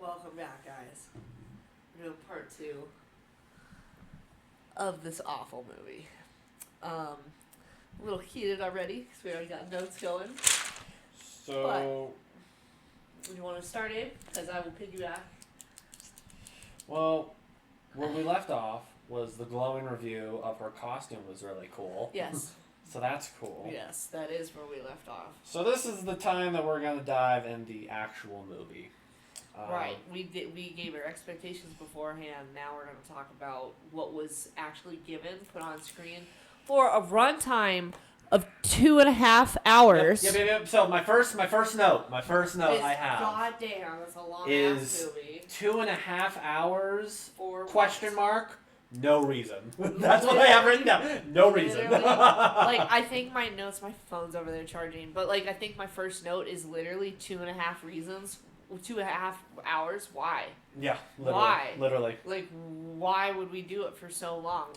Welcome back, guys. We're doing part 2 of this awful movie. A little heated already because we already got notes going. So, You want to start, Abe? Because I will piggyback. well, where we left off was the glowing review of her costume was really cool. Yes. So that's cool. Yes, that is where we left off. So this is the time that we're going to dive in the actual movie. Right. We gave our expectations beforehand. Now we're going to talk about what was actually given, put on screen, for a runtime of 2.5 hours. Yep. So my first note I have Goddamn, that's a long is ass movie. 2.5 hours? For Question mark? No reason. That's what I have written down. No reason. Literally, I think my notes, my phone's over there charging, but I think my first note is literally 2.5 reasons, 2.5 hours. Why? Yeah. Literally, Why? Literally. Why would we do it for so long?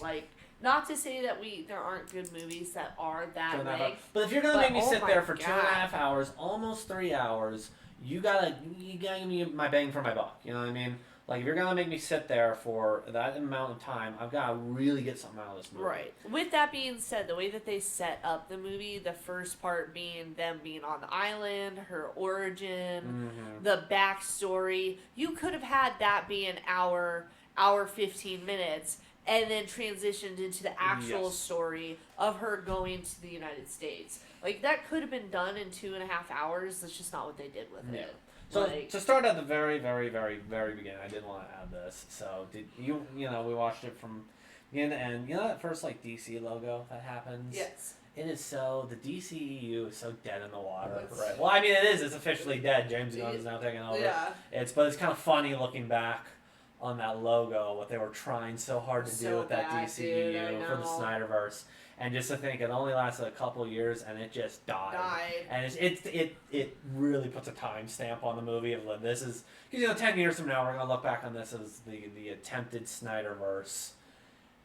Not to say that there aren't good movies that are that length. But if you're gonna make me sit there for God. 2.5 hours, almost 3 hours, you gotta give me my bang for my buck. You know what I mean? If you're gonna make me sit there for that amount of time, I've gotta really get something out of this movie. Right. With that being said, the way that they set up the movie, the first part being them being on the island, her origin, the backstory, you could have had that be an hour 15 minutes, and then transitioned into the actual story of her going to the United States. That could have been done in 2.5 hours. That's just not what they did with it. So to start at the very, very, very, very beginning, I did want to add this. So we watched it from beginning to end. You know that first DC logo that happens? Yes. It is the DCEU is so dead in the water. Right. Well, I mean, it is. It's officially dead. James Gunn is now taking over. Yeah. But it's kind of funny looking back on that logo, what they were trying so hard to do with that DCEU for the Snyderverse. And just to think, it only lasted a couple of years, and it just died. And it really puts a timestamp on the movie of this is because 10 years from now we're gonna look back on this as the attempted Snyderverse,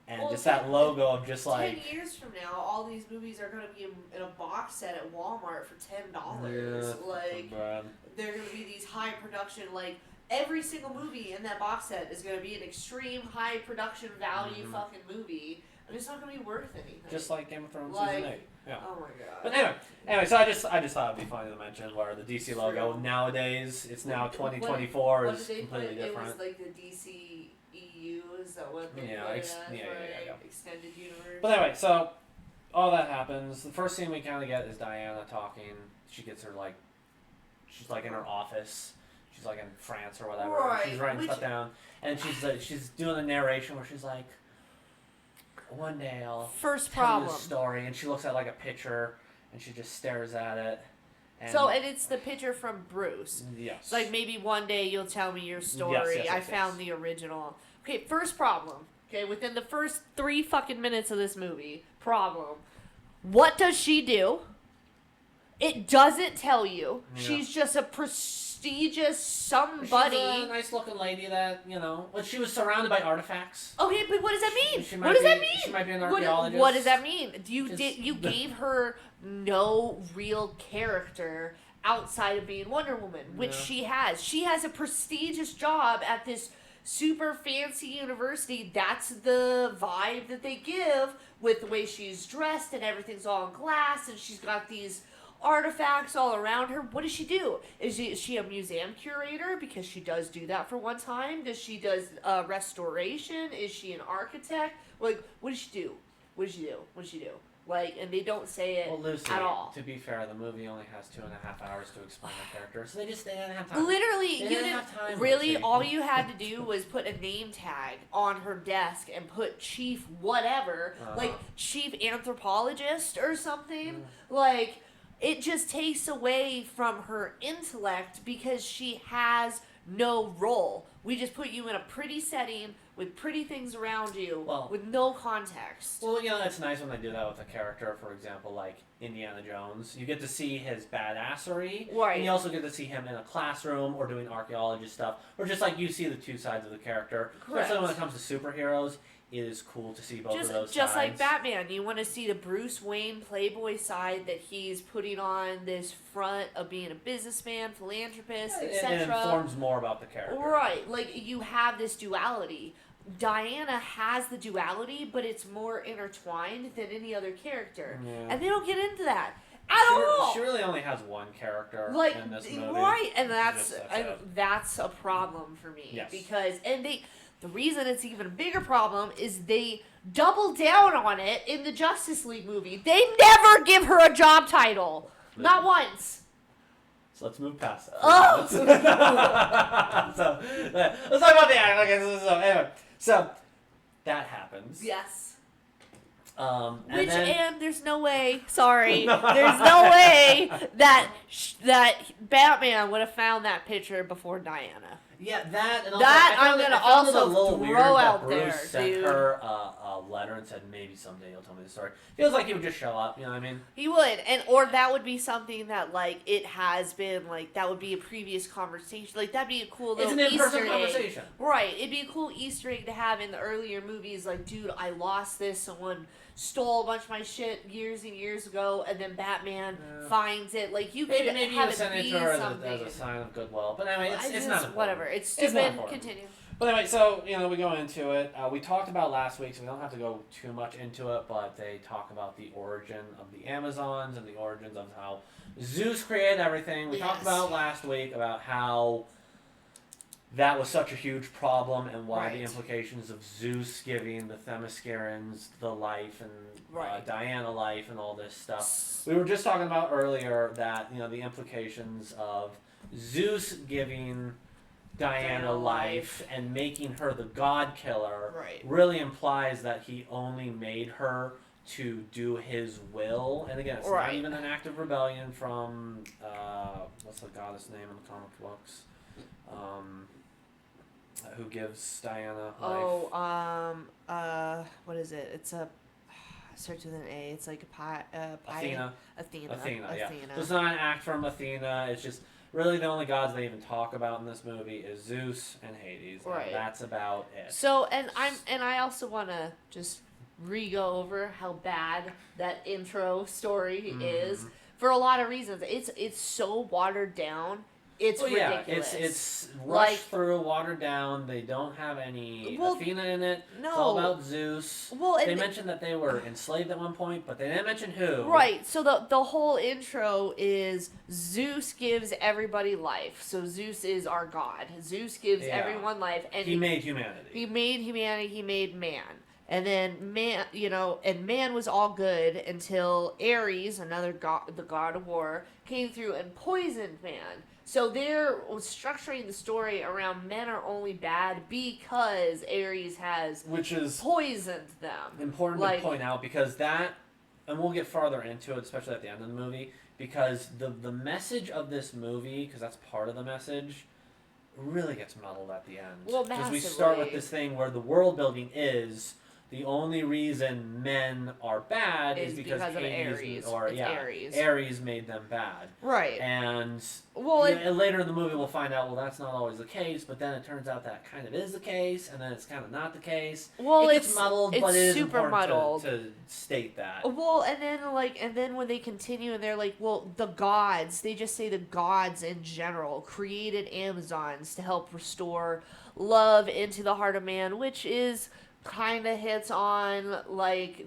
and just that logo of just 10 years from now, all these movies are gonna be in a box set at Walmart for $10. They're gonna be these high production Every single movie in that box set is going to be an extreme high production value fucking movie, and it's not going to be worth anything. Just like Game of Thrones season 8. Yeah. Oh my god. But anyway, so I just thought it'd be funny to mention where the DC logo nowadays, it's now 2024 is completely different. It was the DCEU, is that what they yeah. Extended universe. But anyway, so all that happens. The first scene we kind of get is Diana talking. She gets her she's in her office. She's in France or whatever. Right. She's writing stuff down, and she's doing a narration where she's like, "One day I'll tell you the story," and she looks at a picture, and she just stares at it. And it's the picture from Bruce. Yes. It's maybe one day you'll tell me your story. Yes, I found the original. Okay, first problem. Okay, within the first 3 fucking minutes of this movie, problem. What does she do? It doesn't tell you. Yeah. She's just a prestigious somebody. She's a nice-looking lady that, she was surrounded by artifacts. Okay, but what does that mean? What does that mean? She might be an archaeologist. What does that mean? You gave her no real character outside of being Wonder Woman, which she has. She has a prestigious job at this super fancy university. That's the vibe that they give with the way she's dressed and everything's all in glass, and she's got these artifacts all around her. What does she do? Is she a museum curator? Because she does do that for one time. Does she does restoration? Is she an architect? What does she do? And they don't say it Lucy, at all. To be fair, the movie only has 2.5 hours to explain the character, so they didn't have time. Literally, you didn't have time. Really, Lucy. all you had to do was put a name tag on her desk and put chief whatever, chief anthropologist or something. It just takes away from her intellect because she has no role. We just put you in a pretty setting with pretty things around you with no context. Well, it's nice when they do that with a character, for example, like Indiana Jones. You get to see his badassery, right. And you also get to see him in a classroom or doing archaeology stuff, or just you see the two sides of the character. Correct. Especially when it comes to superheroes. it is cool to see both just, of those just sides. like Batman, you want to see the Bruce Wayne playboy side that he's putting on this front of being a businessman, philanthropist, etc. It informs more about the character. Right, like you have this duality. Diana has the duality, but it's more intertwined than any other character, and they don't get into that at all. She really only has one character in this movie, right? And that's a problem for me because the reason it's even a bigger problem is they double down on it in the Justice League movie. They never give her a job title, not once. So let's move past that. Oh! So let's talk about the act. Okay, so anyway, so that happens. Yes. And there's no way. Sorry, there's no way that Batman would have found that picture before Diana. Yeah, that and I'm gonna also throw out Bruce there, sent dude. her a letter and said maybe someday you'll tell me the story. Feels like he would just show up. You know what I mean? He would, or that would be something that it has been that would be a previous conversation. That'd be a cool little It's an in-person Easter egg. conversation, right? It'd be a cool Easter egg to have in the earlier movies. Dude, I lost this. Someone stole a bunch of my shit years and years ago, and then Batman finds it. You could maybe have you send it to her as a sign of goodwill. But anyway, it's not important. Whatever. It's stupid. Continue. But anyway, so we go into it. We talked about last week, so we don't have to go too much into it. But they talk about the origin of the Amazons and the origins of how Zeus created everything. We talked about last week about how that was such a huge problem and why the implications of Zeus giving the Themyscirans the life and Diana life and all this stuff. We were just talking about earlier that the implications of Zeus giving Diana life and making her the god killer really implies that he only made her to do his will. And again, it's not even an act of rebellion from what's the goddess name in the comic books? Who gives Diana life? What is it? It's a starts with an A. It's like Athena. Athena. Yeah. So it's not an act from Athena. It's just really the only gods they even talk about in this movie is Zeus and Hades. And that's about it. So I also want to just re-go over how bad that intro story is for a lot of reasons. It's so watered down. It's ridiculous. It's rushed through, watered down. They don't have any Athena in it. No. It's all about Zeus. Well, they mentioned that they were enslaved at one point, but they didn't mention who. Right. So the whole intro is Zeus gives everybody life. So Zeus is our god. Zeus gives everyone life, and he made humanity. He made humanity. He made man. And then man, and man was all good until Ares, another god, the god of war, came through and poisoned man. So they're structuring the story around men are only bad because Ares has poisoned them. Important to point out because that, and we'll get farther into it, especially at the end of the movie, because the message of this movie, because that's part of the message, really gets muddled at the end. Well, because we start with this thing where the world building is the only reason men are bad is because of Ares. Ares made them bad. Right. And later in the movie we'll find out, that's not always the case, but then it turns out that kind of is the case, and then it's kind of not the case. Well, it gets muddled, but it is super important muddled to state that. Well, and then when they continue and they're the gods, they just say the gods in general created Amazons to help restore love into the heart of man, which is kind of hits on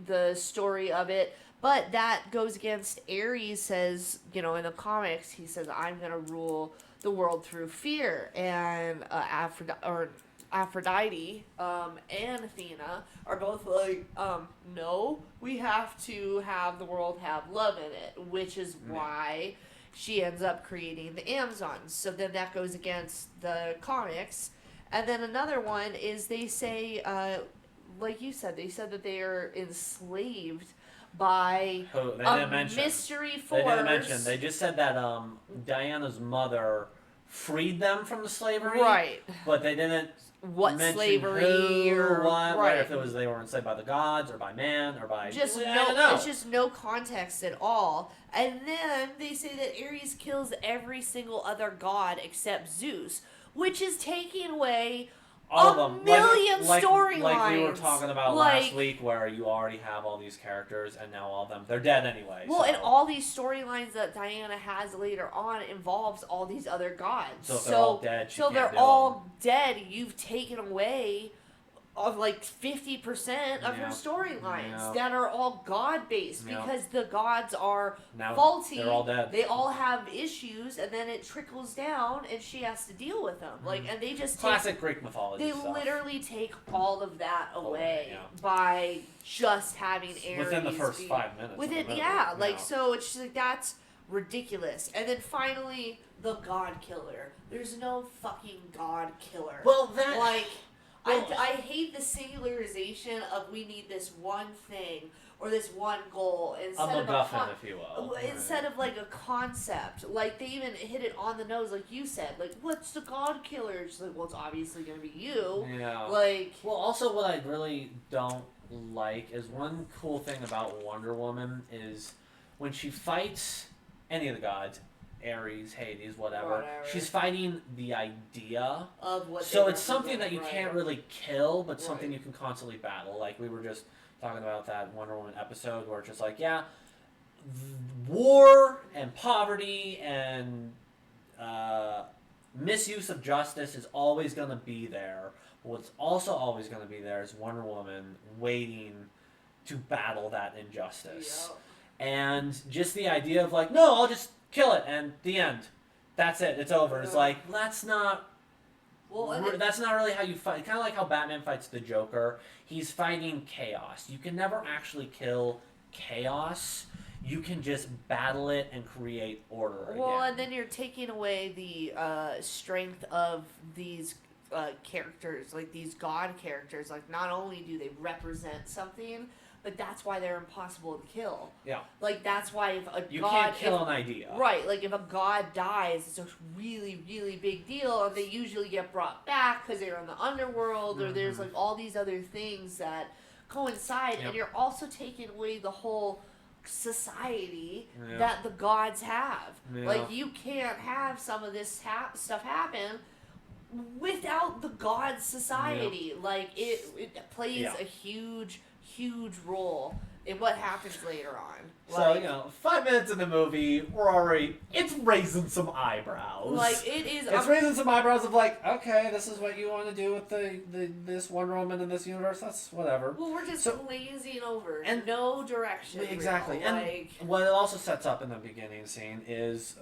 the story of it, but that goes against Ares. Says in the comics he says I'm gonna rule the world through fear, and Aphrodite and Athena are both no, we have to have the world have love in it, which is why she ends up creating the Amazons. So then that goes against the comics. And then another one is they say like you said, they said that they are enslaved by mystery force. They didn't mention. They just said that Diana's mother freed them from the slavery. Right. But they didn't mention slavery who or what. Right. If it was they were enslaved by the gods or by man or by I don't know. It's just no context at all. And then they say that Ares kills every single other god except Zeus, which is taking away All of them. million storylines. Like we were talking about last week, where you already have all these characters, and now all of them, they're dead anyway. Well, and all these storylines that Diana has later on involves all these other gods. So if they're all dead, they're all dead. You've taken away of like 50% of her storylines that are all god-based because the gods are faulty. They're all dead. They all have issues, and then it trickles down, and she has to deal with them. Like, and they just classic Greek mythology. They literally take all of that away by just having Ares within the first 5 minutes. So it's just like that's ridiculous. And then finally, the god killer. There's no fucking god killer. Well, that I hate the singularization of we need this one thing or this one goal instead of a MacGuffin, if you will. Instead of like a concept. Like they even hit it on the nose, like you said. Like, what's the god killer? It's like, well, it's obviously gonna be you. Yeah. Like. Well, also what I really don't like is one cool thing about Wonder Woman is when she fights any of the gods. Ares, Hades, whatever. She's fighting the idea of what. So it's something that you can't really kill, but something you can constantly battle. Like we were just talking about that Wonder Woman episode, where it's just like, war and poverty and misuse of justice is always going to be there. But what's also always going to be there is Wonder Woman waiting to battle that injustice. Yep. And just the idea of like, no, I'll just kill it, and the end. That's it. It's over. It's like, that's not really how you fight. Kind of like how Batman fights the Joker. He's fighting chaos. You can never actually kill chaos. You can just battle it and create order again. Well, and then you're taking away the strength of these characters, like these god characters. Like, not only do they represent something, but that's why they're impossible to kill. Yeah. Like, that's why if a you can't kill an idea. Right. Like, if a god dies, it's a really, really big deal, and they usually get brought back because they're in the underworld, or there's, like, all these other things that coincide, and you're also taking away the whole society that the gods have. Yeah. Like, you can't have some of this stuff happen without the god society. Yeah. Like, it plays a huge role in what happens later on. Like, so, 5 minutes in the movie, it's raising some eyebrows. Like, it is. It's raising some eyebrows of like, okay, this is what you want to do with this Wonder Woman in this universe. That's whatever. Well, we're just glazing over and no direction. Exactly. And what it also sets up in the beginning scene is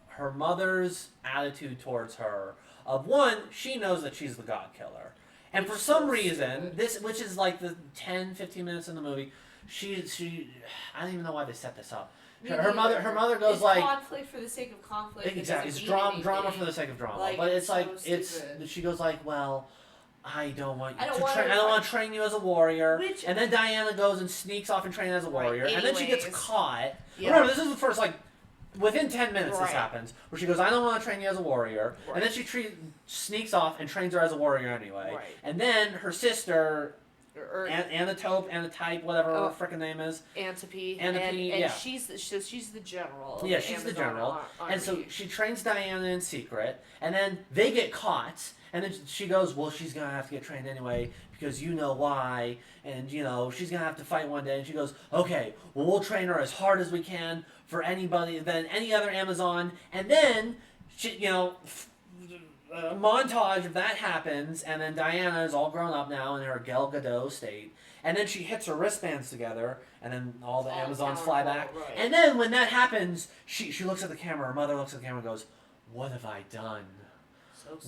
her mother's attitude towards her. Of one, she knows that she's the God Killer. And for some reason, which is like the 10, 15 minutes in the movie, she I don't even know why they set this up. Her mother goes like conflict for the sake of conflict. Exactly, it's drama for the sake of drama. Like, but it's like she goes like, well, I don't want to train you as a warrior. And then Diana goes and sneaks off and trains as a warrior, and then she gets caught. Yeah. Remember, this is the first within 10 minutes this happens, where she goes, I don't want to train you as a warrior. Right. And then she sneaks off and trains her as a warrior anyway. Right. And then her sister, Anatope, whatever her frickin' name is. Antipe, and she's the general. Yeah, she's the general. And so she trains Diana in secret, and then they get caught, and then she goes, well, she's going to have to get trained anyway, because you know why, and, she's going to have to fight one day. And she goes, okay, well, we'll train her as hard as we can for anybody, than any other Amazon. And then, a montage of that happens, and then Diana is all grown up now in her Gal Gadot state. And then she hits her wristbands together, and then all the Amazons fly back. Right. And then when that happens, she looks at the camera, her mother looks at the camera and goes, what have I done?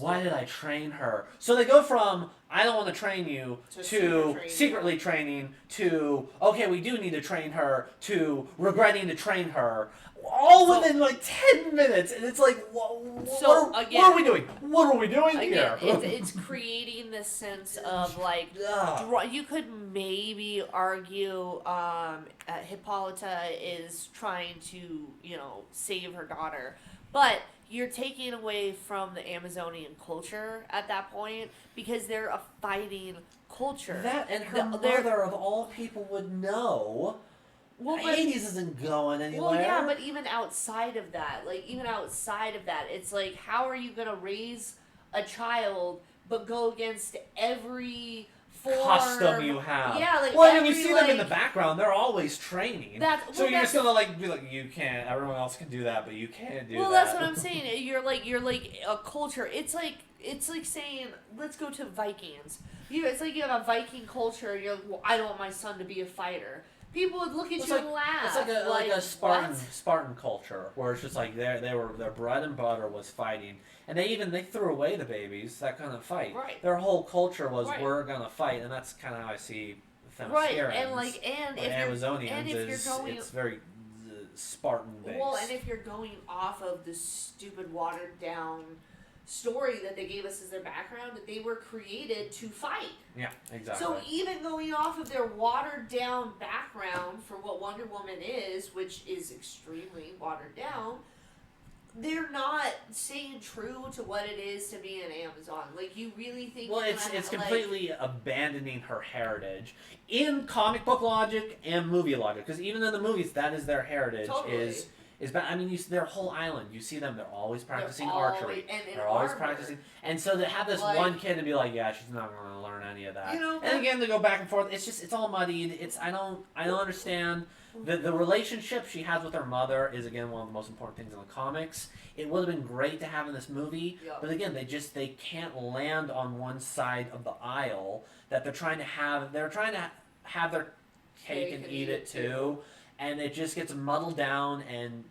Why did I train her? So they go from, I don't want to train you, to secretly training, to, okay, we do need to train her, to regretting to train her. All within 10 minutes. And it's like, what are we doing? What are we doing here? It's creating this sense of you could maybe argue Hippolyta is trying to, save her daughter. But you're taking away from the Amazonian culture at that point because they're a fighting culture. That and her mother of all people would know. Well, Hades isn't going anywhere. Well, yeah, but even outside of that, it's like, how are you going to raise a child but go against every form. Custom you have. Yeah, like well, I mean, you see them in the background. They're always training. So you're just gonna like be like, you can't. Everyone else can do that, but you can't do that. Well, that's what I'm saying. You're like a culture. It's like saying, let's go to Vikings. It's like you have a Viking culture. You're like, well, I don't want my son to be a fighter. People would look at you and laugh. It's like a Spartan culture where it's just like their bread and butter was fighting, and they threw away the babies that couldn't fight. Right. Their whole culture was we're gonna fight, and that's kind of how I see Themyscirans. Right, and if Amazonians it's very Spartan based. Well, and if you're going off of the stupid watered down story that they gave us as their background, that they were created to fight. Yeah, exactly. So even going off of their watered down background for what Wonder Woman is, which is extremely watered down, they're not staying true to what it is to be an Amazon. Like, you really think... Well, it's completely abandoning her heritage in comic book logic and movie logic, because even in the movies, that is their heritage. Totally. I mean, their whole island, you see them, they're always practicing archery. They're always practicing. And so to have this one kid and be like, yeah, she's not going to learn any of that. And again, they go back and forth. It's all muddied. I don't understand. The relationship she has with her mother is, again, one of the most important things in the comics. It would have been great to have in this movie. Yep. But again, they can't land on one side of the aisle that they're trying to have. They're trying to have their cake and eat it too. And it just gets muddled down, and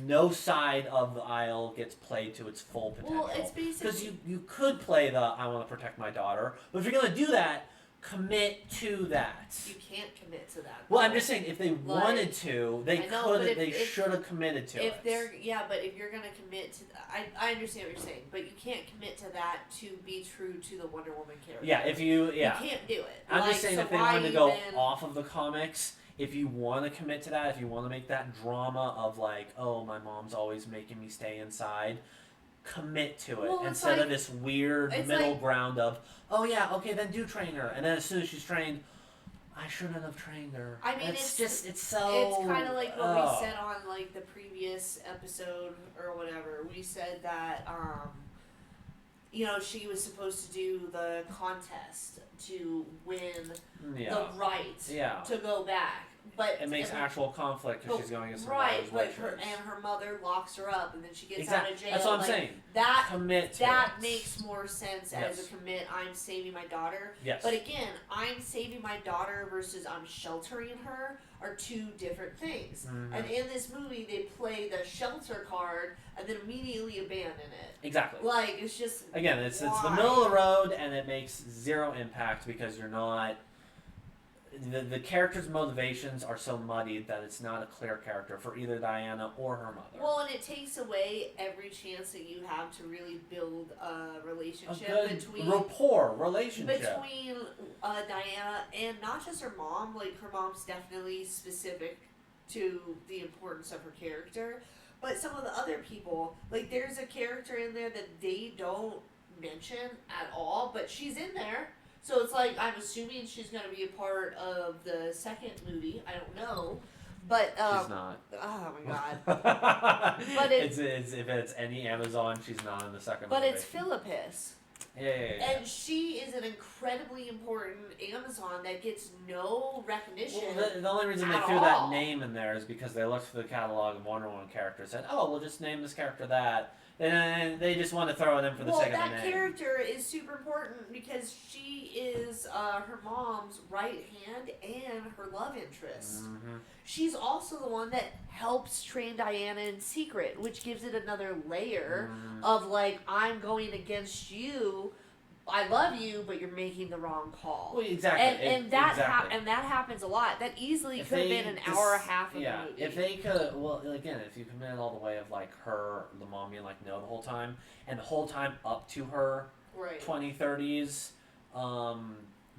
no side of the aisle gets played to its full potential. Well, it's basically... Because you could play the, I want to protect my daughter, but if you're going to do that, commit to that. You can't commit to that. Well, I'm just saying, if they wanted to, they should have committed to it. But if you're going to commit to... I understand what you're saying, but you can't commit to that to be true to the Wonder Woman character. Yeah, you can't do it. I'm just saying, if they wanted to go off of the comics... If you want to commit to that, if you want to make that drama of like, oh, my mom's always making me stay inside, commit to it instead of this weird middle ground of, oh yeah, okay, then do train her, and then as soon as she's trained, I shouldn't have trained her. I mean, it's kind of like what we said on like the previous episode or whatever. We said that she was supposed to do the contest to win the right to go back. But it makes actual conflict because she's going against her mother locks her up, and then she gets out of jail. That's what I'm saying. That makes more sense as a commit. I'm saving my daughter. Yes. But again, I'm saving my daughter versus I'm sheltering her are two different things. Mm-hmm. And in this movie, they play the shelter card and then immediately abandon it. Exactly. Like, it's just again, it's the middle of the road, and it makes zero impact because you're not. The character's motivations are so muddied that it's not a clear character for either Diana or her mother. Well, and it takes away every chance that you have to really build a relationship between Diana and not just her mom. Like, her mom's definitely specific to the importance of her character, but some of the other people, like, there's a character in there that they don't mention at all, but she's in there. So it's like, I'm assuming she's going to be a part of the second movie. I don't know. But, she's not. Oh my god. But if it's any Amazon, she's not in the second movie. But it's Philippus. Yeah. And she is an incredibly important Amazon that gets no recognition. Well, the only reason they threw that name in there is because they looked through the catalog of Wonder Woman characters and said, oh, we'll just name this character that. And they just want to throw it in for the sake of the name. That character is super important because she is her mom's right hand and her love interest. Mm-hmm. She's also the one that helps train Diana in secret, which gives it another layer of like, I'm going against you. I love you, but you're making the wrong call. Well, exactly. And that happens a lot. That easily could have been an hour and a half of the movie. If they could, well, again, if you committed all the way of like her, the mom being like no the whole time, and the whole time up to her 2030s,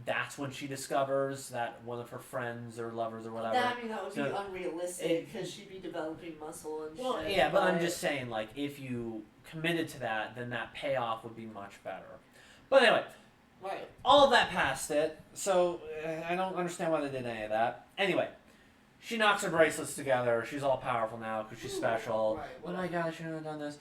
that's when she discovers that one of her friends or lovers or whatever. That would be unrealistic because she'd be developing muscle and shit. Well, yeah, but I'm just saying, like, if you committed to that, then that payoff would be much better. But anyway, all of that past it, so I don't understand why they did any of that. Anyway, she knocks her bracelets together. She's all powerful now because she's special. Oh my god, I shouldn't have done this.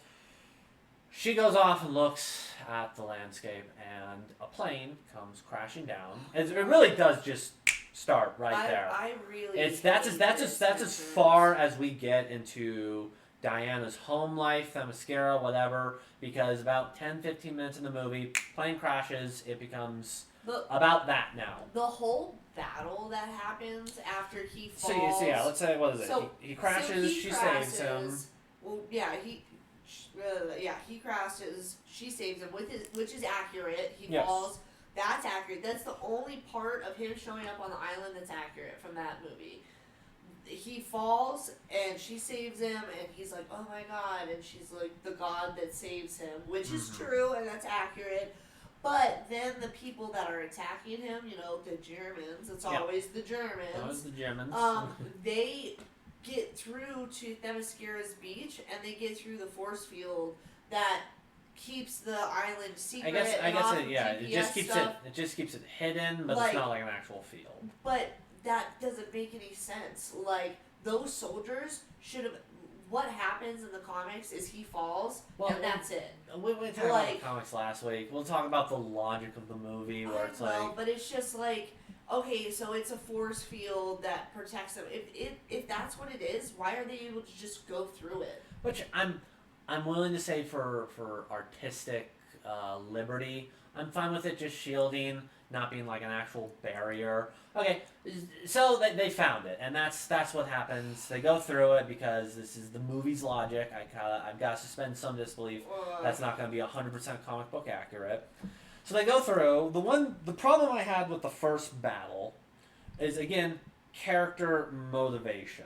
She goes off and looks at the landscape, and a plane comes crashing down. It really does just start right there. I really. That's as far as we get into Diana's home life, Themyscira, whatever. Because about 10-15 minutes in the movie, plane crashes. It becomes about that now. The whole battle that happens after he falls. So yeah, let's say what is it? So, he crashes. She saves him. Well, yeah, he crashes. She saves him which is accurate. He falls. That's accurate. That's the only part of him showing up on the island that's accurate from that movie. He falls and she saves him, and he's like, "Oh my God!" And she's like, "The God that saves him," which is true and that's accurate. But then the people that are attacking him, the Germans. It's always the Germans. Always the Germans. They get through to Themyscira's beach, and they get through the force field that keeps the island secret. I guess it just keeps it hidden, but it's not like an actual field. But that doesn't make any sense. Like, those soldiers should have. What happens in the comics is he falls, and that's it. We talked about the comics last week. We'll talk about the logic of the movie, where it's but it's just like, okay, so it's a force field that protects them. If that's what it is, why are they able to just go through it? Which I'm willing to say for artistic liberty, I'm fine with it just shielding, not being like an actual barrier. Okay, so they found it, and that's what happens. They go through it because this is the movie's logic. I've got to suspend some disbelief. That's not going to be 100% comic book accurate. So they go through. The problem I had with the first battle is, again, character motivation.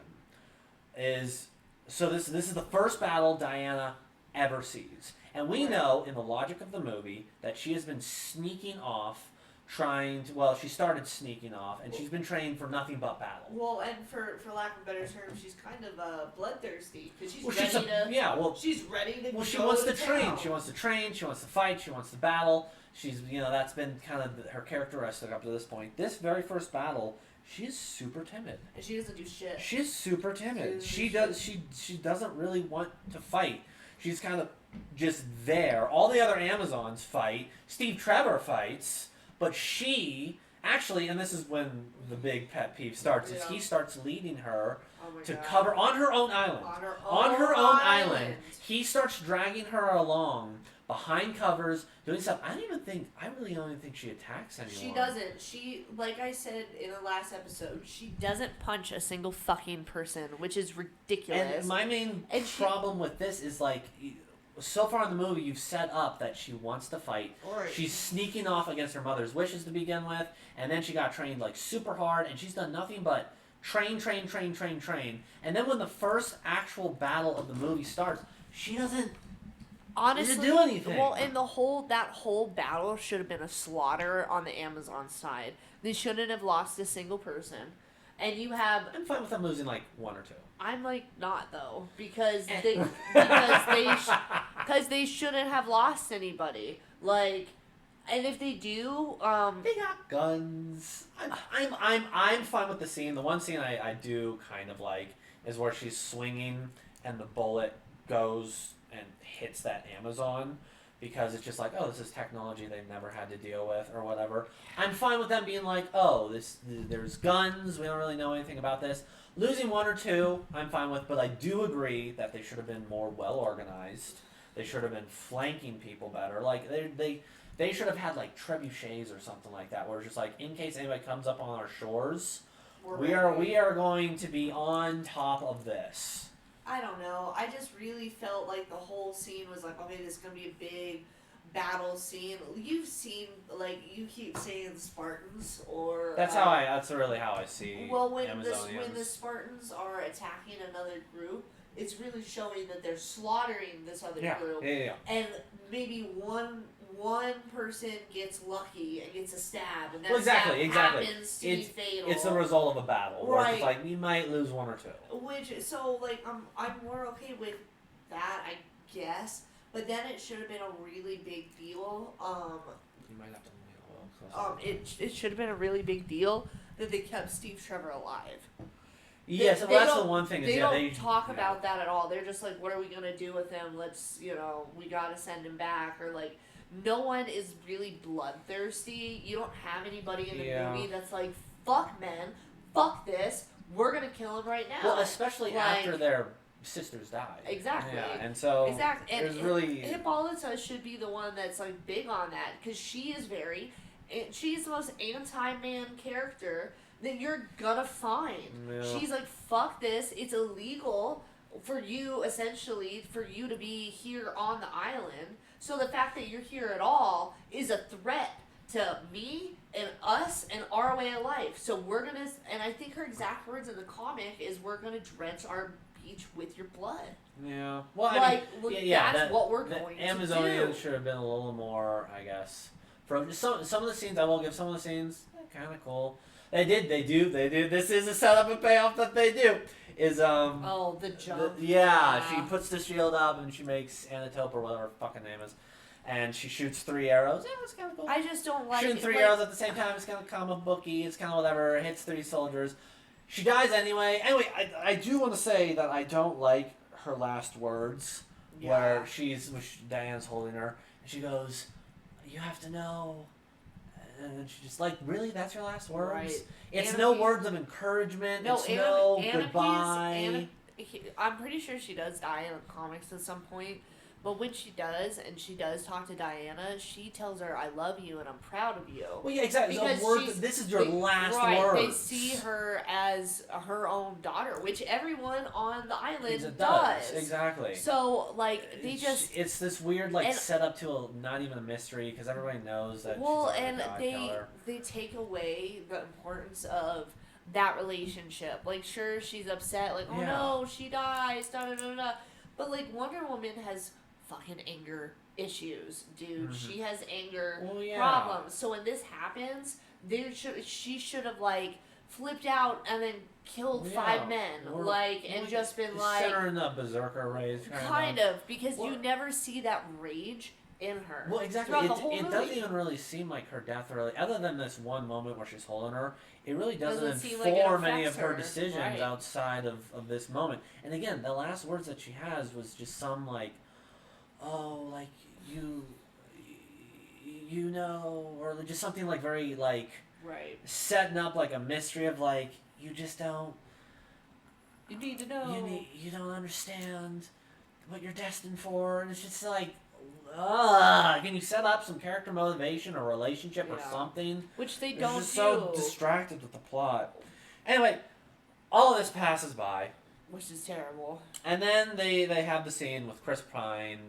So this is the first battle Diana ever sees. And we know, in the logic of the movie, that she has been sneaking off, she started sneaking off, and she's been trained for nothing but battle. Well, and for lack of a better term, she's kind of bloodthirsty, because she's ready to Well, she wants to train. She wants to train, she wants to fight, she wants to battle. She's, that's been kind of her characteristic up to this point. This very first battle, she's super timid. And she doesn't do shit. She's super timid. She doesn't really want to fight. She's kind of just there. All the other Amazons fight. Steve Trevor fights, but she actually, and this is when the big pet peeve starts, is he starts leading her to cover on her own island. On her own island. He starts dragging her along behind covers, doing stuff. I really don't think she attacks anyone. She doesn't. She, like I said in the last episode, she doesn't punch a single fucking person, which is ridiculous. And my main problem with this is, like, so far in the movie, you've set up that she wants to fight. Right. She's sneaking off against her mother's wishes to begin with, and then she got trained, like, super hard, and she's done nothing but train. And then when the first actual battle of the movie starts, she doesn't honestly do anything. Well, and that whole battle should have been a slaughter on the Amazon side. They shouldn't have lost a single person. And I'm fine with them losing like one or two. I'm like not though, because they shouldn't have lost anybody. Like, and if they do, they got guns. I'm fine with the scene. The one scene I do kind of like is where she's swinging and the bullet goes and hits that Amazon, because it's just like, oh, this is technology they've never had to deal with or whatever. I'm fine with them being like, oh, there's guns, we don't really know anything about this. Losing one or two, I'm fine with, but I do agree that they should have been more well organized. They should have been flanking people better. Like, they should have had like trebuchets or something like that, where it's just like, in case anybody comes up on our shores, we are going to be on top of this. I don't know. I just really felt like the whole scene was like, okay, this is going to be a big battle scene. You've seen, like, you keep saying Spartans or... That's really how I see when the Spartans are attacking another group, it's really showing that they're slaughtering this other group. Yeah. And maybe one person gets lucky and gets a stab, and that stab happens to be fatal. It's the result of a battle, right? Where it's like, we might lose one or two. I'm more okay with that, I guess. But then it should have been a really big deal. You might have to. It should have been a really big deal that they kept Steve Trevor alive. Yes, well, that's the one thing. They don't talk about that at all. They're just like, what are we gonna do with him? Let's, we gotta send him back, or like, no one is really bloodthirsty. You don't have anybody in the movie that's like, fuck men, fuck this, we're gonna kill him right now. Well, especially after their sisters died. Exactly. Yeah, and so exactly. And really Hippolyta should be the one that's like big on that, because she's the most anti-man character that you're gonna find. Yeah. She's like, fuck this, it's illegal for you, essentially, for you to be here on the island. So the fact that you're here at all is a threat to me and us and our way of life. So we're gonna, and I think her exact words in the comic is, we're gonna drench our beach with your blood. Yeah. Well, that's what we're going to do. Amazonian should have been a little more, I guess. From some of the scenes, I will give some of the scenes kind of cool. They do. This is a setup and payoff that they do. Is the jump. She puts the shield up and she makes Anatope or whatever her fucking name is, and she shoots 3 arrows. Yeah, it's kind of cool. I just don't like shooting 3 arrows at the same time. It's kind of comic booky. It's kind of whatever. It hits 3 soldiers. She dies anyway. Anyway, I do want to say that I don't like her last words, where Diane's holding her and she goes, "You have to know." And then she's just like, really? That's your last words? Right. It's no words of encouragement. No goodbye. I'm pretty sure she does die in the comics at some point. But when she does, and she does talk to Diana, she tells her, "I love you and I'm proud of you." Well, yeah, exactly. Because this is your last right, words. They see her as her own daughter, which everyone on the island does. Exactly. So, like, they just... It's this weird, setup to not even a mystery, because everybody knows that they take away the importance of that relationship. Like, sure, she's upset, like, oh no, she dies, da-da-da-da. But, like, Wonder Woman has fucking anger issues, dude. Mm-hmm. She has anger problems. So when this happens, she should have like flipped out and then killed 5 men, just been like sent her in the berserker rage, kind of, because you never see that rage in her. Well, exactly. It doesn't even really seem like her death really, other than this one moment where she's holding her. It really doesn't inform any of her decisions outside of this moment. And again, the last words that she has was just some like, "Oh, like you know," or just something like very like setting up like a mystery of like, you just don't. You need to know. You don't understand what you're destined for, and it's just like. Can you set up some character motivation or relationship or something? Which they don't do. Just so distracted with the plot. Anyway, all of this passes by. Which is terrible. And then they have the scene with Chris Pine,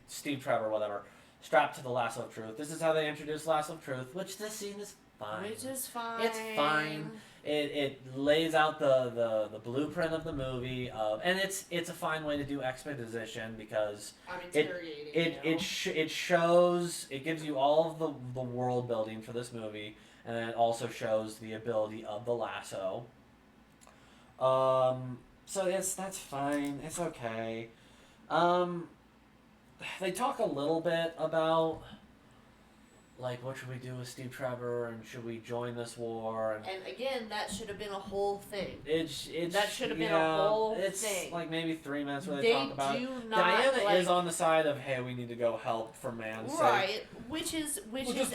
Steve Trevor, whatever, strapped to the Lasso of Truth. This is how they introduce Lasso of Truth, which this scene is fine. Which is fine. It's fine. It lays out the blueprint of the movie, and it's a fine way to do exposition because it shows, it gives you all of the world building for this movie, and then it also shows the ability of the lasso. So that's fine. It's okay. They talk a little bit about. Like, what should we do with Steve Trevor, and should we join this war? And again, that should have been a whole thing. That should have been a whole thing. It's like maybe 3 minutes where they talk about it. Diana is on the side of, hey, we need to go help for man's sake. Right, which is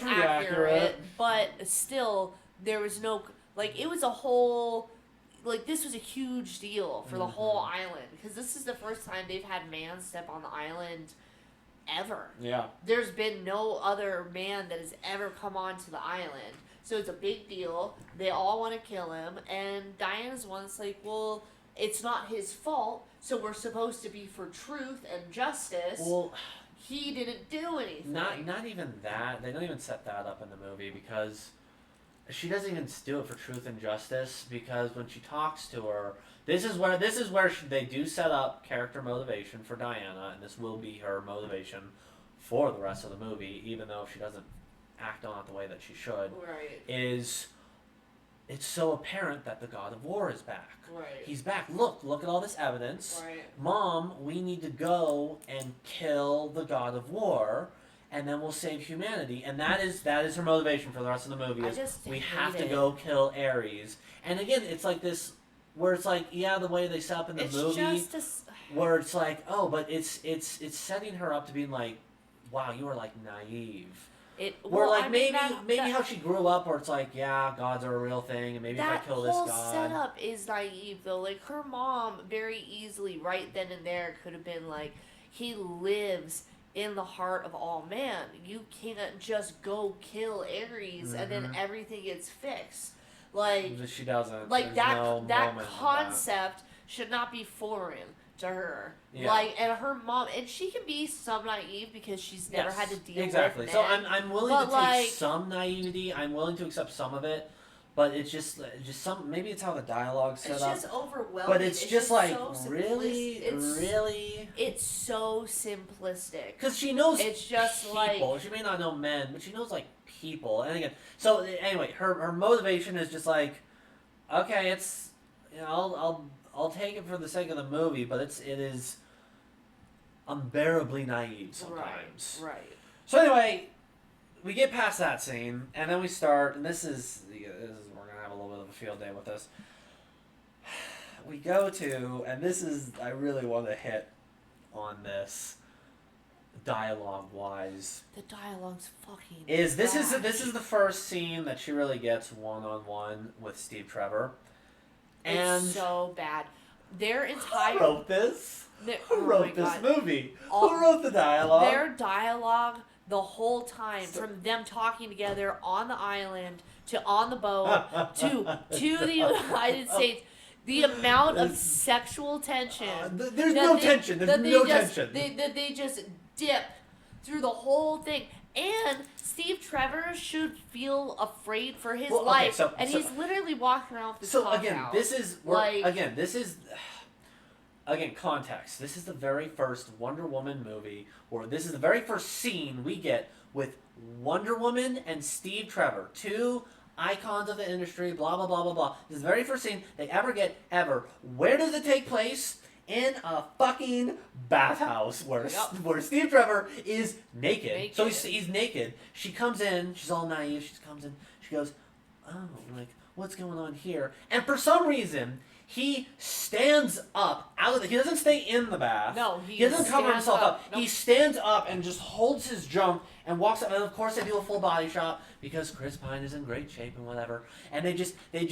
accurate, but still, there was no, like, it was a whole, like, this was a huge deal for the whole island, because this is the first time they've had man step on the island ever. Yeah. There's been no other man that has ever come onto the island. So it's a big deal. They all want to kill him. And Diana's one that's like, well, it's not his fault, so we're supposed to be for truth and justice. Well, he didn't do anything. Not even that. They don't even set that up in the movie because she doesn't even do it for truth and justice, because when she talks to her, this is where they do set up character motivation for Diana, and this will be her motivation for the rest of the movie, even though she doesn't act on it the way that she should. Right. It's so apparent that the God of War is back. Right. He's back. Look at all this evidence. Right. Mom, we need to go and kill the God of War. and then we'll save humanity. And that is her motivation for the rest of the movie. We have to go kill Ares. And again, it's like this, where it's like, yeah, the way they set up in the movie, where it's like, oh, but it's setting her up to being like, wow, you are like naive. Maybe how she grew up, where it's like, yeah, gods are a real thing, and maybe if I kill this god. That whole setup is naive, though. Like, her mom very easily, right then and there, could have been like, he lives in the heart of all man. You can't just go kill Ares and then everything gets fixed. Like, she doesn't. Like, that concept should not be foreign to her. Yeah. Like, and her mom, and she can be some naive because she's never had to deal with men. So I'm willing to take some naivety. I'm willing to accept some of it, but it's just some. Maybe it's how the dialogue's set up. It's just overwhelming. But it's just like so really. It's so simplistic. Because she knows it's just people. She may not know men, but she knows like people. And again, so anyway, her motivation is just like, okay, it's I'll take it for the sake of the movie, but it is unbearably naive sometimes. Right. So anyway, we get past that scene, and then we start, and this is we're gonna have a little bit of a field day with this. We go to, and this is, I really want to hit on this dialogue-wise. The dialogue's fucking This is the first scene that she really gets one-on-one with Steve Trevor. And it's so bad. Their entire... Who wrote this? Who wrote this movie? Who wrote the dialogue? Their dialogue the whole time, from them talking together on the island, to on the boat, to the United States, the amount of sexual tension... there's no tension. There's no tension. That they just dip through the whole thing. And Steve Trevor should feel afraid for his life, he's literally walking around with his cock out. This is context. This is the very first Wonder Woman movie, or this is the very first scene we get with Wonder Woman and Steve Trevor, two icons of the industry. Blah blah blah blah blah. This is the very first scene they ever get ever. Where does it take place? In a fucking bathhouse where Steve Trevor is naked. So he's naked. She comes in. She's all naive. She comes in. She goes, oh, like, what's going on here? And for some reason, he stands up out of he doesn't stay in the bath. No, he doesn't cover himself up. Nope. He stands up and just holds his junk and walks up. And of course, they do a full body shot because Chris Pine is in great shape and whatever. And they just, it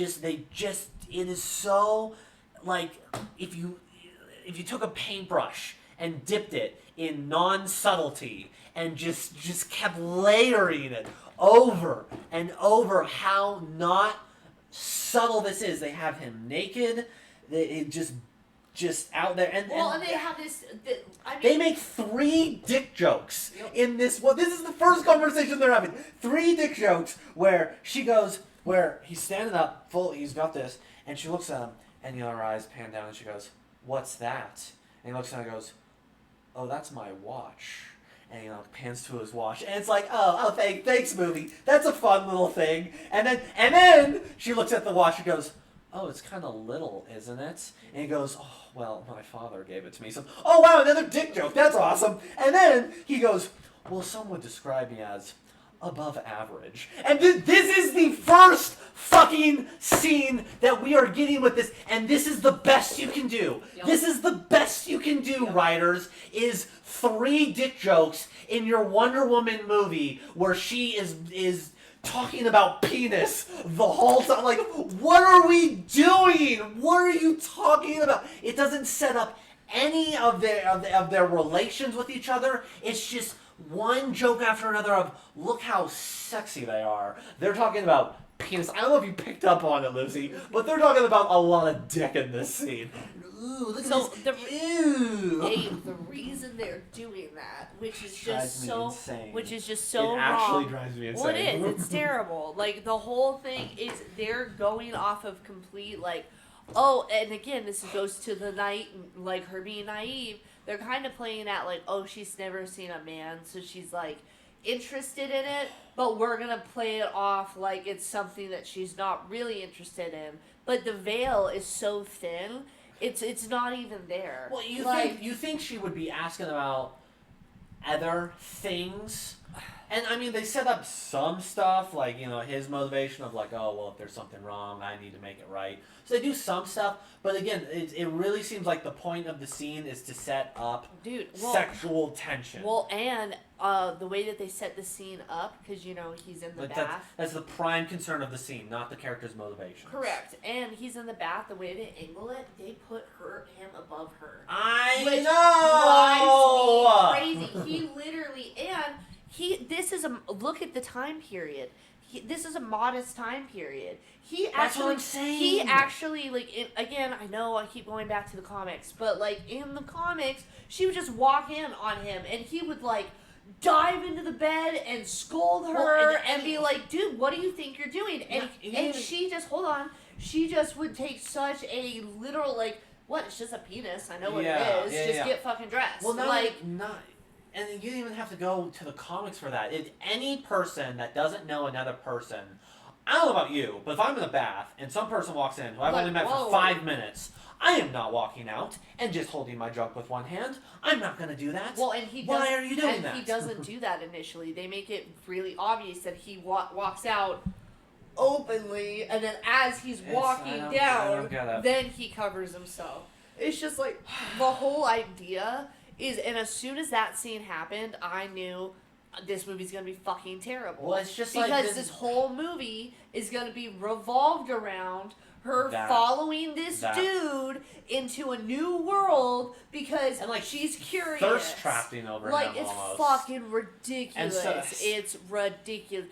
is so, like, if you took a paintbrush and dipped it in non-subtlety and just kept layering it over and over, how not subtle this is. They have him naked. It just out there, and they have this. They make 3 dick jokes in this. Well, this is the first conversation they're having. 3 dick jokes where she goes, where he's standing up, he's got this, and she looks at him, and her eyes pan down, and she goes, what's that? And he looks down and goes, oh, that's my watch. And he pans to his watch, and it's like, thanks, movie. That's a fun little thing. And then she looks at the watch and goes, oh, it's kind of little, isn't it? And he goes, oh, well, my father gave it to me. So, oh wow, another dick joke. That's awesome. And then he goes, well, some would describe me as above average. And this is the first fucking scene that we are getting with this, and this is the best you can do. Yep. This is the best you can do, writers, is 3 dick jokes in your Wonder Woman movie where she is talking about penis the whole time. Like, what are we doing? What are you talking about? It doesn't set up any of their relations with each other. It's just one joke after another of, look how sexy they are. They're talking about penis. I don't know if you picked up on it, Lucy, but they're talking about a lot of dick in this scene. Ooh, look at this. Dave, the reason they're doing that, which is just so wrong. It actually drives me insane. Well, it is. It's terrible. Like, the whole thing is they're going off of complete, like, and again, this goes to the her being naive. They're kind of playing at, like, oh, she's never seen a man, so she's, like, interested in it, but we're going to play it off like it's something that she's not really interested in. But the veil is so thin, it's not even there. Well, you think she would be asking about other things And I mean, they set up some stuff, like, his motivation of like, oh, well, if there's something wrong, I need to make it right. So they do some stuff, but again, it really seems like the point of the scene is to set up sexual tension. Well, and the way that they set the scene up, because, he's in the bath. That's the prime concern of the scene, not the character's motivation. Correct. And he's in the bath, the way they angle it, they put him above her. I know! Which drives me crazy. He literally, look at the time period. This is a modest time period. That's what I'm saying. He actually, again, I know I keep going back to the comics, but, in the comics, she would just walk in on him, and he would, dive into the bed and scold her and be like, dude, what do you think you're doing? And she just, she just would take such a literal, what, it's just a penis, I know what it is, get fucking dressed. Well, and you don't even have to go to the comics for that. If any person that doesn't know another person, I don't know about you, but if I'm in a bath and some person walks in who I've only met for 5 minutes, I am not walking out and just holding my junk with one hand. I'm not going to do that. Well, and why are you doing that? He doesn't do that initially. They make it really obvious that he walks out openly, and then as he's walking down, then he covers himself. It's just the whole idea is, and as soon as that scene happened, I knew this movie's gonna be fucking terrible. Well, it's just because this whole movie is gonna be revolved around her following this dude into a new world because she's curious. Thirst trapping over him it's almost. Fucking ridiculous. It's ridiculous.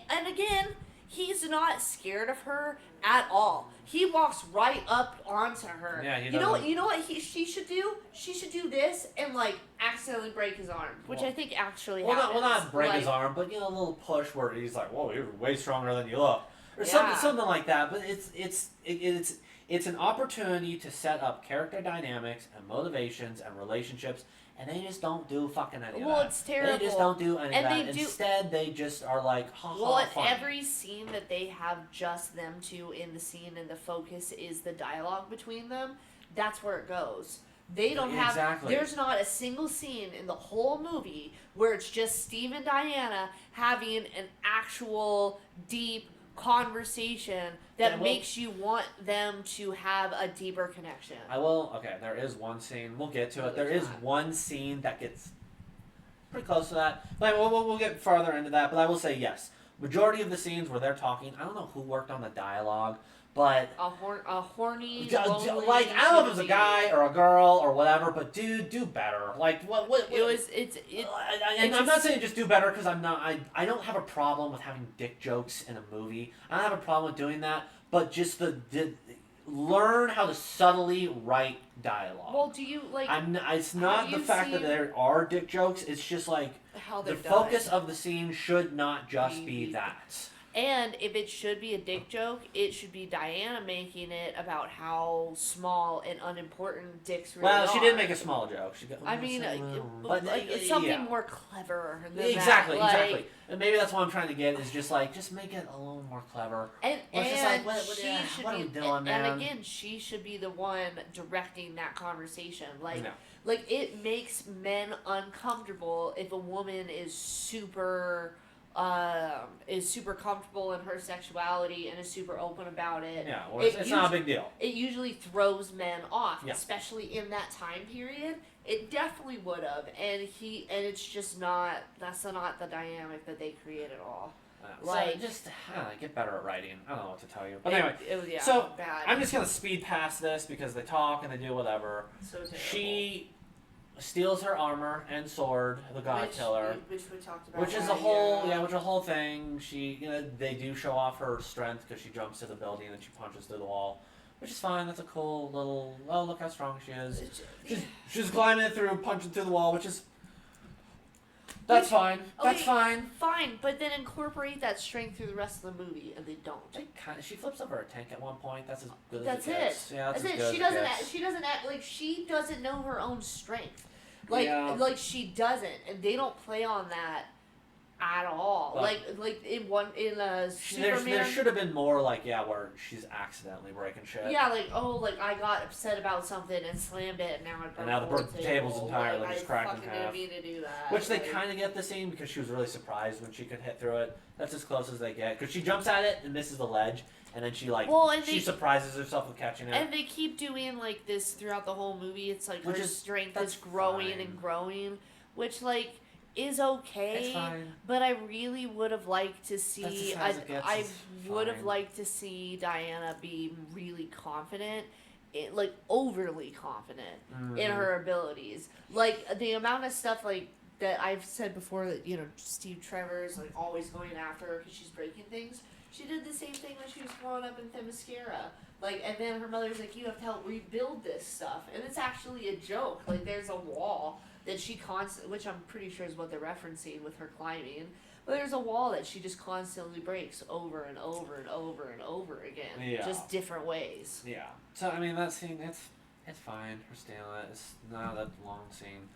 And again, he's not scared of her at all. He walks right up onto her. Yeah, you know what she should do? She should do this and accidentally break his arm, which I think actually happens. Well, not break his arm, but a little push where he's like, "Whoa, you're way stronger than you look," or something like that. But it's an opportunity to set up character dynamics and motivations and relationships. And they just don't do fucking any of that. Well, it's terrible. They just don't do any of that. Instead, they just are like, funny. Every scene that they have just them two in the scene and the focus is the dialogue between them, that's where it goes. They don't have... There's not a single scene in the whole movie where it's just Steve and Diana having an actual deep conversation that makes you want them to have a deeper connection. There is one scene. We'll get to it. There is one scene that gets pretty close to that. But we'll get farther into that. But I will say, yes. Majority of the scenes where they're talking, I don't know who worked on the dialogue, but... A horny, I don't know if it was a guy or a girl or whatever, but dude, do better. And I'm not saying just do better because I don't have a problem with having dick jokes in a movie. I don't have a problem with doing that, but just learn how to subtly write dialogue. Well, do you it's not the fact that there are dick jokes. It's just how the focus of the scene should not just be that. And if it should be a dick joke, it should be Diana making it about how small and unimportant dicks really are. Well, she did make a small joke. It's something more clever than exactly, that. Exactly. And maybe that's what I'm trying to get is just make it a little more clever. And what are we doing, man? And again, she should be the one directing that conversation. It makes men uncomfortable if a woman is super comfortable in her sexuality and is super open about it. Yeah, it's not a big deal. It usually throws men off, especially in that time period. It definitely would have, and it's just not. That's not the dynamic that they create at all. Get better at writing. I don't know what to tell you. But anyway, bad. I'm just gonna speed past this because they talk and they do whatever. So terrible. She steals her armor and sword, the God Killer, which we talked about. Which is a whole thing. She, they do show off her strength because she jumps to the building and she punches through the wall, which is fine. That's a cool little. Oh, look how strong she is. She's climbing through, punching through the wall, which is. That's fine. That's fine. Fine, but then incorporate that strength through the rest of the movie, and they don't. She flips over a tank at one point. That's as good as it gets. Yeah, that's it. She doesn't act like she doesn't know her own strength. She doesn't, and they don't play on that at all. But like in Superman, there should have been more where she's accidentally breaking shit. Yeah, I got upset about something and slammed it, and now the table's entirely just cracked in half. I didn't mean to do that. Which they kind of get the scene because she was really surprised when she could hit through it. That's as close as they get because she jumps at it and misses the ledge, and then she surprises herself with catching it. And they keep doing this throughout the whole movie. It's her strength is growing and growing, which is okay. It's fine. But I really would have liked to see. I would have liked to see Diana be really confident, overly confident in her abilities. The amount of stuff that I've said before that Steve Trevor's always going after her because she's breaking things. She did the same thing when she was growing up in Themyscira. And then her mother's you have to help rebuild this stuff, and it's actually a joke. There's a wall that she which I'm pretty sure is what they're referencing with her climbing. But there's a wall that she just constantly breaks over and over and over and over again, just different ways. Yeah. So I mean that scene, it's fine. We're stealing it. It's not that long scene.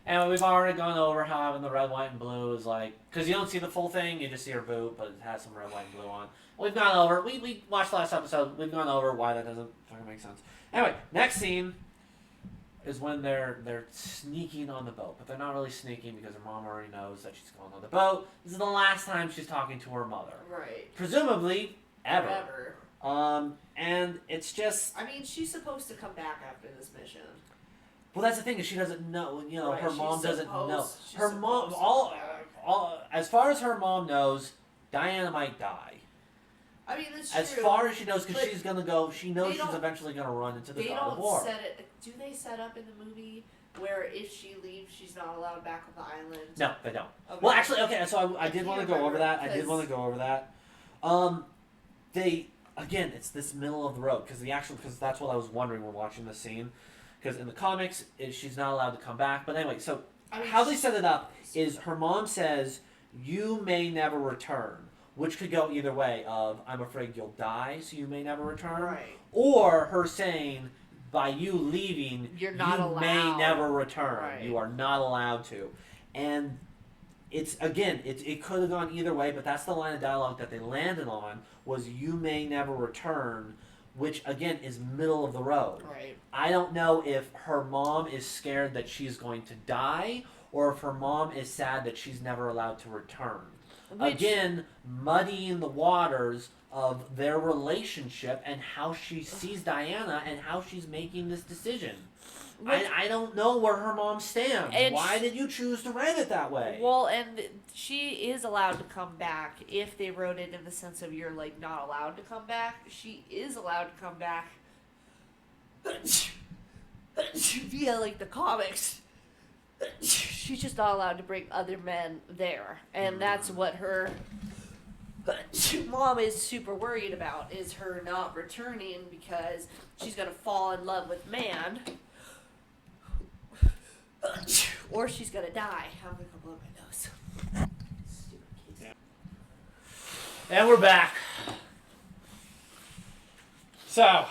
And we've already gone over how having the red, white, and blue is because you don't see the full thing, you just see her boot, but it has some red, white, and blue on. We've gone over. We watched the last episode. We've gone over why that doesn't fucking make sense. Anyway, next scene is when they're sneaking on the boat, but they're not really sneaking because her mom already knows that she's going on the boat. This is the last time she's talking to her mother. Right. Presumably, ever. And it's just... I mean, she's supposed to come back after this mission. Well, that's the thing, is she doesn't know. Right, her mom doesn't know. Her mom... As far as her mom knows, Diana might die. I mean, that's true. As far as she knows, because she's going to go... She knows she's eventually going to run into the God of War. Do they set up in the movie where if she leaves, she's not allowed back on the island? No, they don't. Okay. Well, actually, okay, so I did want to go over that. Again, it's this middle of the road, because that's what I was wondering when watching this scene. Because in the comics, she's not allowed to come back. But anyway, so how they set it up is her mom says, "You may never return," which could go either way of, "I'm afraid you'll die, so you may never return." Right. Or her saying, by you leaving, you may never return. Right. You are not allowed to. And it could have gone either way, but that's the line of dialogue that they landed on, was "you may never return," which, again, is middle of the road. Right. I don't know if her mom is scared that she's going to die, or if her mom is sad that she's never allowed to return. Again, muddying the waters of their relationship and how she sees Diana and how she's making this decision. I don't know where her mom stands. Why did you choose to write it that way? Well, and she is allowed to come back if they wrote it in the sense of you're not allowed to come back. She is allowed to come back via the comics. She's just not allowed to bring other men there, and that's what her mom is super worried about, is her not returning because she's gonna fall in love with man. Or she's gonna die. I'm gonna blow my nose. Stupid kids. And we're back. So.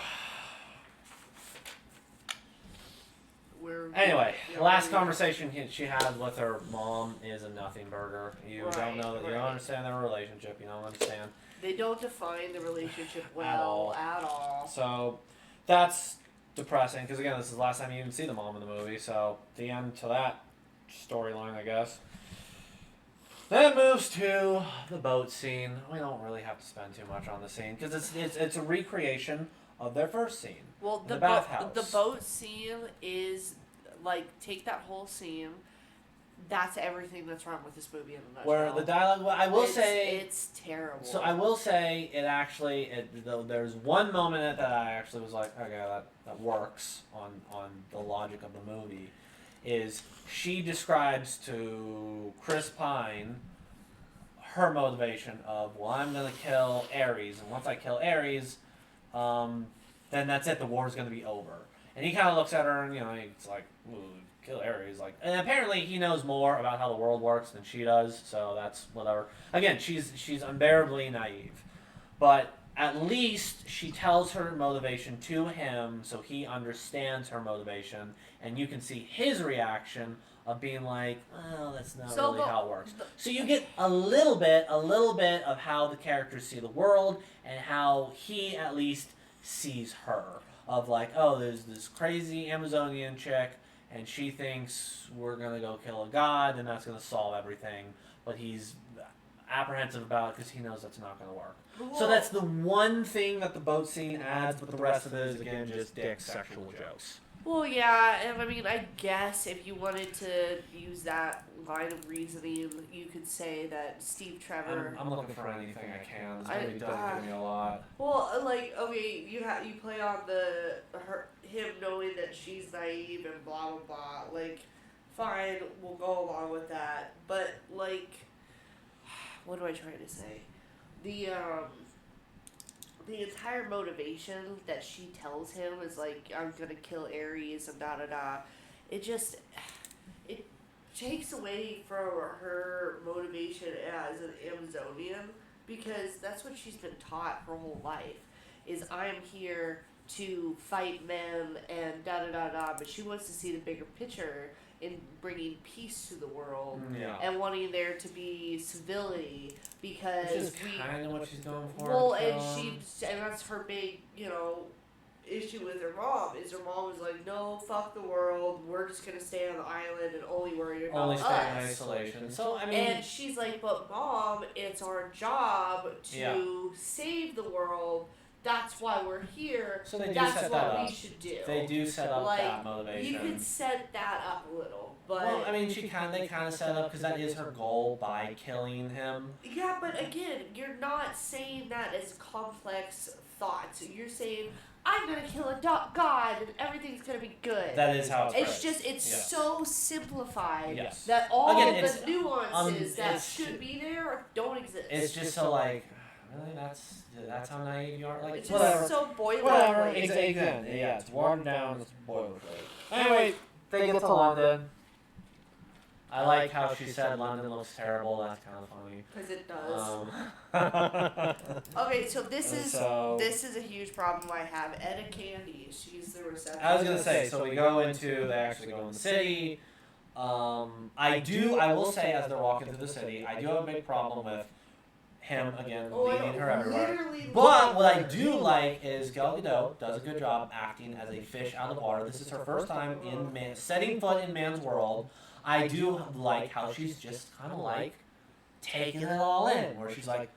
Anyway, the last conversation she had with her mom is a nothing burger. You don't know that. You don't understand their relationship. You don't understand. They don't define the relationship well at all. So that's depressing, because again, this is the last time you even see the mom in the movie, so the end to that storyline, I guess. Then it moves to the boat scene. We don't really have to spend too much on the scene, because it's a recreation of their first scene. Well, the bathhouse. The boat scene is take that whole scene. That's everything that's wrong with this movie in a nutshell. Where the dialogue, I will say, it's terrible. So I will say it actually. There's one moment in it that I actually was like, okay, that works on the logic of the movie. Is she describes to Chris Pine her motivation of, well, I'm gonna kill Ares, and once I kill Ares, then that's it. The war's gonna be over. And he kind of looks at her, and he's like, ooh, kill Ares, and apparently he knows more about how the world works than she does, so that's whatever. Again, she's unbearably naive, but at least she tells her motivation to him, so he understands her motivation, and you can see his reaction of being like, well, that's not really how it works. So you get a little bit of how the characters see the world and how he at least sees her. Of like, oh, there's this crazy Amazonian chick, and she thinks we're gonna go kill a god, and that's gonna solve everything. But he's apprehensive about it because he knows that's not gonna work. So that's the one thing that the boat scene adds, but the rest of it is again just dick sexual jokes. Well, yeah, and I mean, I guess if you wanted to use that line of reasoning, you could say that Steve Trevor. I'm looking for anything I can. This movie doesn't give me a lot. Well, like, okay, you play on him knowing that she's naive and blah blah blah. Like, fine, we'll go along with that. But like, what am I trying to say? The entire motivation that she tells him is like, I'm gonna kill Ares and da da da. It takes away from her motivation as an Amazonian, because that's what she's been taught her whole life, is I'm here to fight men and da da da da, but she wants to see the bigger picture in bringing peace to the world and wanting there to be civility, because which is kind of what she's going for. Well, and that's her big, issue with her mom. Is her mom is like, no, fuck the world. We're just gonna stay on the island and only worry about us. Only stay in isolation. So I mean, and she's like, but mom, it's our job to save the world. That's why we're here. So they that's set what that up. We should do. They do set up that motivation. You could set that up a little, but well, I mean, they kind of set up because that is her goal by killing him. Yeah, but again, you're not saying that as complex thoughts. You're saying, I'm gonna kill a god and everything's gonna be good. That is how it's just so simplified yes. that all the nuances that should be there don't exist. It's just so like. Really? That's how naive you are? Like, it's just so boilerplate. Exactly. Yeah, it's watered down, it's boilerplate. Anyway, they get to London. I like how she said London looks terrible. That's kind of funny. Because it does. Okay, so this is a huge problem I have. Etta Candy, she's the receptionist. I was going to say, so we go into, they actually go in the city. I will say, as they're walking through the city, I do have a big problem with him again leading her everywhere. But what I do like is Gal Gadot does a good job acting as a fish out of water. This is her first time setting foot in man's world. I do like how she's just kind of like taking it all in, where she's like,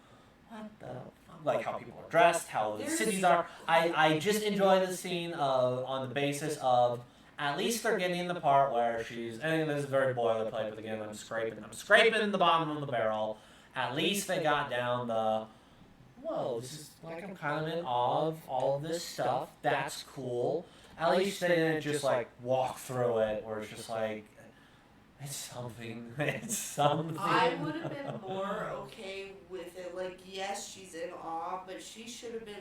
what the fuck? Like how people are dressed, how the cities are. I just enjoy the scene on the basis of at least they're getting the part where she's, and this is very boilerplate, but again, I'm scraping the bottom of the barrel. At least they got down whoa, this is like, I'm kind of in awe of all of this stuff. That's cool. At least they didn't just like walk through it, where it's just like, it's something. It's something. I would have been more okay with it. Like, yes, she's in awe, but she should have been.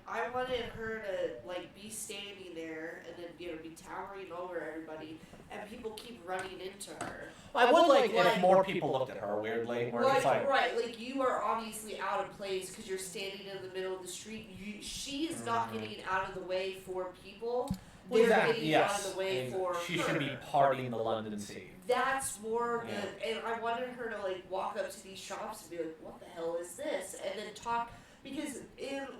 I wanted her to be standing there and then be towering over everybody, and people keep running into her. I would like if more people looked at her weirdly. Right, you are obviously out of place because you're standing in the middle of the street. She is not getting out of the way for people. They're getting out of the way for she her. Should be partying the London Sea. That's more good. And I wanted her to walk up to these shops and be like, what the hell is this? And then talk. Because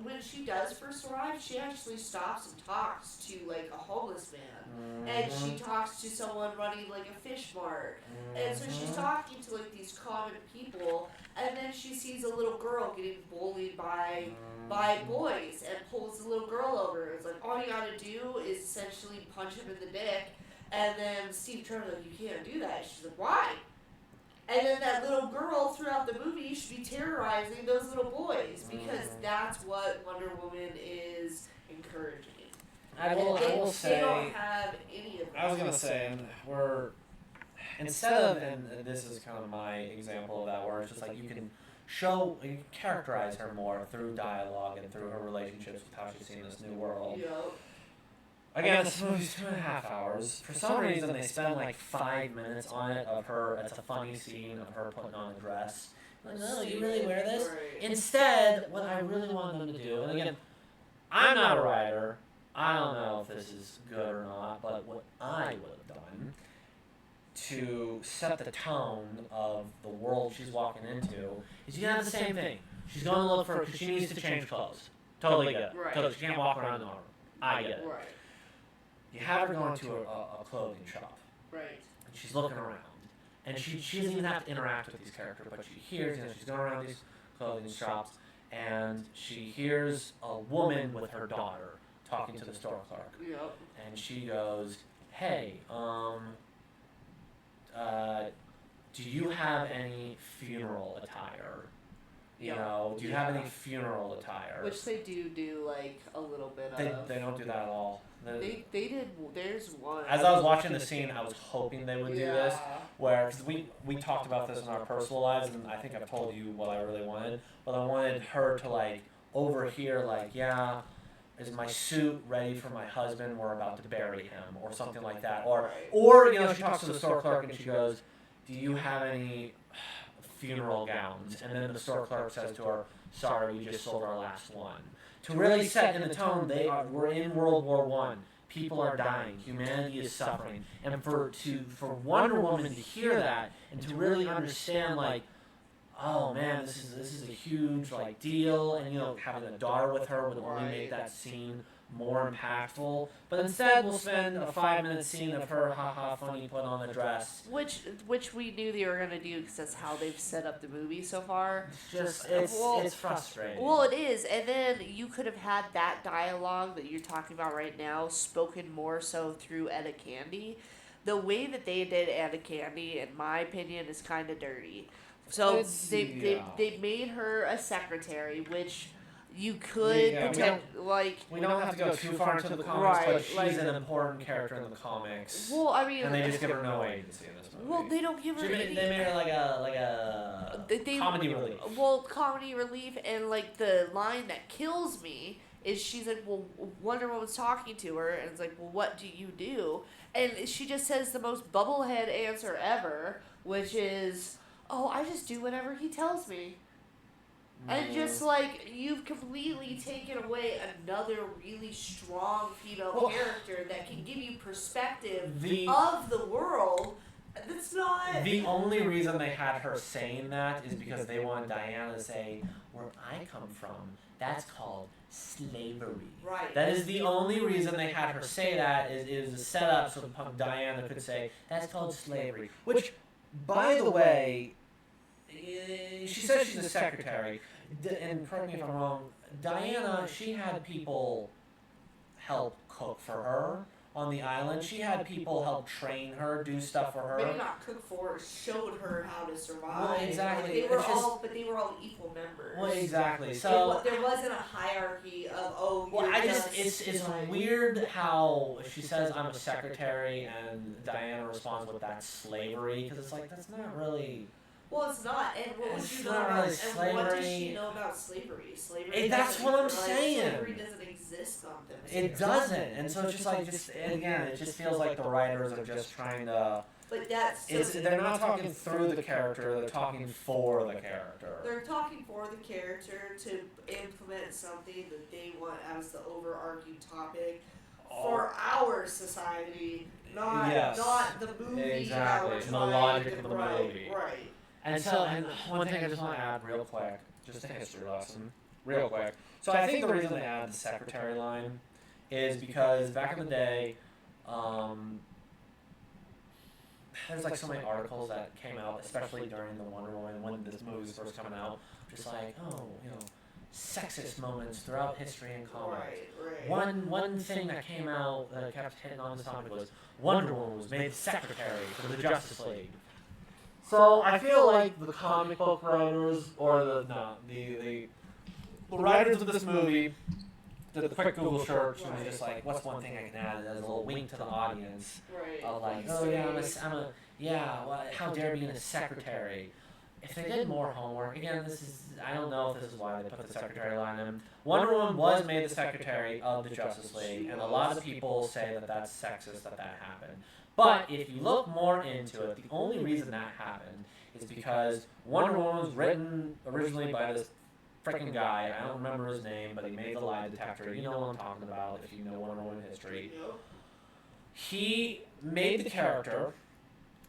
when she does first arrive, she actually stops and talks to a homeless man, and she talks to someone running a fish mart, and so she's talking to these common people, and then she sees a little girl getting bullied by boys, and pulls the little girl over. It's like, all you gotta do is essentially punch him in the dick, and then Steve Trevor's like, you can't do that. She's like, why? And then that little girl throughout the movie should be terrorizing those little boys, because that's what Wonder Woman is encouraging. I will say. They don't have any of that. I was gonna say, instead of, and this is kind of my example of that, where it's just you can characterize her more through dialogue and through her relationships with how she's seen this new world. Yep. Again, this movie's 2.5 hours. For some reason, they spend 5 minutes on it of her. It's a funny scene of her putting on a dress. No, you really wear this? Right. Instead, what I really want them to do, and again, I'm not a writer. I don't know if this is good or not, but what I would have done to set the tone of the world she's walking into is you have the same thing. She's going to look for, because she needs to change clothes. Totally get it. Right. Totally. She can't walk around in armor. I get it. Right. You have her going to a clothing shop. Right. And she's looking around. And she doesn't even have to interact with these characters, but she hears, she's going around these clothing shops, and she hears a woman with her daughter talking to the store clerk. Yep. And she goes, hey, do you have any funeral attire? You know, do you have any funeral attire? Which they do like a little bit of. They don't do that at all. They did. There's one. As I was watching the scene, I was hoping they would do this, where cause we talked about this in our personal lives, and I think I've told you what I really wanted. But I wanted her to like overhear, like, yeah, is my suit ready for my husband? We're about to bury him, or something like that. Or you know, she talks to the store clerk and she goes, do you have any funeral gowns? And then the store clerk says to her, sorry, we just sold our last one. To really set in the tone, we're in World War I. People are dying. Humanity is suffering. And for Wonder Woman to hear that and to really understand, like, oh man, this is a huge like deal, and you know, having a daughter with her would only make that scene more impactful. But instead, we'll spend a 5-minute scene of her, haha, funny, put on a dress. Which we knew they were gonna do because that's how they've set up the movie so far. It's frustrating. Well, it is, and then you could have had that dialogue that you're talking about right now spoken more so through Etta Candy. The way that they did Etta Candy, in my opinion, is kind of dirty. So they made her a secretary, which you could pretend like we don't have to go too far into the comics, but she's an important character in the comics. Well, I mean, and they just give her no agency in this movie. Well, they don't give her. They made her like a comedy relief. Well, comedy relief, and like the line that kills me is she's like, well, Wonder Woman's talking to her, and it's like, well, what do you do? And she just says the most bubblehead answer ever, which is, oh, I just do whatever he tells me. And just like, you've completely taken away another really strong female character that can give you perspective of the world. That's not... The only reason they had her saying that is because they wanted Diana to say, where I come from, that's called slavery. Right. That is the only reason they had her say that, is a setup so Diana could say, that's called slavery. Which, by the way, she says she's a secretary. And correct me if I'm wrong, Diana, she had people help cook for her on the island. She had people help train her, do stuff for her. Maybe not cook for her, showed her how to survive. Well, exactly. Like, they were all equal members. Well, exactly. So there wasn't a hierarchy of it's weird how she says I'm a secretary and Diana responds with that slavery, because it's like that's not really. Well, it's not. And what would you know about slavery? And what does she know about slavery? That's what I'm saying. Slavery doesn't exist on them. It doesn't, and so it's just again, it just feels like the writers are just trying to. But they're not talking through the character; they're talking for the character. They're talking for the character to implement something that they want as the overarching topic for our society, not the movie. Exactly, the logic of the movie. Right. And one thing I just want to add real quick, just a history lesson, real quick. So I think the reason they add the secretary line is because back in the day, there's like so many articles that came out, especially during the Wonder Woman, when this movie was first coming out, just like, sexist moments throughout history and comics. Right. One thing that came out that kept hitting on this topic was Wonder Woman was made secretary for the Justice League. So I feel like the comic book writers, or the writers of this movie, did the quick Google search and was just like, what's one thing I can add as a little wink to the audience of like, oh yeah, how dare being a secretary. If they did more homework, again, I don't know if this is why they put the secretary line in. Wonder Woman was made the secretary of the Justice League, and a lot of people say that that's sexist that happened. But if you look more into it, the only reason that happened is because Wonder Woman was written originally by this freaking guy. I don't remember his name, but he made the lie detector. You know what I'm talking about if you know Wonder Woman history. he made the character,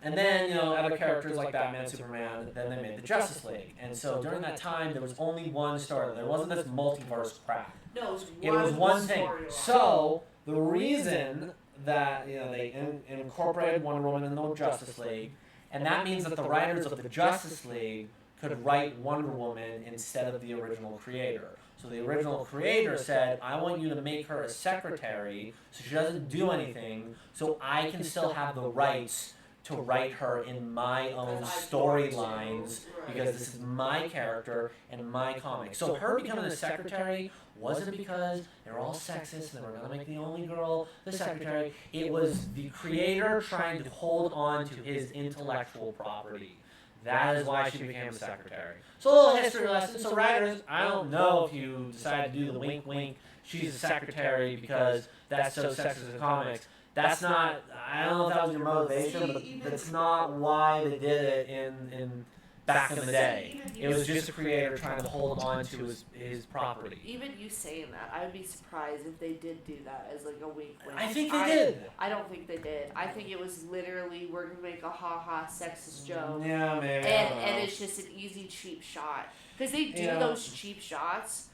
and then, other characters like Batman and Superman, then they made the Justice League. And so during that time, there was only one story. There wasn't this multiverse crap. No, it was one thing. So the reason that they incorporated Wonder Woman in the Justice League, and that means that the writers of the Justice League could write Wonder Woman instead of the original creator. So the original creator said, I want you to make her a secretary so she doesn't do anything, so I can still have the rights to write her in my own storylines, because this is my character and my comic. So her becoming a secretary wasn't because they were all sexist and they were going to make the only girl the secretary. It was the creator trying to hold on to his intellectual property. That is why she became a secretary. So a little history lesson. So writers, I don't know if you decide to do the wink wink, she's a secretary because that's so sexist in comics. That's not, I don't know if that was your motivation, but that's not why they did it in back in the day. It was just a creator trying to hold on to his property. Even you saying that, I would be surprised if they did do that as like a wink wink. I think they did. I don't think they did. I think it was literally, we're going to make a ha-ha sexist joke. Yeah, maybe. And it's just an easy, cheap shot. Because they do those cheap shots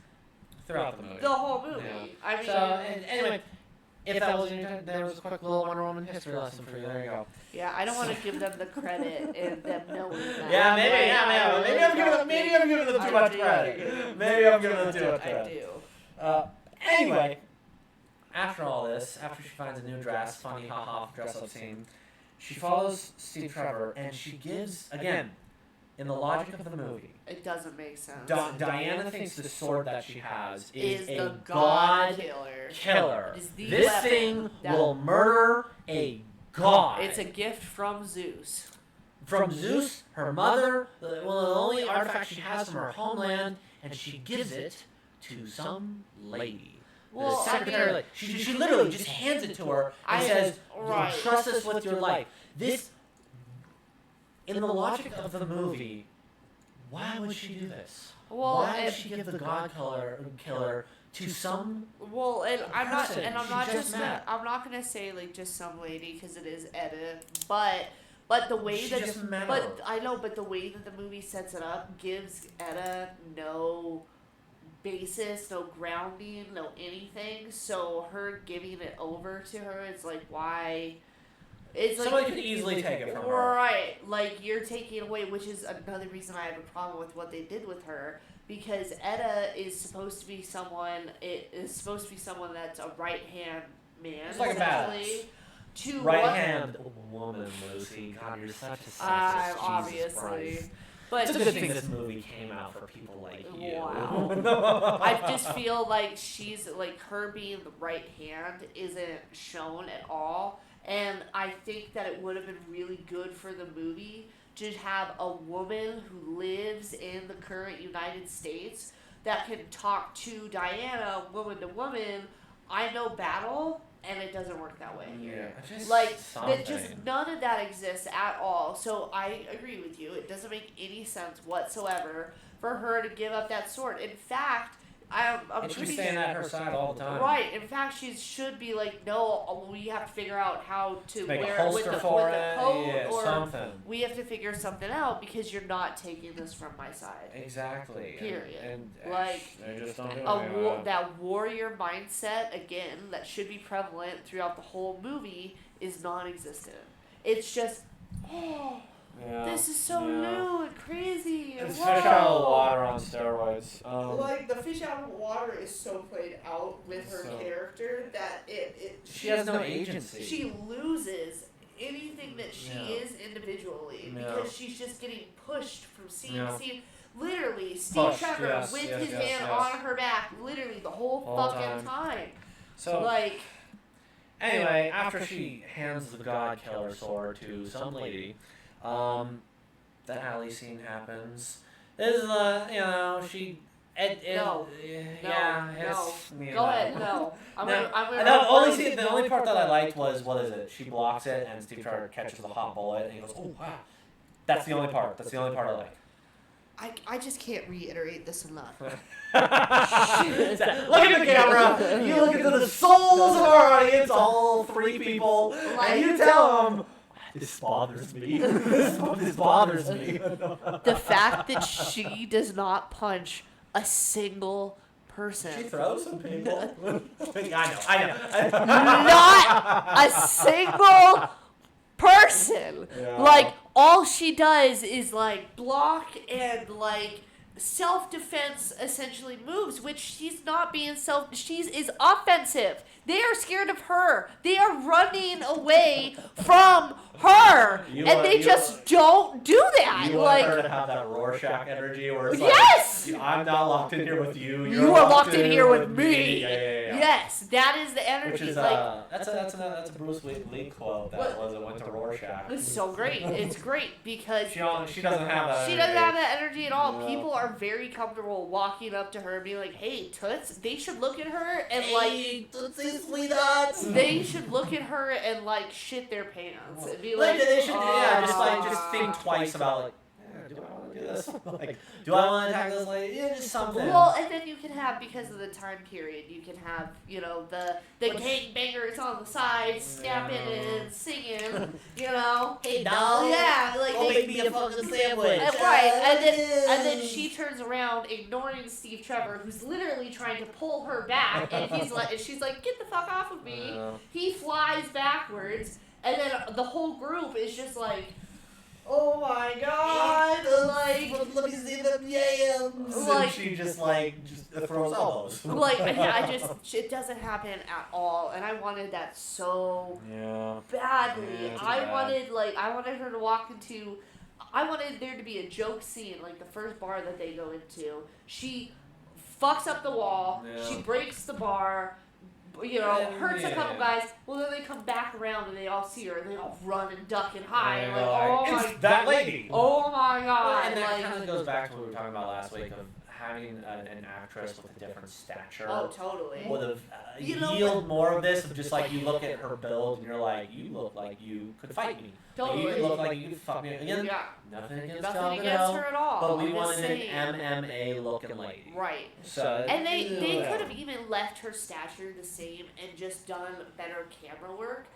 throughout the movie. The whole movie. Yeah. I mean, so, and anyway, if that was there was a quick little Wonder Woman history lesson for you. There you go. Yeah, I don't want to give them the credit and them knowing that. Yeah, maybe I'm giving them too much credit. Maybe I'm giving them too much credit. I do. Anyway, after all this, after she finds a new dress, funny haha dress up scene, she follows Steve Trevor and she gives, again, in the logic of the movie, it doesn't make sense. Diana thinks the sword that she has is a the god killer. This thing will murder a god. It's a gift from Zeus. From Zeus, her mother, the only artifact she has from her homeland, and she gives it to some lady. Well, the secretary, she literally just hands it to her and says, trust us with your life. This, in the logic of the movie, why would she do this? Why would she give the god killer to some I'm not gonna say like just some lady because it is Etta, but the way but the way that the movie sets it up gives Etta no basis, no grounding, no anything. So her giving it over to her is like, why? It's like, somebody could easily take it from her. Right, like you're taking it away, which is another reason I have a problem with what they did with her. Because Etta is supposed to be someone. It is supposed to be someone that's a right hand man. It's like a badass. Right hand woman, Lucy. God, you're such a sexist. Obviously. But it's a good thing this movie came out for people like you. Wow. I just feel like she's like her being the right hand isn't shown at all. And I think that it would have been really good for the movie to have a woman who lives in the current United States that can talk to Diana, woman to woman. I know battle, and it doesn't work that way here. Yeah, none of that exists at all. So I agree with you. It doesn't make any sense whatsoever for her to give up that sword. In fact, I'm should be staying at her side all the time. Right. In fact, she should be like, no, we have to figure out how to make wear a holster with the for coat, it, or something. We have to figure something out because you're not taking this from my side. Exactly. Period. And like they just don't do that warrior mindset again that should be prevalent throughout the whole movie is non-existent. It's just this is so new and crazy. It's fish out of the water on steroids. Like the fish out of the water is so played out with her character that she has no agency. She loses anything that she is individually because she's just getting pushed from scene to scene. Literally, Steve Trevor with his hand on her back, literally the whole fucking time. So anyway, after she hands the god killer sword to some lady. The alley scene happens. This is she. No. Go ahead. No. The only part that I liked was what is it? She blocks it, and Steve Trevor catches the hot bullet, and he goes, "Oh wow!" That's the only part. I like. I just can't reiterate this enough. Look at the camera. You look into the souls of our audience, all 3 people, and you tell them, this bothers me. This bothers me. The fact that she does not punch a single person. She throws some people. I know. Not a single person. Yeah. Like, all she does is, like, block and, like, self-defense essentially moves, which she's not being she is offensive. They are scared of her. They are running away from her. They just don't do that. You want her to have that Rorschach energy where it's yes! like, I'm not locked in here with you. You are locked in here with me. Yeah. Yes, that is the energy. Which is, like, that's a Bruce Lee quote that went to Rorschach. It's so great. It's great because she doesn't have that She energy. doesn't have that energy at all. No. People are very comfortable walking up to her and being like, hey, Toots. They should look at her and, Hey, Tootsie sweethearts. they should look at her and, like, shit their pants. And be like, They should, just think twice about, like, do I want to do this? Like, do I want to attack this lady? Yeah, just something. Well, and then you can have, because of the time period, you can have, you know, the gangbangers on the side snapping and singing, you know. Hey, doll. Yeah, like make me a fucking sandwich. Right, and then she turns around, ignoring Steve Trevor, who's literally trying to pull her back, and she's like, "Get the fuck off of me!" He flies backwards, and then the whole group is just like, "Oh my god!" Let me see them yams. Like, and she just throws elbows. Like, it doesn't happen at all, and I wanted that so badly. Yeah, I wanted her to walk into. I wanted there to be a joke scene, like the first bar that they go into. She fucks up the wall. Yeah. She breaks the bar. You know, hurts a couple guys. Well, then they come back around and they all see her and they all run and duck and hide. Yeah, oh it's my that lady. Oh my god! And that kind of goes back to what we were talking about last week of having an actress with a different stature. Oh, totally. Would have yield more of this of just like you look at her build and you're like, you look like you could fight me. Totally. Like, you look like you could fuck me. Again, Yeah. nothing against Nothing against Gal her at all. but we I'm just wanted saying. an MMA looking lady. Right. So And they could have even left her stature the same and just done better camera work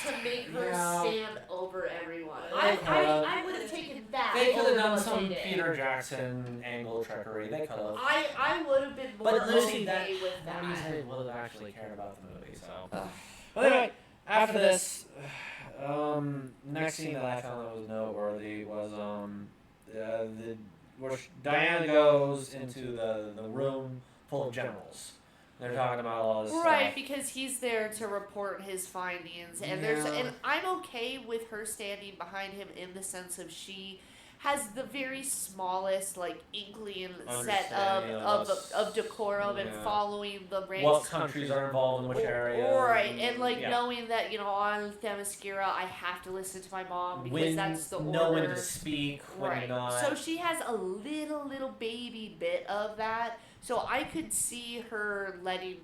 to make her stand over everyone. I would have taken that. They could have done over some what they did. Peter Jackson angle trickery. They could have. I would have been more But Lucy, okay with that. Lucy would have actually cared about the movie. So. But anyway, after this, next scene that I found that was noteworthy was where Diana goes into the room full of generals. They're talking about all this Right, stuff. because he's there to report his findings, and and I'm okay with her standing behind him in the sense of she has the very smallest inkling set of decorum and following the ranks. What countries are involved in which area? Right, and knowing that on Themyscira I have to listen to my mom because that's the order. Know when to speak, when right. not. So she has a little baby bit of that. So I could see her letting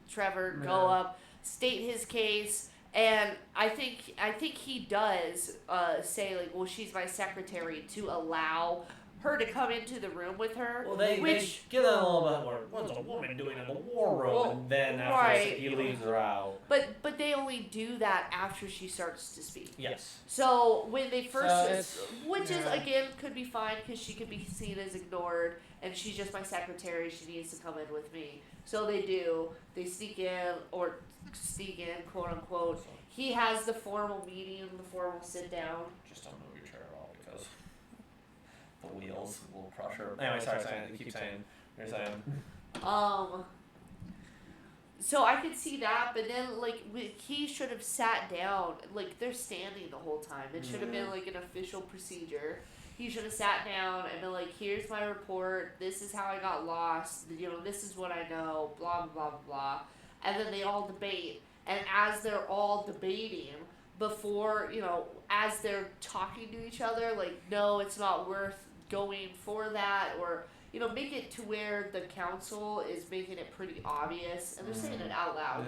Trevor go up, state his case. And I think he does say well, she's my secretary to allow her to come into the room with her. Well, they get a little bit more. What's a woman doing in the war room? And then after he leaves her out. But they only do that after she starts to speak. Yes. So when they first, which is again could be fine because she could be seen as ignored, and she's just my secretary. She needs to come in with me. So they do. They sneak in, quote unquote. He has the formal meeting, the formal sit down. Just don't move your chair at all because the wheels will crush her. Anyway, sorry, keep saying. You're saying. So I could see that, but then he should have sat down. They're standing the whole time. It should have been an official procedure. He should have sat down and been like, "Here's my report. This is how I got lost. This is what I know. Blah blah blah blah." And then they all debate. And as they're all debating, as they're talking to each other, no, it's not worth going for that, or make it to where the council is making it pretty obvious, and they're saying it out loud,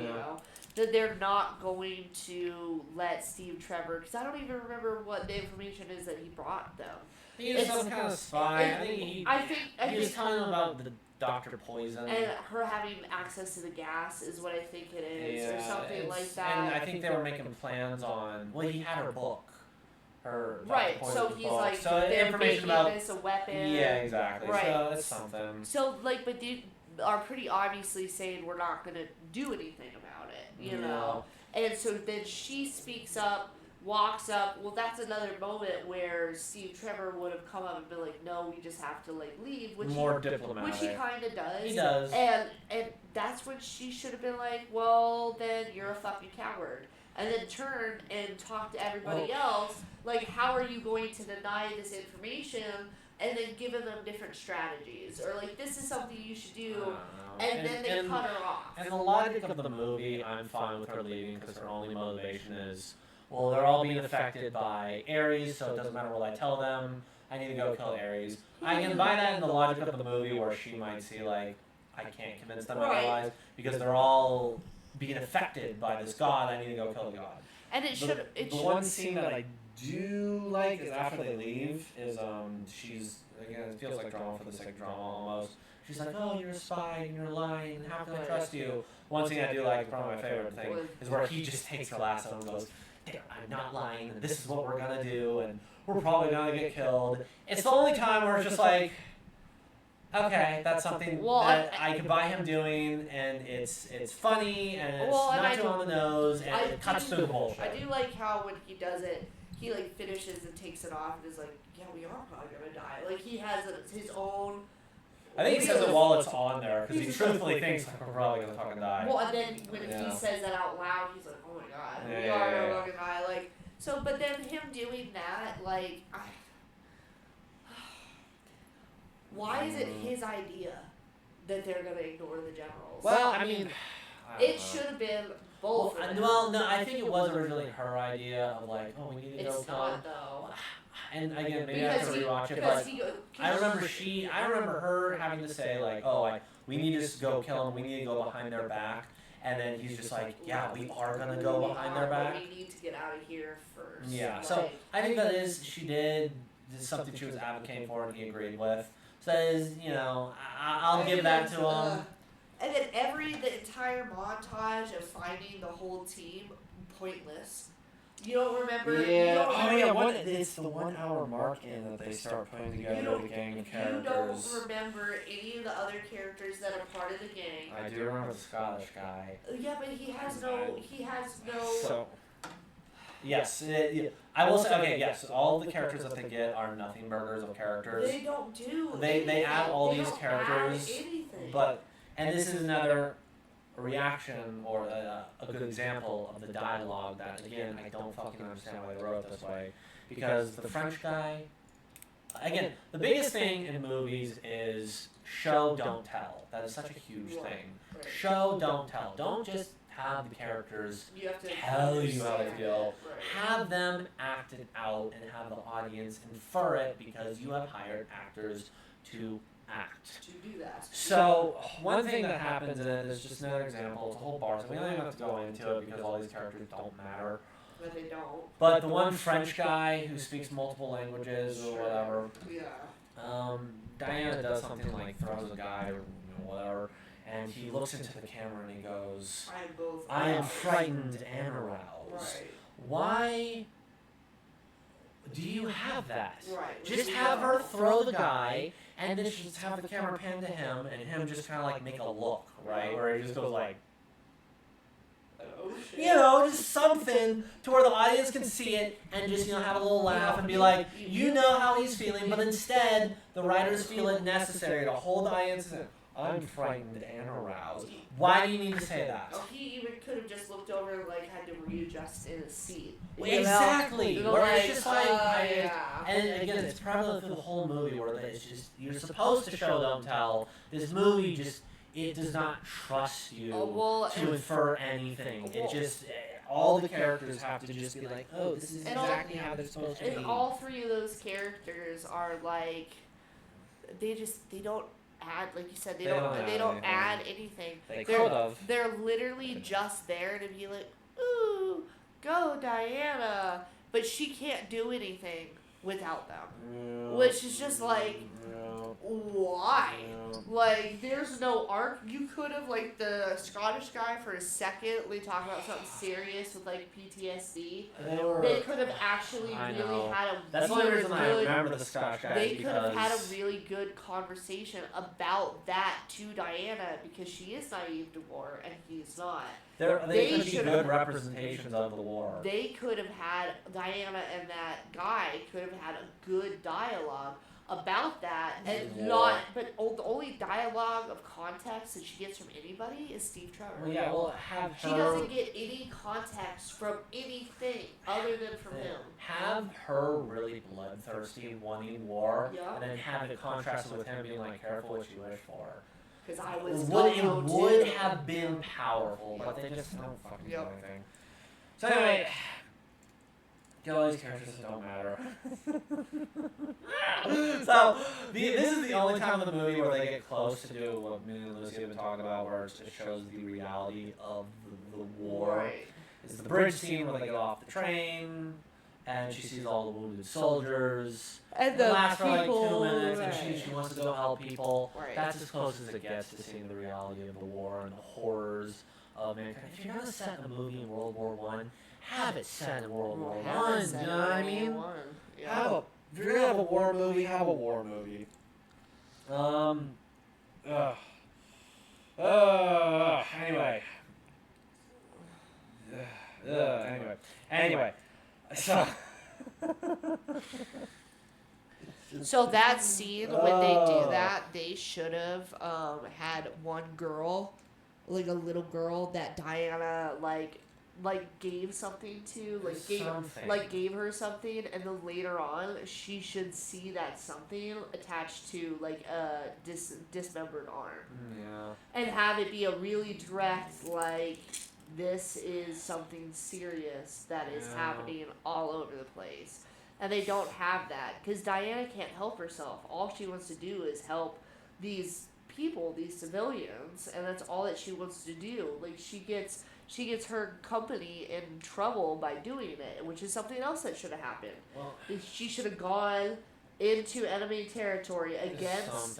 that they're not going to let Steve Trevor, because I don't even remember what the information is that he brought them. He was some kind of spy. I think he was telling them about the Dr. Poison. And her having access to the gas is what I think it is, or something like that. And I think they were making plans on. Well, he had her book. Her right, so he's book. like, so they're information making about this a weapon. Yeah, exactly. Right. So it's something. So like, but they are pretty obviously saying we're not gonna do anything about it, you know. And so then she speaks up, walks up. Well, that's another moment where Steve Trevor would have come up and been like, "No, we just have to like leave," which more diplomatic. Which he kind of does. He does. And that's when she should have been like, "Well, then you're a fucking coward," and then turn and talk to everybody else. Like, how are you going to deny this information? And then giving them different strategies, or like, this is something you should do, and then they cut her off. And the logic of the movie, I'm fine with her leaving because her only motivation is, well, they're all being affected by Ares, so it doesn't matter what I tell them. I need to go kill Ares. I can buy that in the logic of the movie where she might see like, I can't convince them otherwise because they're all being affected by this god. I need to go kill the god. And the one scene that I do like is after they leave is she's again it feels like drama for the sake of drama almost. She's like, oh, you're a spy and you're lying. How can I trust you? One thing I do like, probably my favorite thing, is where he just takes her lasso and goes, I'm not lying. And this is what we're gonna do, and we're probably gonna get killed. It's the only time where it's just like, okay, that's something that I can buy him doing, and it's funny and it's not too on the nose, and it cuts through the bullshit. I do like how when he does it, he like finishes and takes it off and is like, yeah, we are probably gonna die. Like he has his own. I think he says it while it's on there because he truthfully thinks we're probably gonna fucking die. Well, and then when he says that out loud, he's like, oh my god, we are gonna fucking die. Like so, but then him doing that, like, why is it his idea that they're gonna ignore the generals? Well, I mean, it should have been both. Well, no, I think it was originally her idea of like, oh, we need to go kill. It's not though. And again, maybe I have to rewatch it, but I remember her having to say like, oh, we need to go kill him. We need to go behind their back. And then he's just like, yeah, we are gonna go behind their back. But we need to get out of here first. Yeah. So I think that is she did. This is something she was advocating for, and he agreed with. So that is, I'll give that to him. And then the entire montage of finding the whole team pointless. You don't remember? Yeah. It's the 1 hour mark in that they start putting together the gang of characters. You don't remember any of the other characters that are part of the gang. I do remember the Scottish guy. Yeah, but he has no. So. Yes, I will say. Okay, yes, all the characters that they get are nothing burgers of characters. They don't do. They add all these characters, anything. And this is another reaction or a good example of the dialogue that, again, I don't fucking understand why they wrote it this way. Because the French guy, again, the biggest thing in movies is show, don't tell. That is such a huge thing. Right. Show, don't tell. Don't just have the characters tell you how they feel. Right. Have them act it out and have the audience infer it because you have hired actors to act. To do that. So, one thing that happens in it is just another example. It's a whole bar, so we don't even have to go into it because all these characters don't matter. But they don't. But the one French guy who speaks multiple languages or whatever. Yeah. Diana does something like throws a guy or whatever, and he looks into the camera and he goes, I am frightened and aroused. Right. Why do you have that? Right. Just have her throw the guy, and then just have the camera pan to him, and him just kind of like make a look, right? Where he just goes like, oh, shit. Just something to where the audience can see it and just, have a little laugh and be like, you know how he's feeling, but instead, the writers feel it necessary to hold the audience in. I'm frightened and aroused. Why do you need to say that? Oh, he even could have just looked over and had to readjust in his seat. Exactly. Where it's just yeah. And again, it's probably through the whole movie where it's just, you're supposed to show, don't tell. This movie just, it does not trust you to infer anything. It just, all the characters have to just be like, oh, this is exactly how they're supposed to be. And all three of those characters are they don't add, like you said, they don't add anything. They could have. They're literally just there to be like, ooh, go Diana, but she can't do anything without them, which is just like, why? Like, there's no arc. You could have, like, the Scottish guy for a second, we talk about something serious with, like, PTSD. They could have actually really had a That's the only reason I remember the Scottish guy. They could have had a really good conversation about that to Diana, because she is naive to war and he's not. They could be good representations of the war. They could have had, Diana and that guy could have had a good dialogue about that, and but the only dialogue of context that she gets from anybody is Steve Trevor. Well, yeah, well, have her... She doesn't get any context from anything other than from him. Have her really bloodthirsty, wanting war, Yeah. and then have it contrasted with him being like, careful what you wish for. Because I was It would have been powerful, but they just don't fucking do anything. So anyway, get all these characters that don't matter. So, this is the only time in the movie where they get close to do what me and Lucy have been talking about, where it shows the reality of the war. Right. It's the bridge scene where they get off the train, and she sees all the wounded soldiers. And the lasts for like 2 people, minutes, and she wants to go help people. Right. That's as close as it gets to seeing the reality of the war and the horrors of mankind. If you're gonna set a movie in World War One, have it set in World War One. You know what I mean? Yeah. If you're gonna have a war movie, have a war movie. Anyway. Anyway. So that scene, when they do that, they should have had one girl, like a little girl that Diana like gave something to, gave her something, and then later on she should see that something attached to like a dismembered arm. Yeah. And have it be a really direct, like, this is something serious that is happening all over the place. And they don't have that, because Diana can't help herself. All she wants to do is help these people, these civilians, and that's all that she wants to do. Like, she gets her company in trouble by doing it, which is something else that should have happened. Well, she should have gone into enemy territory against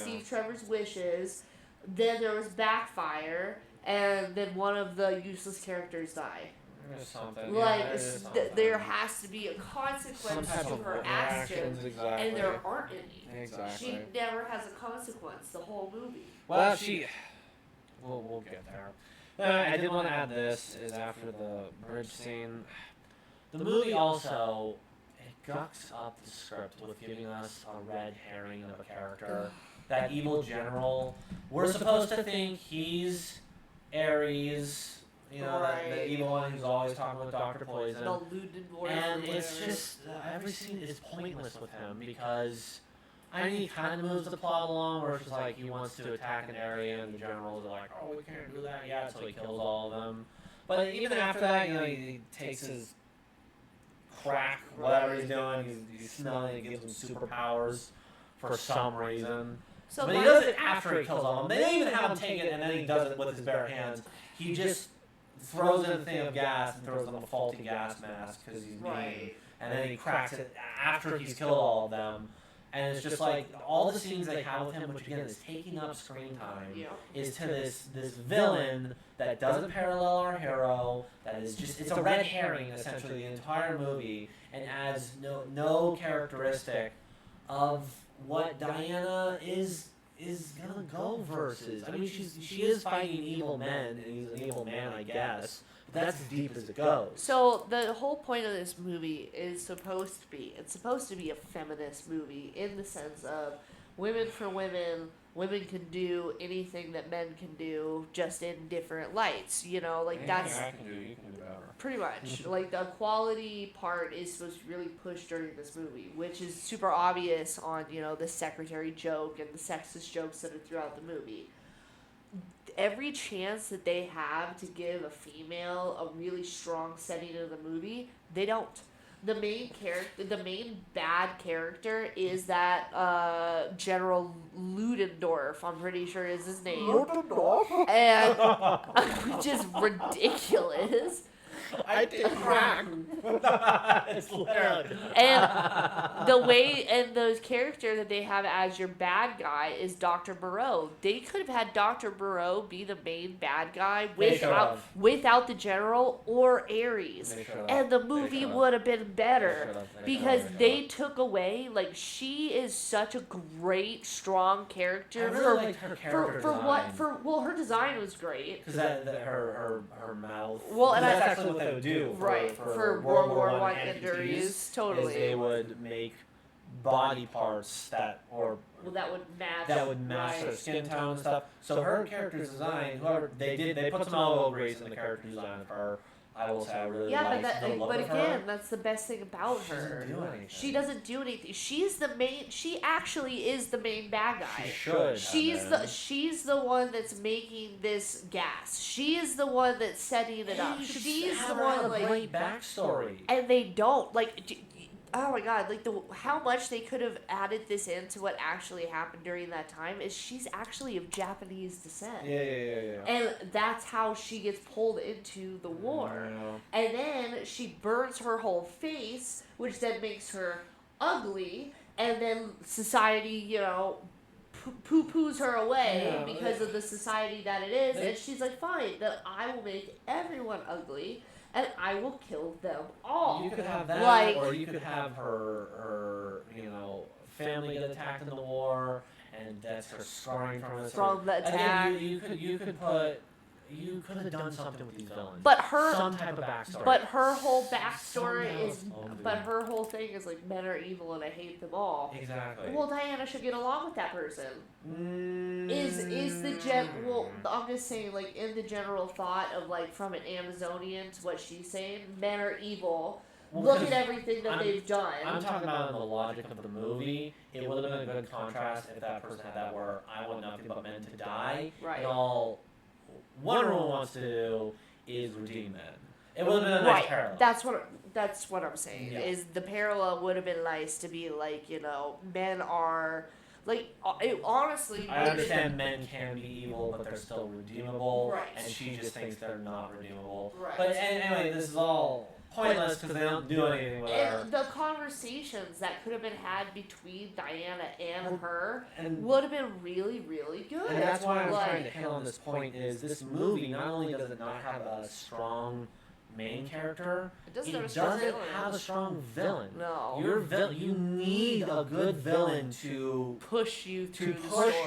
Steve Trevor's wishes. Then there was backfire, and then one of the useless characters die. There has to be a consequence to her actions, and there aren't any. Exactly. She never has a consequence the whole movie. Well, we'll get there. I did want to add this, is after the bridge scene, the movie also, it gucks up the script with giving us a red herring of a character. That evil general, we're supposed to think he's Ares, you know, the evil one who's always talking with Dr. Poison. The Ludendorff. And it's just, every scene is pointless with him, because I mean, he kind of moves the plot along, where it's just like he wants to attack an area, and the generals are like, oh, we can't do that yet, so he kills all of them. But even after that, you know, he takes his crack, whatever he's doing, he's smelling, he gives him superpowers for some reason. So but he does it after he kills all of them. They don't even have him take it, and then he does it with his bare hands. He just throws in a thing of gas and throws on a faulty gas mask because he's mean. And then he cracks it after he's killed all of them. And it's just like all the scenes they have with him, which again is taking up screen time, is to this villain that doesn't parallel our hero. That is just, it's a red herring essentially the entire movie, and adds no characteristic of what Diana is gonna go versus. I mean, she is fighting evil men, and he's an evil man, I guess. But that's as deep as it goes. So the whole point of this movie is supposed to be a feminist movie in the sense of women for women. Women can do anything that men can do, just in different lights. You know, like that's I can do, you can do better. Pretty much. Like the equality part is supposed to be really pushed during this movie, which is super obvious on, you know, the secretary joke and the sexist jokes that are throughout the movie. Every chance that they have to give a female a really strong setting of the movie, they don't. The main bad character is that General Ludendorff, I'm pretty sure is his name. Ludendorff? And which is ridiculous. I did crack. It's literally. And the way and the character that they have as your bad guy is Dr. Moreau. They could have had Dr. Moreau be the main bad guy without the general or Ares, and the movie would have been better because they took away she is such a great, strong character. I really liked her character her design was great because her mouth. Well, and that's actually what they would do for World War I amputees. Totally, they would make body parts that would match her skin tone and stuff. So her character's design, whoever they put some elbow grease in the character design of her. I will say I really like the look but of again, her. that's the best thing about her. She doesn't do anything. She's the main. She actually is the main bad guy. She should. She's the one that's making this gas. She is the one that's setting it up. She's the one a great backstory. And they don't oh my god, how much they could have added this into what actually happened during that time is she's actually of Japanese descent. Yeah. And that's how she gets pulled into the war. Yeah. And then she burns her whole face, which then makes her ugly, and then society, poo-poos her away because of the society that it is, and she's like, fine, then I will make everyone ugly, and I will kill them all. You could have that, or you could have her family get attacked in the war, and that's her scarring from it. From the attack. You could have done something with these villains. Some type of backstory. But her whole backstory her whole thing is men are evil and I hate them all. Exactly. Well, Diana should get along with that person. Is the I'm just saying, in the general thought of from an Amazonian to what she's saying, men are evil. Well, look at everything that they've done. I'm talking about in the logic of the movie. It would have been a good contrast if that person had that where I want nothing but men to die. Right. And all Wonder Woman wants to do is redeem men. It would have been a nice parallel. That's what I'm saying. Yeah. Is the parallel would have been nice to be men are honestly. I understand men can be evil, but they're still redeemable. Right. And she just thinks they're not redeemable. Right. But anyway, this is all pointless because they don't do anything with her. And the conversations that could have been had between Diana and her would have been really, really good. And that's why I'm trying to hit on this point is this movie not only does it not have a strong main character, it doesn't have a strong villain. No. You need a good villain to push you through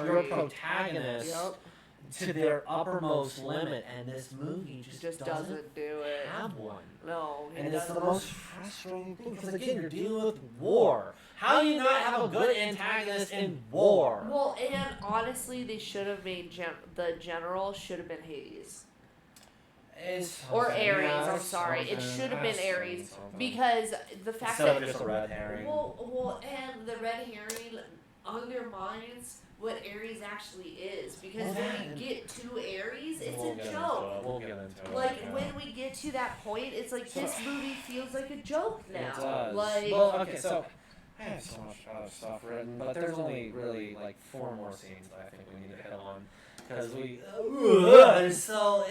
your protagonist to their uppermost limit, and this movie just doesn't do it. Have one. No, and it's the most frustrating thing because again, you're dealing with war. How do you not have a good antagonist in war? Well, and honestly, they should have made the general should have been Hades. Or Ares, I'm sorry. It should have been Ares because the fact that just a red herring. Well, and the red herring undermines what Ares actually is because when we get to Ares, it's a joke. We'll get into it. When we get to that point, it's this movie feels like a joke now. It does. Okay, so I have so much other stuff written, but there's only really 4 more scenes that I think we need to hit on. Because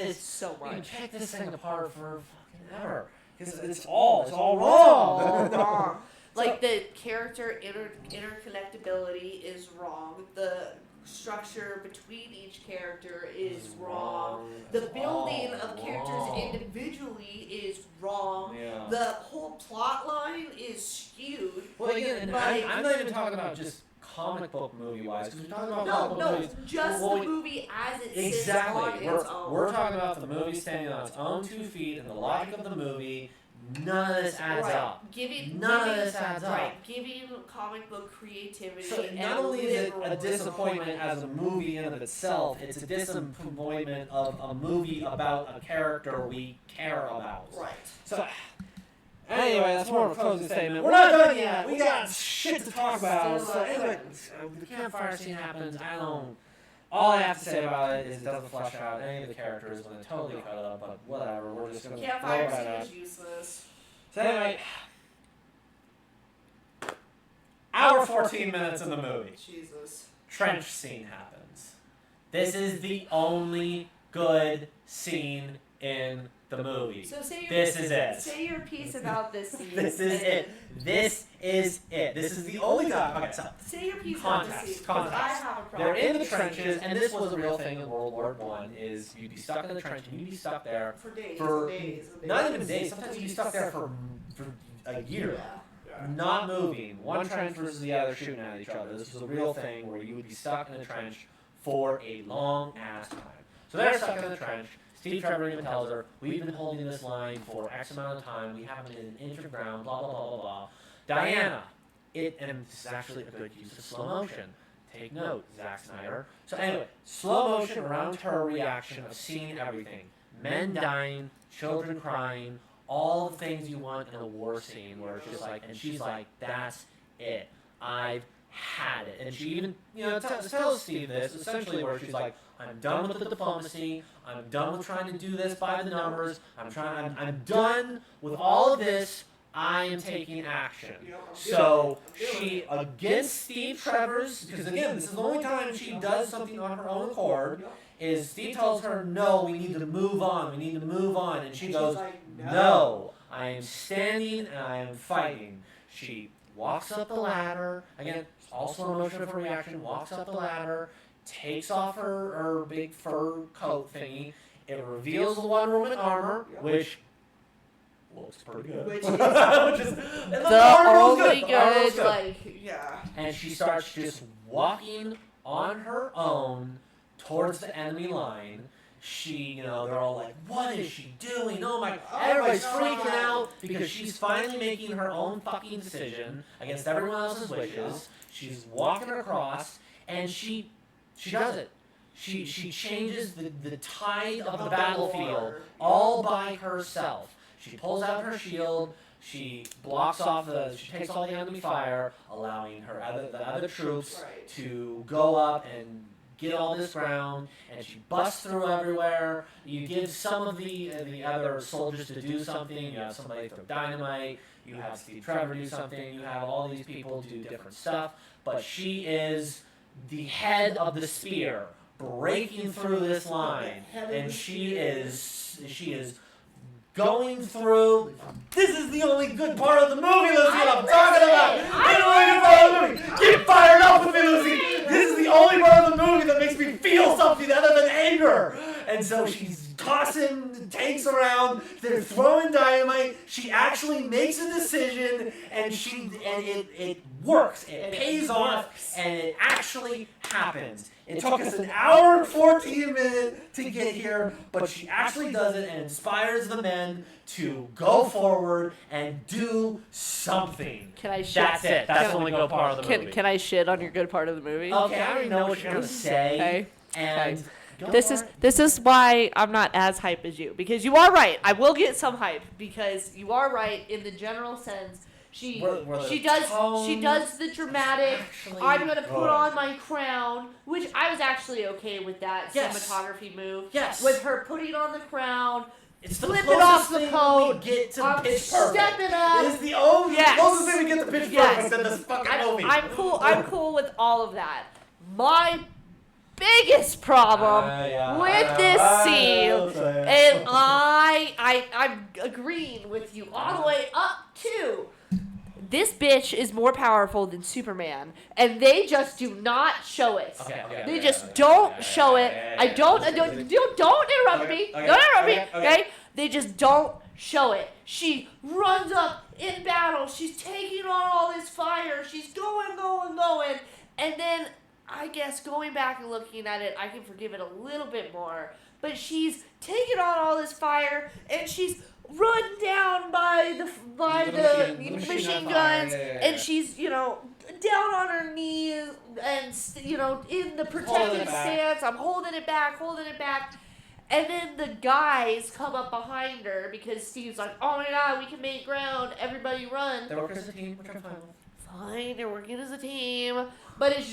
it's so much. You check this thing apart for fucking ever. Because it's all wrong. Wrong. The character interconnectability is wrong. The structure between each character is wrong. The building of characters individually is wrong. Yeah. The whole plot line is skewed. Well, again, I'm not even talking about just comic book movie wise, because we're talking about movies. Just the movie as it sits on its own. We're talking about the movie standing on its own 2 feet and the logic of the movie. None of this adds up. None of this adds up. Giving comic book creativity. So not only is it a disappointment as a movie in and of itself, it's a disappointment of a movie about a character we care about. Right. So anyway, that's more of a closing statement. We're not done yet. We got shit to talk about. So anyway, the campfire scene happens. All I have to say about it is it doesn't flesh out any of the characters when it totally cut it up, but whatever, we're just going to throw Campfire that out. scene is useless. So anyway, hour 14 minutes in the movie. Jesus. Trench scene happens. This is the only good scene in the movie. So This is it. Say your piece about this scene. This is it. This is it. This is the only time. Okay, so say your piece about this scene. Context. I have a problem. They're in the trenches, and this was a real thing in World War I, is you'd be stuck in the trench, and you'd be stuck there for days. not even days, sometimes you'd be stuck there for a year. Not moving, one trench versus the other, shooting at each other. This was a real thing where you would be stuck in a trench for a long ass time. So they're stuck in the trench. Steve Trevor even tells her, we've been holding this line for X amount of time, we haven't been an inch of ground, blah, blah, blah, blah, blah. Diana, and this is actually a good use of slow motion. Take note, Zack Snyder. So anyway, slow motion around her reaction of seeing everything. Men dying, children crying, all the things you want in a war scene where it's just like, and she's like, that's it. I've had it. And she even, tells Steve this, essentially where she's like, I'm done with the diplomacy. I'm done with trying to do this by the numbers. I'm done with all of this. I am taking action. So she, against Steve Trevor's, because again, this is the only time she does something on her own accord, is Steve tells her, no, we need to move on, and she goes, no, I am standing and I am fighting. She walks up the ladder, again, all slow motion of her reaction, walks up the ladder, takes off her big fur coat thingy, it reveals the Wonder Woman armor, which looks pretty good. Which is the only good, And she starts just walking on her own towards the enemy line. They're all like, what is she doing? Oh my, everybody's freaking out because she's finally making her own fucking decision against everyone else's wishes. She's walking across, and she does it. She changes the tide of the battlefield all by herself. She pulls out her shield, she takes all the enemy fire, allowing the other troops to go up and get all this ground, and she busts through everywhere. You give some of the other soldiers to do something. You have somebody throw dynamite. You have Steve Trevor do something. You have all these people do different stuff. But she is the head of the spear, breaking through this line, and she is going through. This is the only good part of the movie, Lucy. I'm talking about. This is the only good part of the movie. Get fired up with me, Lucy. This is the only part of the movie that makes me feel something other than anger. And so she's tossing tanks around. They're throwing dynamite. She actually makes a decision, and it works. It pays off, and it actually happens. It took us an hour and 14 minutes to get here, but she actually does it and inspires the men to go forward and do something. Can I shit? That's it. That's the only good part of the movie. Can I shit on your good part of the movie? Okay, I already know what you're gonna say. Okay. And this is why I'm not as hype as you, because you are right. I will get some hype because you are right in the general sense. She does the dramatic. I'm gonna put on my crown, which I was actually okay with that cinematography move. Yes. With her putting on the crown. It's the flipping off the coat. We get to I'm Pitch Perfect. stepping up. It is the only closest thing we get to Pitch Perfect in this fucking movie. I'm cool with all of that. My biggest problem with this scene, and I'm agreeing with you all the way up to, this bitch is more powerful than Superman, and they just do not show it. They just don't show it. Don't interrupt me. Don't interrupt me. Okay? They just don't show it. She runs up in battle. She's taking on all this fire. She's going, and then I guess going back and looking at it, I can forgive it a little bit more. But she's taking on all this fire, and she's run down by the machine guns, and she's down on her knees and in the protective stance. I'm holding it back, and then the guys come up behind her because Steve's like, oh my god, we can make ground, everybody run. They're working as a team. We're trying to find them. Fine, they're working as a team, but it's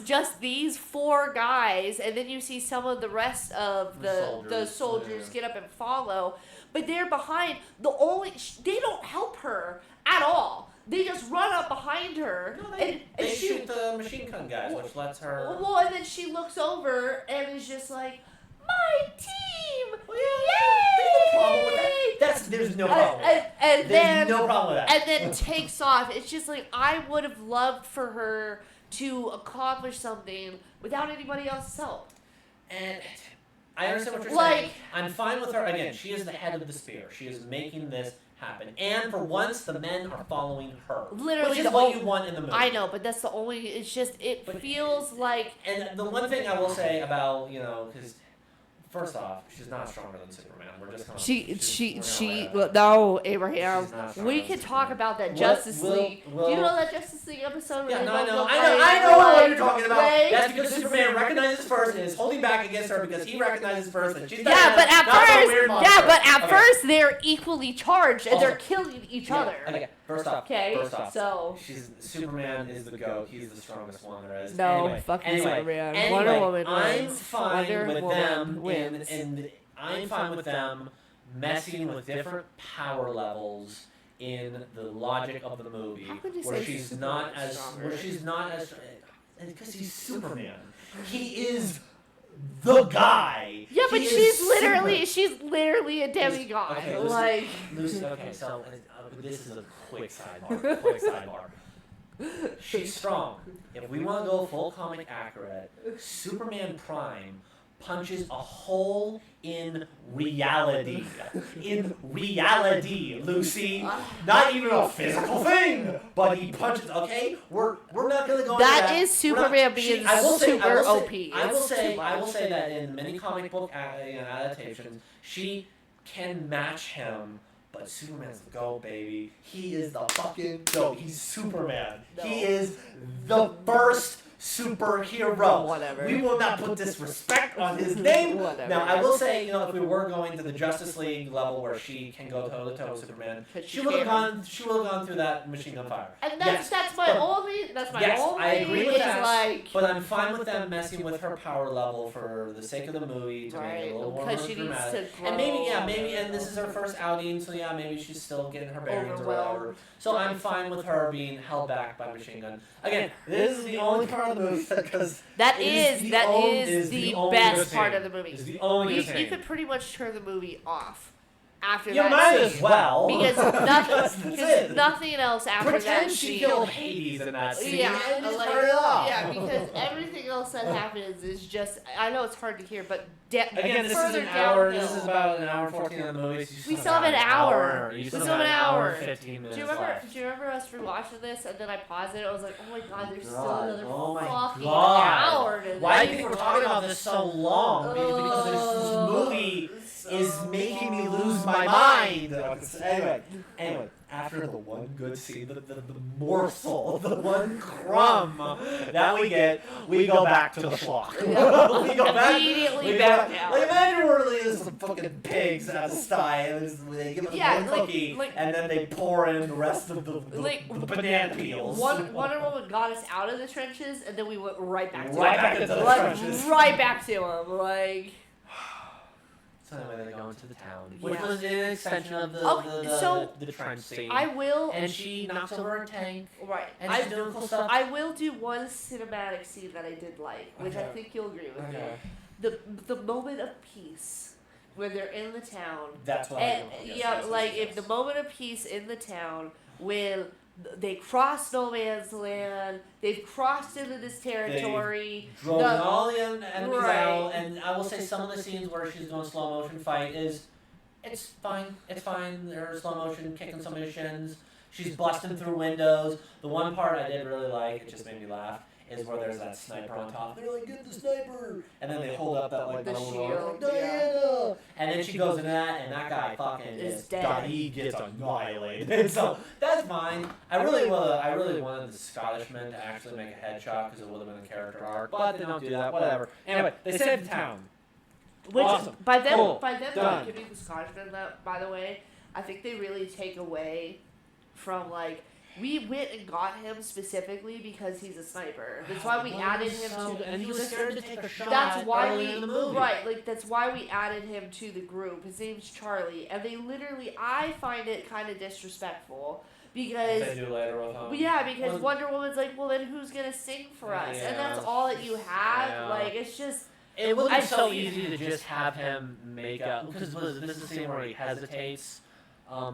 just these four guys, and then you see some of the rest of the soldiers get up and follow, but they're behind. They don't help her at all. They just run up behind her. No, they shoot the machine gun guys, which lets her. Well, and then she looks over and is just like, my team. There's no problem with that. And There's then no problem with that. and then takes off. It's just like I would have loved for her to accomplish something without anybody else's help. And I understand what you're Like- saying. I'm fine with her. Again, she is the head of the spear. She is making this happen. And for once, the men are following her. Literally which is the what whole- you want in the movie. I know, but that's the only. It's just it But- feels like And the one thing I will say about, because first off, she's not stronger than Superman. We're just gonna. no, Abraham. She's not We stronger can than talk Superman. about that What Justice will- League. will- Do you know that Justice League episode? Yeah, where no, they I both know. go I know like- what you're talking about. like- That's because Superman recognizes first and is holding back against her because he recognizes first that she's Yeah, but at not some first, weird monster. yeah, but at Okay. first they're equally charged and they're Also- killing each Yeah, other. Okay, first off. Okay, First off. so Superman is the GOAT. He's the strongest one there is. no, Anyway, fucking anyway, Superman. anyway, Wonder Woman I'm wins. fine Wonder with Woman them wins. and I'm fine with them messing with different power levels in the logic of the movie, How could you where say she's Superman's not as stronger? because he's Superman. He is the guy. Yeah, but He is she's literally a demigod. Okay, listen. Like Lucy, okay, so this is a quick sidebar. She's strong. If we want to go full comic accurate, Superman Prime punches a hole in reality. In reality, Lucy. Not even a physical thing, but he punches. Okay, we're not gonna go. That into that. is Superman being super OP. I will say that in many comic book adaptations, she can match him. But Superman's the GOAT, baby. He is the fucking GOAT. He's Superman. No. He is the first superhero. Whatever. We will not put disrespect on his name. Whatever. Now, I will say, if we were going to the Justice League level where she can go toe to toe with Superman, But she she would have can't. gone. She would have gone through that machine gun fire. And Yes, that's my but- only. That's my yes, only. I agree with is that. like. But I'm fine with them messing with her power level for the sake of the movie to make Right, it a little more because she needs dramatic. to grow. And maybe, and this is her first outing, so yeah, maybe she's still getting her bearings or whatever. Overwhelmed. So I'm fine with her being held back by machine gun. Again, this is the only part of the movie because That it is the that only- is the the only best good part thing. of the movie. It's the only You, good thing. you could pretty much turn the movie off after You that might scene. as well Because That's because it. nothing else after Pretend that she scene. killed Hades in that scene Yeah, and just like, turn it off. yeah, because everything else that happens is just. I know it's hard to hear, but Again, this is further an hour. downhill. This is about an hour 14 of the movie. So We still have an hour. You We still still have have an hour. and 15 minutes Do you remember? left. Do you remember us rewatching this and then I paused it? I was like, oh my god, there's still God. another Oh my fucking God. hour to Why this. do you think we're talking about this so long? Because this movie is making me lose my mind. Anyway, after the one good scene, the morsel, the one crumb that we get, we go back to the flock. Yeah. we go back. Immediately we back go, down. Like imagine we're really some fucking pigs at the sty, and they give us Yeah, one like- cookie, like- and then they pour in the rest of the Like, banana peels. Wonder Woman got us out of the trenches, and then we went right back to Right him. back into the Like, trenches. right back to him. Like, So anyway, they go into the town, which Yeah. was an extension of the Okay, so the trench scene. I will. and she knocks over a tank, Right. and she's doing cool stuff. I will do one cinematic scene that I did like, which I Okay. think you'll agree with me. Okay. The moment of peace when they're in the town. That's what I And do. Yes, yeah, yes, like yes, if the yes. moment of peace in the town when they cross no man's land, they've crossed into this territory. Drawing the- all the enemies Right. out, and I will say some of the scenes where she's doing slow motion fight is, it's fine. They're slow motion kicking some of his shins. She's busting through windows. The one part I did really like, it just made me laugh, is where there's that sniper on top. They're like, get the sniper! And then they hold up that like The metal shield, rod, like, yeah. Diana! And then she goes into that, and that guy fucking Is is dead. He gets annihilated. So that's fine. I really wanted the Scottish men to actually make a headshot because it would have been a character arc, but they don't do that. Whatever. Anyway, they saved the town. Which Awesome. by them Cool. not Done. giving the Scotsman that, by the way, I think they really take away from like we went and got him specifically because he's a sniper. That's why we added him to. and he was scared to take a shot. That's why early we in the movie. right, like that's why we added him to the group. His name's Charlie, and they literally, I find it kind of disrespectful because. They do later with him. Well, yeah, because Well, Wonder Woman's like, well, then who's gonna sing for us? And Yeah. that's all that you have. Yeah. Like, it's just It would be so easy to just have him make up, because this is the scene where he hesitates.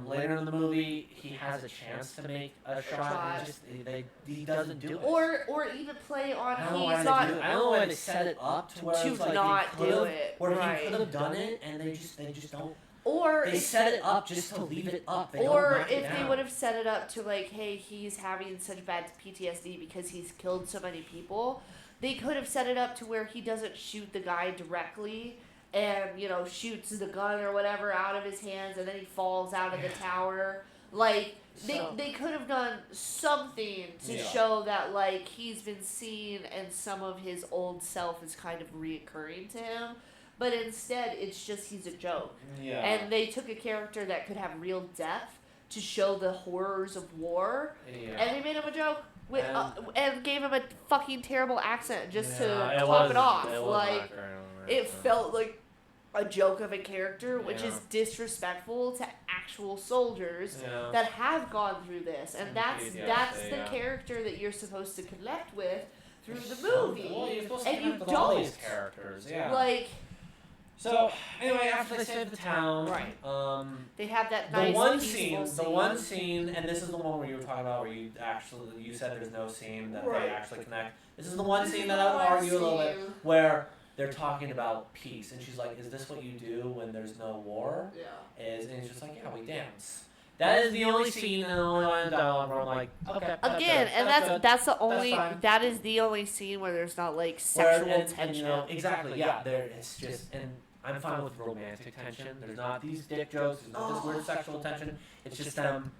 Later in the movie, he has a chance to make a shot, and he doesn't do it. Or even play on I don't know why they set it up to where it's like not do it. Where he could have done it, and they just don't. Or they set it up just to leave it up. They or don't knock if it they down. would have set it up to like, hey, he's having such bad PTSD because he's killed so many people, they could have set it up to where he doesn't shoot the guy directly and, shoots the gun or whatever out of his hands and then he falls out of the tower. Like, they could have done something to show that, like, he's been seen and some of his old self is kind of reoccurring to him. But instead, it's just he's a joke. Yeah. And they took a character that could have real depth to show the horrors of war, and they made him a joke and gave him a fucking terrible accent just to top it off. It felt like a joke of a character, which is disrespectful to actual soldiers that have gone through this, and that's the character that you're supposed to connect with through the movie, Well, you're supposed to and you connect with all don't. these characters, Like. So anyway, after they save the town, They have that nice the one scene, and this is the one where you were talking about where you said there's no scene that they actually connect. This is the one scene that I would argue a little bit where they're talking about peace, and she's like, "Is this what you do when there's no war?" Yeah. And he's just like, "Yeah, we dance." That is the only scene and the only line of dialogue where I'm like, okay. Again, and that's the only that is the only scene where there's not like sexual tension. Exactly, yeah. It's just, and I'm fine with romantic tension. There's not these dick jokes. There's not this weird sexual tension. It's just them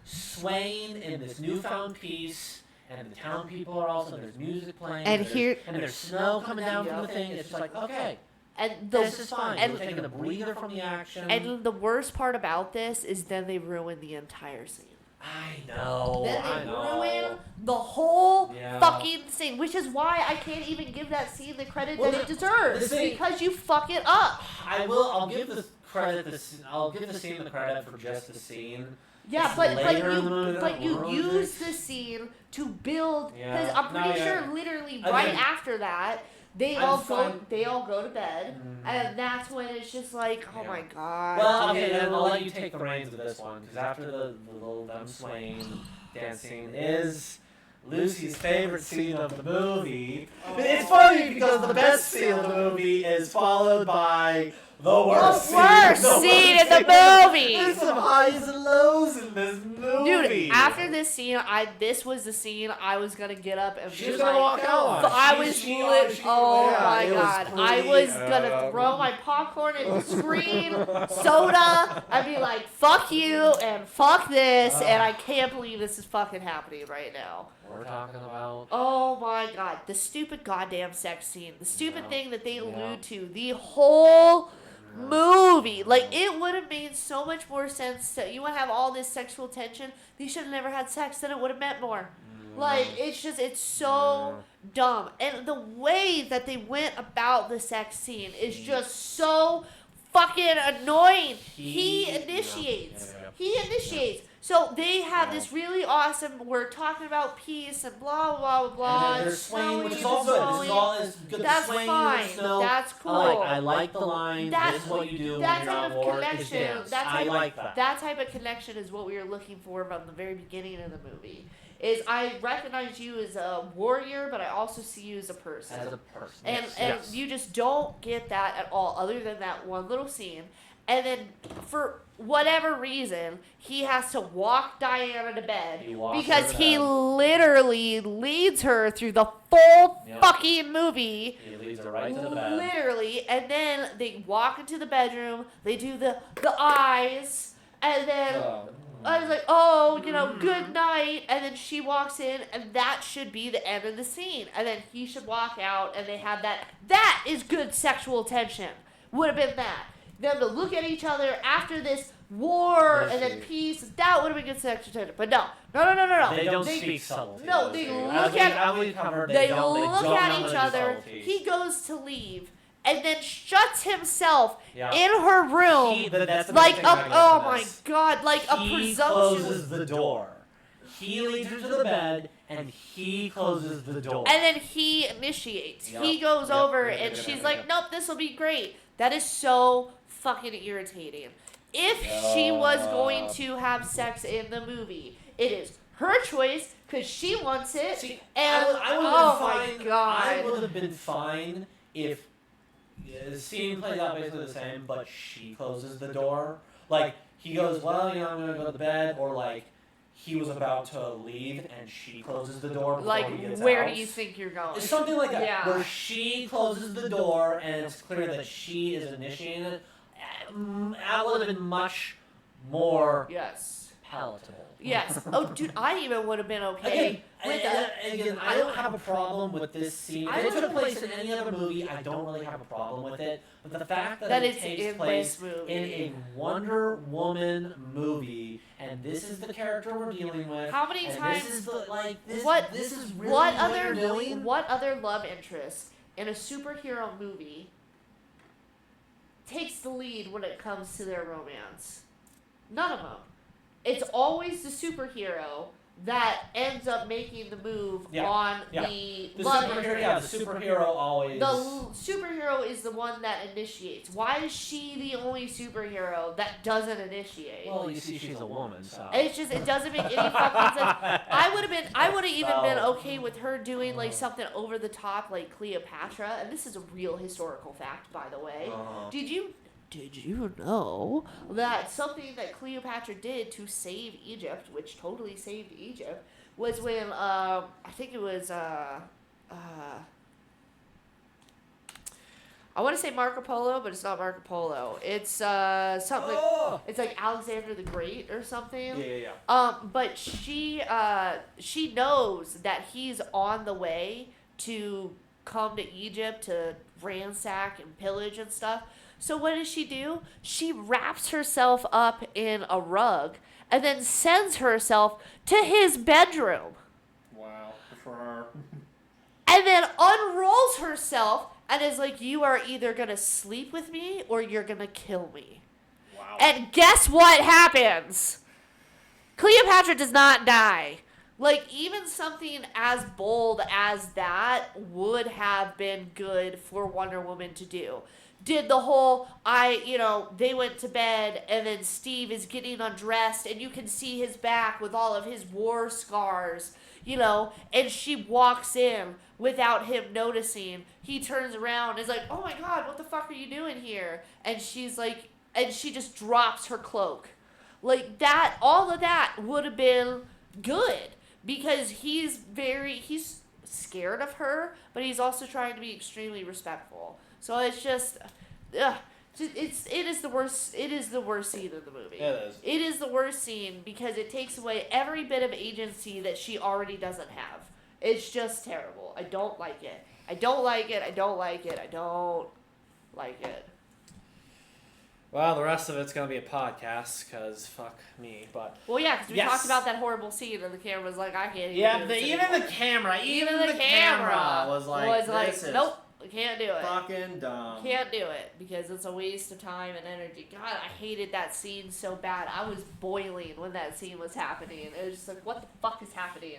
swaying in this newfound peace, and the town people are also. There's music playing, and there's snow coming down from the thing. It's just like, okay. And this is fine. And we're taking a breather from the action. And the worst part about this is then they ruin the entire scene. I know. Then they ruin the whole fucking scene, which is why I can't even give that scene the credit that it deserves because you fuck it up. I'll give the scene the credit for just the scene. Yeah, but you use the scene to build because I'm pretty sure literally right after that. They all go to bed, and that's when it's just like, oh my god. Well, okay, then I'll let you take the reins of this one, because after the little them swaying dancing is Lucy's favorite scene of the movie. It's funny because the best scene of the movie is followed by the worst scene in the movie. There's some highs and lows in this movie. Dude, after this scene, this was the scene I was gonna get up and she was gonna walk out on. I was oh my god. I was gonna throw my popcorn at the screen, soda, I'd be like, fuck you and fuck this, and I can't believe this is fucking happening right now. We're talking about. Oh my god, the stupid goddamn sex scene. The stupid thing that they allude to. The whole movie. Like, it would have made so much more sense to, you would have all this sexual tension. They should have never had sex, then it would have meant more. Like, it's so dumb. And the way that they went about the sex scene is just so fucking annoying. He initiates. He initiates. So they have this really awesome, we're talking about peace and blah, blah, blah. And they're swaying, which is all good. This is all good. That's fine. That's cool. I like the line, this is what you do when you're on war, is dance. I like that. That type of connection is what we were looking for from the very beginning of the movie. Is I recognize you as a warrior, but I also see you as a person. As a person. And you just don't get that at all, other than that one little scene. And then, for whatever reason, he has to walk Diana to bed because he literally leads her through the full fucking movie. He leads her right to the bed. Literally, and then they walk into the bedroom. They do the eyes, and then I was like, good night. And then she walks in, and that should be the end of the scene. And then he should walk out, and they have that. That is good sexual tension. Would have been that. Them to look at each other after this war and then peace. That would have been good sexual tension. But no. They don't speak subtlety. No, they look at each other. He goes to leave and then shuts himself in her room like a presumptuous. He closes the door. He leads her to the bed and he closes the door. And then he initiates. Yep. He goes over and she's like, nope, this will be great. That is so fucking irritating. If she was going to have sex in the movie, it is her choice because she wants it. See, and my God. I would have been fine if the scene plays out basically the same, but she closes the door. Like, he goes, well, you know, I'm going to go to bed, or like, he was about to leave and she closes the door before he gets out. Where do you think you're going? It's something like that, Yeah. where she closes the door and it's clear that she is initiating it. That would have been much more Yes. palatable. Yes. Oh, dude, I even would have been okay with that. Again, I don't have a problem with this scene. If it took place in any other movie, I don't really have a problem with it. But the fact that it it's takes in place this movie. in a Wonder Woman movie, and this is the character we're dealing with. How many and times? This is the, like, this, what? This is really what what other? you're doing? What other love interest in a superhero movie takes the lead when it comes to their romance? None of them. It's always the superhero that ends up making the move on the love superhero. interest. Yeah, the superhero always. The superhero is the one that initiates. Why is she the only superhero that doesn't initiate? Well, you see, she's a woman, so. It's just, it doesn't make any fucking sense. I would have even been okay with her doing like something over the top like Cleopatra, and this is a real historical fact, by the way. Did you know that something that Cleopatra did to save Egypt, which totally saved Egypt, was when I think it was I want to say Marco Polo, but it's not Marco Polo. It's something. It's like Alexander the Great or something. Yeah. But she knows that he's on the way to come to Egypt to ransack and pillage and stuff. So what does she do? She wraps herself up in a rug and then sends herself to his bedroom. Wow, for her. And then unrolls herself and is like, you are either going to sleep with me or you're going to kill me. Wow. And guess what happens? Cleopatra does not die. Like, even something as bold as that would have been good for Wonder Woman to do. Did the whole, they went to bed and then Steve is getting undressed and you can see his back with all of his war scars, and she walks in without him noticing. He turns around and is like, oh my God, what the fuck are you doing here? And she's like, and she just drops her cloak. Like that, all of that would have been good because he's scared of her, but he's also trying to be extremely respectful. So it's just, it is the worst. It is the worst scene in the movie. It is. It is the worst scene because it takes away every bit of agency that she already doesn't have. It's just terrible. I don't like it. I don't like it. I don't like it. I don't like it. Well, the rest of it's going to be a podcast, because fuck me, but... Well, yeah, because we talked about that horrible scene, and the camera's like, I can't even do this this even the camera was like, this is nope, can't do it. fucking dumb. Can't do it, because it's a waste of time and energy. God, I hated that scene so bad. I was boiling when that scene was happening. It was just like, what the fuck is happening?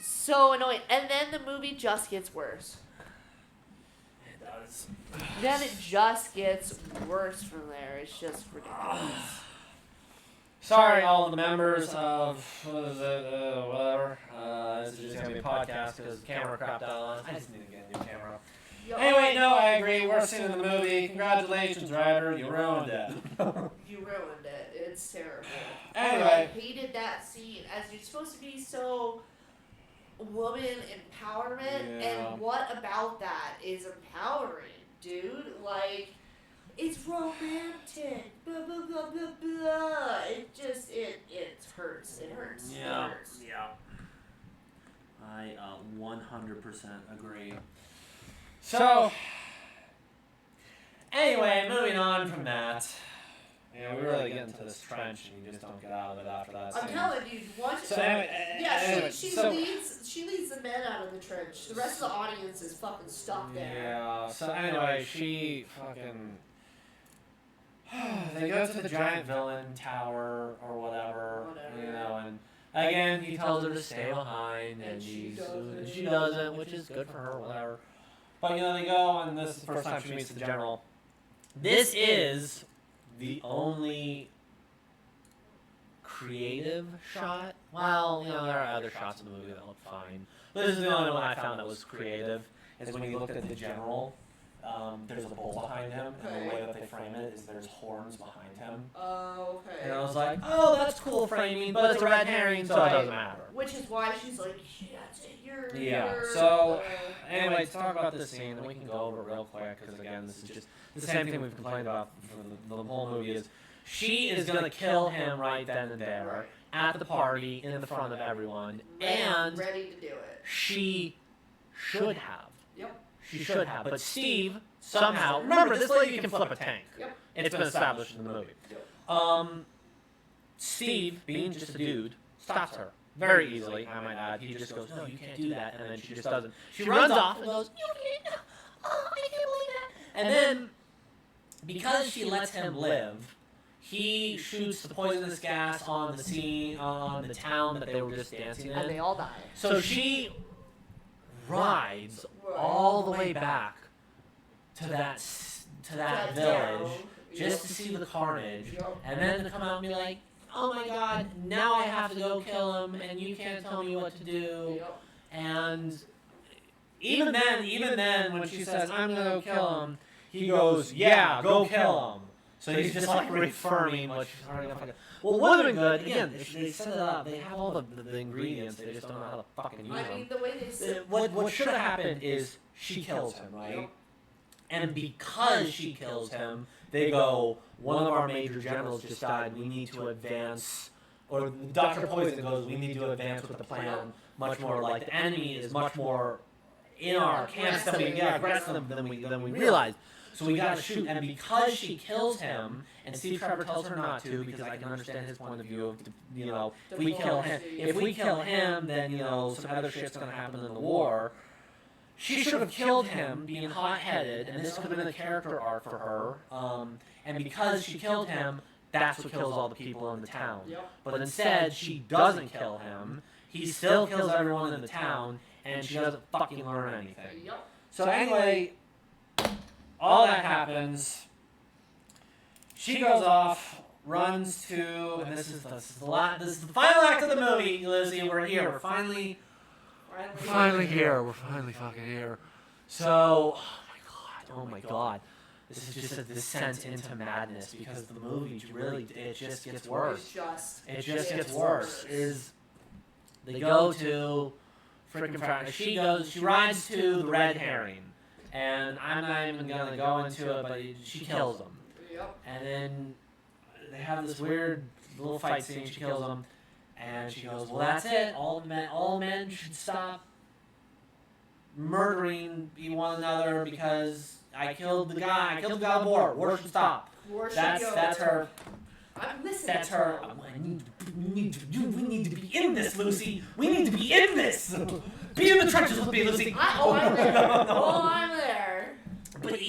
So annoying. And then the movie just gets worse. It does. Then it just gets worse from there. It's just ridiculous. Sorry, all of the members of whatever. This is just gonna be a podcast because the camera crapped out on. I just need to get a new camera. Anyway, no, I agree. Worst scene in the movie. Congratulations, Ryder. You ruined it. You ruined it. It's terrible. Anyway. I hated that scene. As you're supposed to be so woman empowerment, and what about that is empowering, dude? Like, it's romantic. Blah, blah, blah, blah, blah. It just, it hurts. It hurts. Yeah. It hurts. Yeah. I 100% agree. So, anyway, moving on from that. Yeah, we really get into this trench and you just don't get out of it after that. I'm telling you, once. So anyway, she leads the men out of the trench. The rest of the audience is fucking stuck there. Yeah. So anyway, she fucking. They go to the giant villain tower or whatever. Whatever. You know, and Again, he tells her to stay behind, and she doesn't, which is good for her, whatever. But they go, and this is the first time she meets the general. This is the only creative shot. Well, there are other shots in the movie that look fine. But this is the only one I found that was creative, is when you looked at the general. There's a bull behind him, and the way that they frame it is there's horns behind him. Oh, okay. And I was like, oh, that's cool framing, but it's a red herring, so it doesn't matter. Which is why she's like, yeah, so, anyway, to talk about this scene, and we can go over it real quick, because again, this is just the same thing we've complained about for the whole movie is, she is going to kill him right then and there, at the party, in the front of everyone, and ready to do it. She should have. Yep. She should have. But Steve, somehow, remember, this lady can flip a tank. Yep. It's been established in the movie. Yep. Steve, being just a dude, stops her. Very easily, I might add. He just goes, no, you can't do that. And then she just doesn't. She runs off and goes, you can't. Oh, I can't believe that. And then, because she lets him live, he shoots the poisonous gas on the scene, on the town that they were just dancing in. And they all die. So she rides all the way back to that village just to see the carnage, and then to come out and be like, oh my god, now I have to go kill him, and you can't tell me what to do. And even then, when she says, I'm gonna go kill him, he goes, yeah, go kill him. So he's just like reaffirming what she's already gonna fucking. Well, it would have been good. Again, they set it up. They have all the ingredients. They just don't know how to fucking use them. I mean, the way they said. What should have happened is she kills him, right? And because she kills him, they go, one of our major generals just died. We need to advance. Or Dr. Poison goes, we need to advance with the plan much more. Like the enemy is much more in our camps than we aggressive than we realize. So we gotta shoot, and because she kills him, and Steve Trevor tells her not to, because I can understand his point of view of, if we kill him, then, some other shit's gonna happen in the war. She should have killed him, being hot-headed, and this could have been a character arc for her, and because she killed him, that's what kills all the people in the town. But instead, she doesn't kill him, he still kills everyone in the town, and she doesn't fucking learn anything. So anyway, all that happens. She goes off, runs to, and this is the final act of the movie, Lizzie. We're here. We're finally here. We're finally fucking here. So, oh my god, this is just a descent into madness because the movie really, it just gets worse. It just gets worse. They go to freaking she rides to the red herring. And I'm not even going to go into it, but she kills him. And then they have this weird little fight scene. She kills him. And she goes, well, that's it. All men should stop murdering one another because I killed the guy. I killed the guy on board. War should stop. That's her. That's her. We need to be in this, Lucy. We need to be in this. Be in the trenches with me, Lucy. I'm there. I'm there. But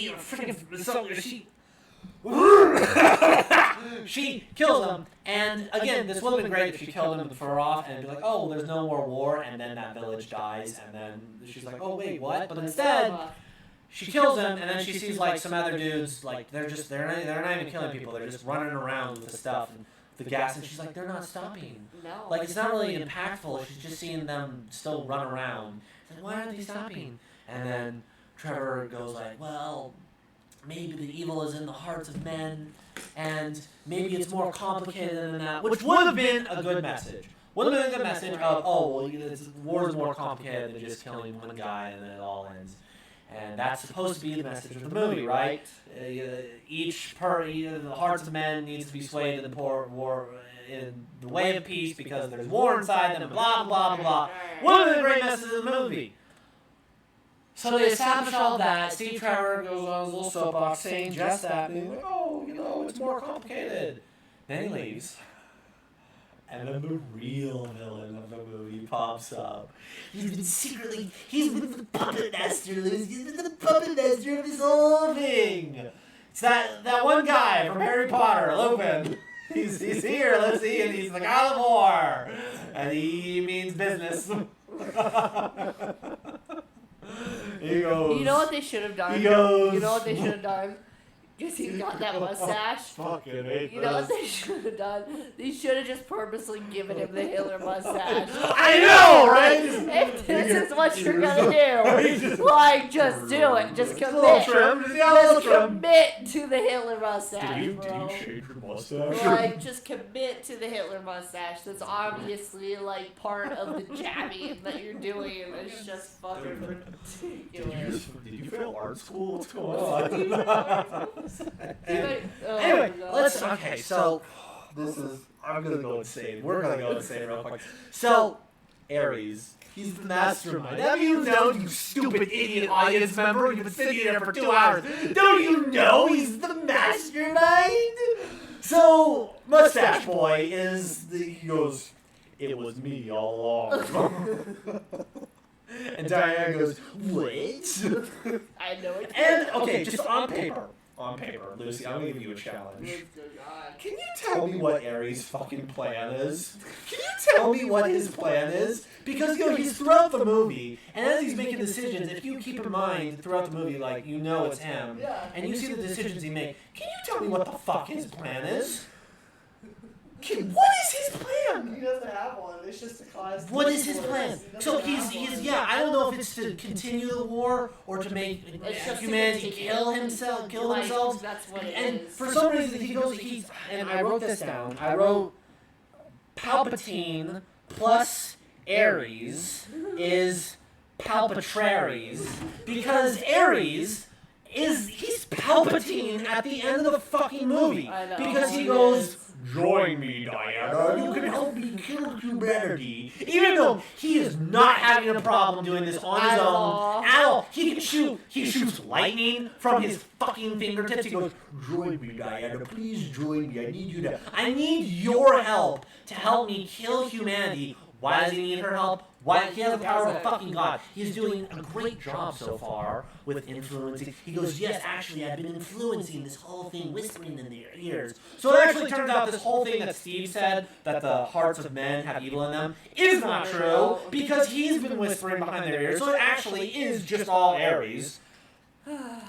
she kills him, and again, this would have been great if she killed him far off and be like, oh, there's no more war, and then that village dies, and then she's like, oh wait, what? But instead, she kills him, and then she sees like some other dudes, like they're not even killing people, they're just running around with the stuff and the gas, and she's like, they're not stopping. No. Like it's not really impactful. She's just seeing them still run around. She's like, why aren't they stopping? And then Trevor goes like, well, maybe the evil is in the hearts of men, and maybe it's more complicated than that, which would have been a good message. Would have been a good message of, oh, well, war is more complicated than just killing one guy and then it all ends. And that's supposed to be the message of the movie, right? The hearts of men needs to be swayed in the way of peace because there's war inside them, blah, blah, blah, blah. One of the great messages of the movie. So they establish all that. Steve Trevor goes on his little soapbox saying just that. Being like, oh, it's more complicated. Then he leaves. And then the real villain of the movie pops up. He's been the puppet master, Lucy. He's been the puppet master of this whole thing. It's that one guy from Harry Potter, Lupin. He's here, Lucy, and he's the god of war. And he means business. He goes. You know what they should have done? He goes. You know what they should have done? Because he's got that mustache. Fucking hate You know what they should have done? They should have just purposely given him the Hitler mustache. I know, right? If this is what you're gonna do, like, just do it. Just Just a little commit. trim. Just a little Just trim. commit to the Hitler mustache, Did you bro. shave your mustache? Like, just commit to the Hitler mustache. That's obviously, like, part of the jabbing that you're doing. It's just fucking ridiculous. Did you fail art school? What's going on? Anyway, Okay, so this is. I'm gonna go insane. We're gonna go insane real quick. So, Ares, he's the mastermind. Have you known, you stupid idiot audience member? You've been sitting there for 2 hours. Don't you know he's the mastermind? So, Mustache Boy he goes, it was me all along. And Diane goes, what? I know it. And, okay, just on paper, Lucy, I'm gonna give you a challenge. Can you tell me what Ares' fucking plan is? Can you tell me what his plan is? Because, he's throughout the movie, and as he's making decisions, if you keep in mind throughout the movie, like, you know it's him, and you see the decisions he makes, can you tell me what the fuck his plan is? What is his plan? He doesn't have one. It's just to cause. What is his plan? So he's I don't know if it's to continue the war or to make humanity kill themselves. That's what it And is. for some reason and I wrote this down. I wrote Palpatine plus Ares is Palpatraries, because Ares he's Palpatine at the end of the fucking movie. I know. Because he goes, join me, Diana. You can help me kill humanity. Even though he is not having a problem doing this on his own at all. He can shoot. He shoots lightning from his fucking fingertips. He goes, join me, Diana. Please join me. I need your help to help me kill humanity. Why does he need her help? Why? He has the power of a fucking god. He's doing a great job so far with influencing. He goes, yes, actually, I've been influencing this whole thing, whispering in their ears. So it actually turns out this whole thing that Steve said, that the hearts of men have evil in them, is not true, because he's been whispering behind their ears. So it actually is just all Ares.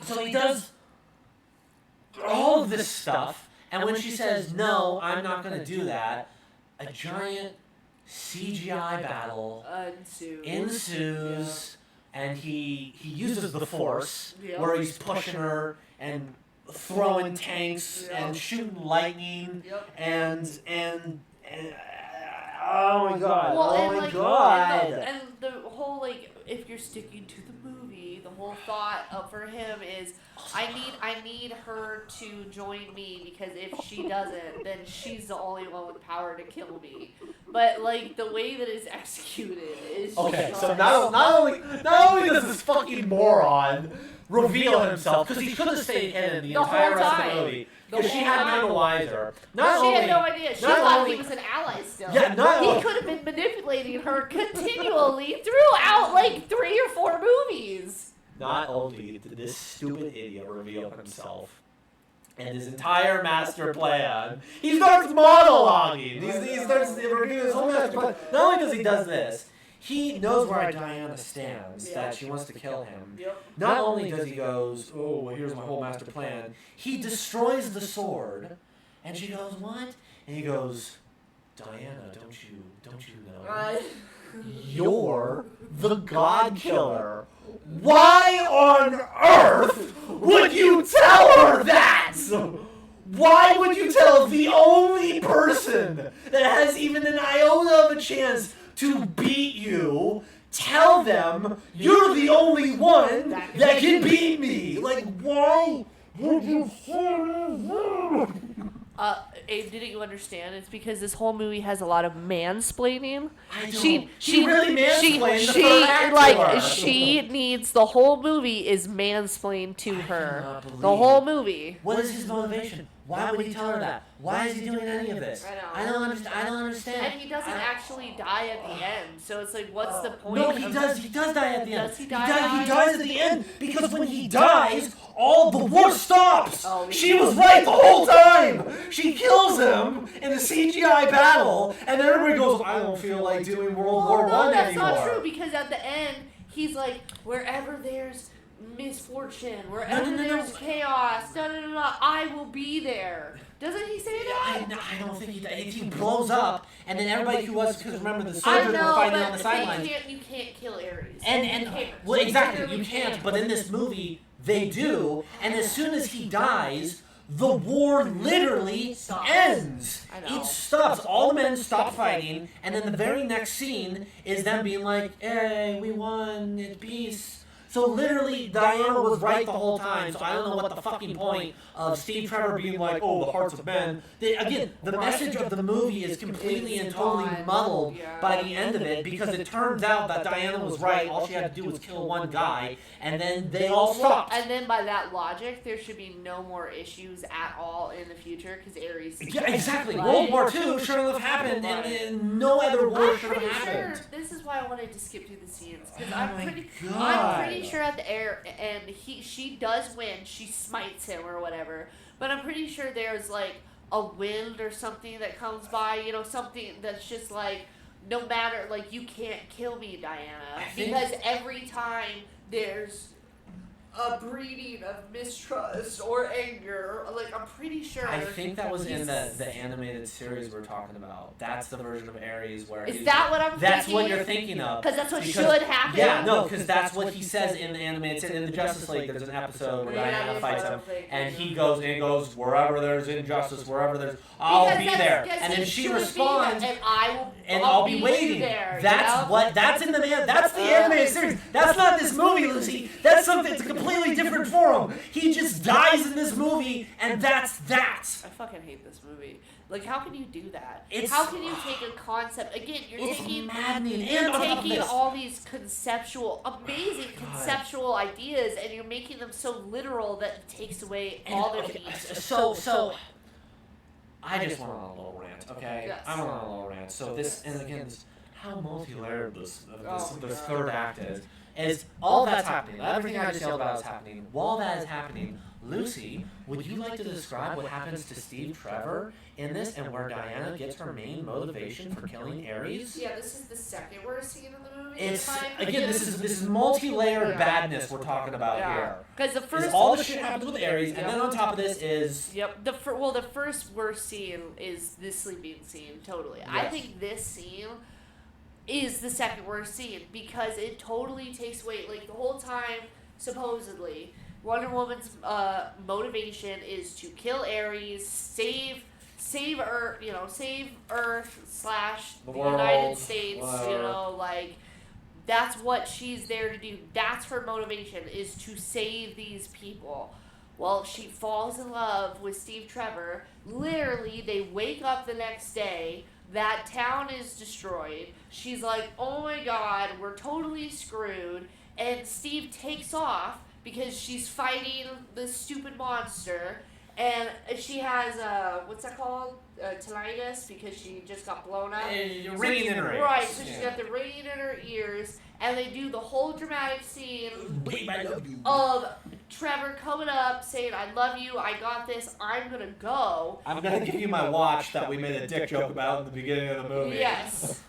So he does all of this stuff, and when she says, no, I'm not going to do that, a giant CGI battle ensues, and he uses the Force, where he's pushing her and throwing tanks and shooting lightning and oh my god, And the whole, like, if you're sticking to the movie, the whole thought for him is, I need her to join me, because if she doesn't, then she's the only one with power to kill me. But, like, the way that it's executed is okay. So not only does this fucking moron reveal himself, because he could have stayed hidden the entire rest of the movie. Because she had none the wiser. She had no idea. She thought he was an ally still. Yeah, he could have been manipulating her continually throughout, like, 3 or 4 movies. Not only did this stupid idiot reveal himself and his entire master plan, he starts monologuing. He starts reviewing his whole master plan. Not only does he does this, he knows where Diana stands, that she wants to kill him. Not only does he goes, oh, well, here's my whole master plan, he destroys the sword, and she goes, what? And he goes, Diana, don't you know? You're the God Killer. Why on earth would you tell her that? Why would you tell the only person that has even an iota of a chance to beat you? Tell them you're the only one that can beat me. Like, why would you say Abe, didn't you understand? It's because this whole movie has a lot of mansplaining. I don't. She really mansplained the third act to her. She needs, the whole movie is mansplained to her. The whole movie. What is his motivation? Why would he tell her that? Why is he doing any of this? I don't understand. And he doesn't actually die at the end, so it's like, what's the point? No, he does. He does die at the end. Does he die? He dies at the end because when he dies, all the war stops. Oh, She was right the whole time. She kills him in a CGI battle, and then everybody goes, "I don't feel like doing World War One that's anymore." not true, because at the end he's like, wherever there's misfortune, wherever there's chaos, I will be there. Doesn't he say that? I don't think he blows up, and then everybody who was, because remember the I soldiers know, were fighting but on the sidelines. you can't kill Ares. And well, exactly, you can't. But in this movie, they do. And as soon as he dies, the war literally ends. I know. It stops. All the men stop fighting, and then the very next scene is them being like, "Hey, we won. It's peace." So literally, Diana was right the whole time. So I don't know what the fucking point of Steve Trevor being like, "Oh, the hearts of men." Again, the message of the movie is completely and totally muddled by the end of it, because it turns out that Diana was right. All she had to do was kill one guy, and then they all stopped. And then by that logic, there should be no more issues at all in the future, because Ares. Yeah, exactly. Like, World War II should have happened, and no other war I'm should have pretty happened. sure this is why I wanted to skip through the scenes, because Oh I'm my pretty God. sure at the air, and she does win. She smites him or whatever, but I'm pretty sure there's like a wind or something that comes by. You know, something that's just like, no matter, like, you can't kill me, Diana, because every time there's a breeding of mistrust or anger, like, I'm pretty sure. I think that was in the animated series we're talking about. That's the version of Ares where Is that what I'm thinking? That's what you're thinking of. Because that's what should happen. Yeah, no, because that's what he says in the animated. In the Justice League, there's an episode where Diana fights him, and he goes, "Wherever there's injustice, wherever there's, I'll be there." And then she responds, and I'll be waiting. There, That's in the that's the animated series. That's not this movie, Lucy. That's something. It's a completely different form. He just dies in this movie, and that's that. I fucking hate this movie. Like, how can you do that? It's- how can you take a concept again? You're taking maddening. You're And on top of taking this- all these amazing conceptual ideas, and you're making them so literal that it takes away all their meaning. So I just went on a little rant, okay? Yes. I went on a little rant. So this, and again, how multi-layered this God. third act is all that's happening. Everything I just yelled about is happening. While that is happening, Lucy, would you like to describe what happens to Steve Trevor in this, and where Diana gets her main motivation for killing Ares? Yeah, this is the second worst scene in the movie. It's again, this is multi-layered badness we're talking about here. Because the first All the shit happens with Ares, and then on top of this is the first worst scene is this sleeping scene. Totally, I Yes. think this scene is the second worst scene, because it totally takes away, like, the whole time, supposedly, Wonder Woman's motivation is to kill Ares, save Earth, save Earth / the world, United States, whatever. like, that's what she's there to do. That's her motivation, is to save these people. Well, she falls in love with Steve Trevor. Literally, they wake up the next day. That town is destroyed. She's like, oh my god, we're totally screwed. And Steve takes off because she's fighting this stupid monster. And she has, what's that called? Tinnitus, because she just got blown up. ringing in her ears. Right, so she's got the ringing in her ears. And they do the whole dramatic scene Babe, I love you. of Trevor coming up saying, I love you, I got this, I'm gonna go. I'm gonna give you my watch that we made a dick joke about in the beginning of the movie. Yes.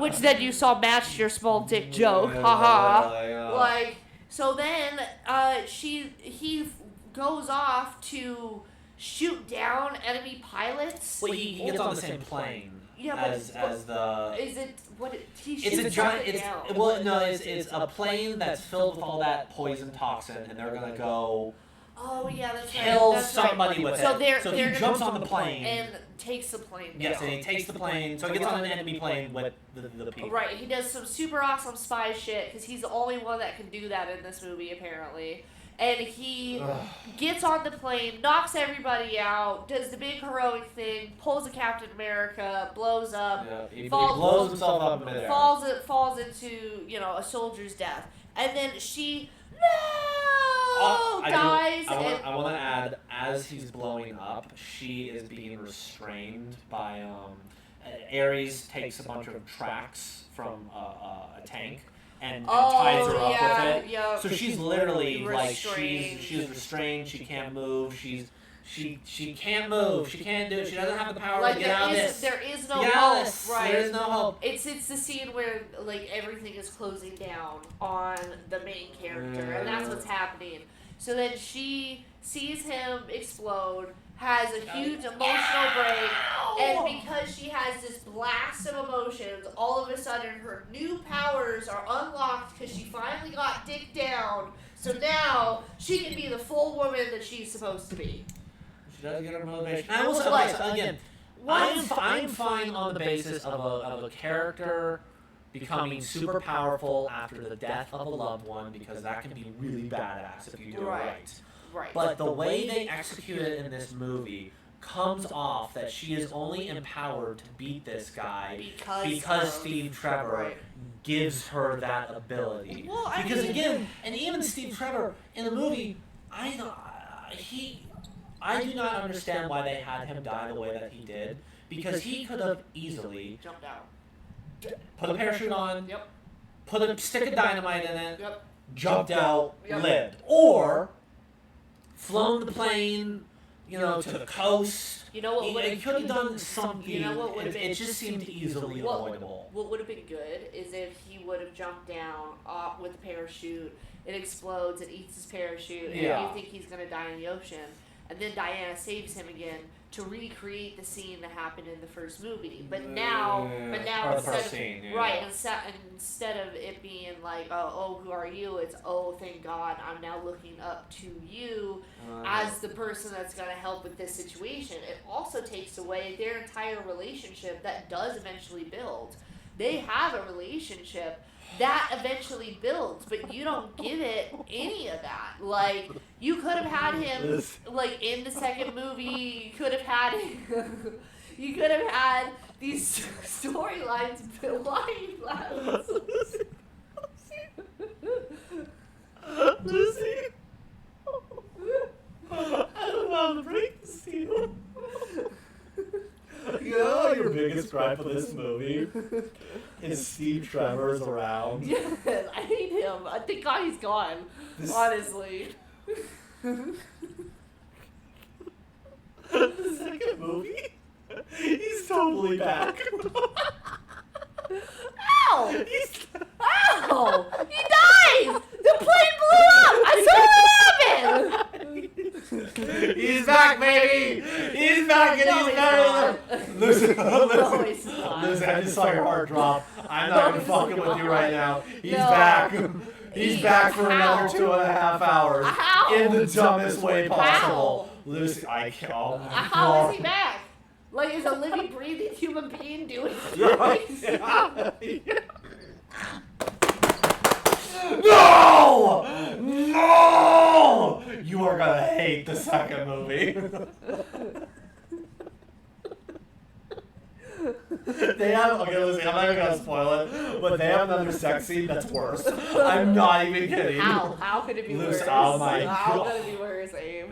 which then you saw matched your small dick joke. Haha. Like, so then he goes off to shoot down enemy pilots. Well, he gets on the same plane as the. Is it what? He shoots It's a giant. something down. It's a plane that's filled with all that poison toxin, and they're gonna go Oh yeah, that's right. kill That's somebody right. with So it. they're So they're he gonna jumps on the plane. and takes the plane. Yes, down. and he takes the plane. So he gets on an enemy plane with the people. Right, he does some super awesome spy shit, because he's the only one that can do that in this movie, apparently. And he gets on the plane, knocks everybody out, does the big heroic thing, pulls a Captain America, blows up, Yeah, he falls- blows himself up in midair. falls into, a soldier's death. And then she dies. I want to add, as he's blowing up, she is being restrained by Ares takes a bunch of tracks from a tank, and ties her up with it. Yeah. So she's literally Restrained. she's restrained. She can't move. She can't move. She can't do it. She doesn't have the power to get out of this. There is no Get out hope. of this. Right. There is no hope. It's the scene where like everything is closing down on the main character, and that's what's happening. So then she sees him explode, has a huge emotional break, and because she has this blast of emotions, all of a sudden her new powers are unlocked because she finally got dick down. So now she can be the full woman that she's supposed to be. She does get her motivation. I will say, okay, so again, I'm fine on the basis of a character becoming super powerful after the death of a loved one, because that can be really badass if you do it right. Right. But the way they execute it in this movie comes off that she is only empowered to beat this guy because Steve Trevor gives her that ability. Well, because again, and even Steve Trevor in the movie, I do not understand why they had him die the way that he did, because he could have easily jumped out, put a parachute on, Yep. put a stick of dynamite in it, Yep. jumped out, Yep. lived, or flown the plane, to the coast. You know what would He could have done something. You know what would have been? It just seemed easily avoidable. What would have been good is if he would have jumped down with the parachute. It explodes. It eats his parachute, and Yeah. you think he's gonna die in the ocean. And then Diana saves him again to recreate the scene that happened in the first movie. But now Or the instead first of scene, yeah. right, instead of it being like, oh, who are you? It's, oh, thank God, I'm now looking up to you as the person that's gonna help with this situation. It also takes away their entire relationship that does eventually build. They have a relationship that eventually builds, but you don't give it any of that. Like, you could have had him, like, in the second movie, you could have had these storylines lying Lucy, I don't want to break the seal. You know your biggest gripe with this movie is Steve Trevor's around. Yes, I hate him. I think God he's gone, honestly. The second movie, he's totally back. Ow! Ow! He dies! The plane blew up! I saw what happened! He's back, baby! He's back and No, he's he's better than Lucy, No, he's not. Lucy, I just saw your heart drop. I'm not even fucking with you right now. He's No. back. He's back for another 2.5 hours. How? In the dumbest way possible. Lucy, I can't. Oh my How is he back? Like, is a living, breathing human being doing things? No! No! You are gonna hate the second movie. They have, okay, listen, I'm not even gonna spoil it, but they have another sex scene that's worse. I'm not even kidding. How? How could it be Lucy, worse? oh my How God. could it be worse, Abe?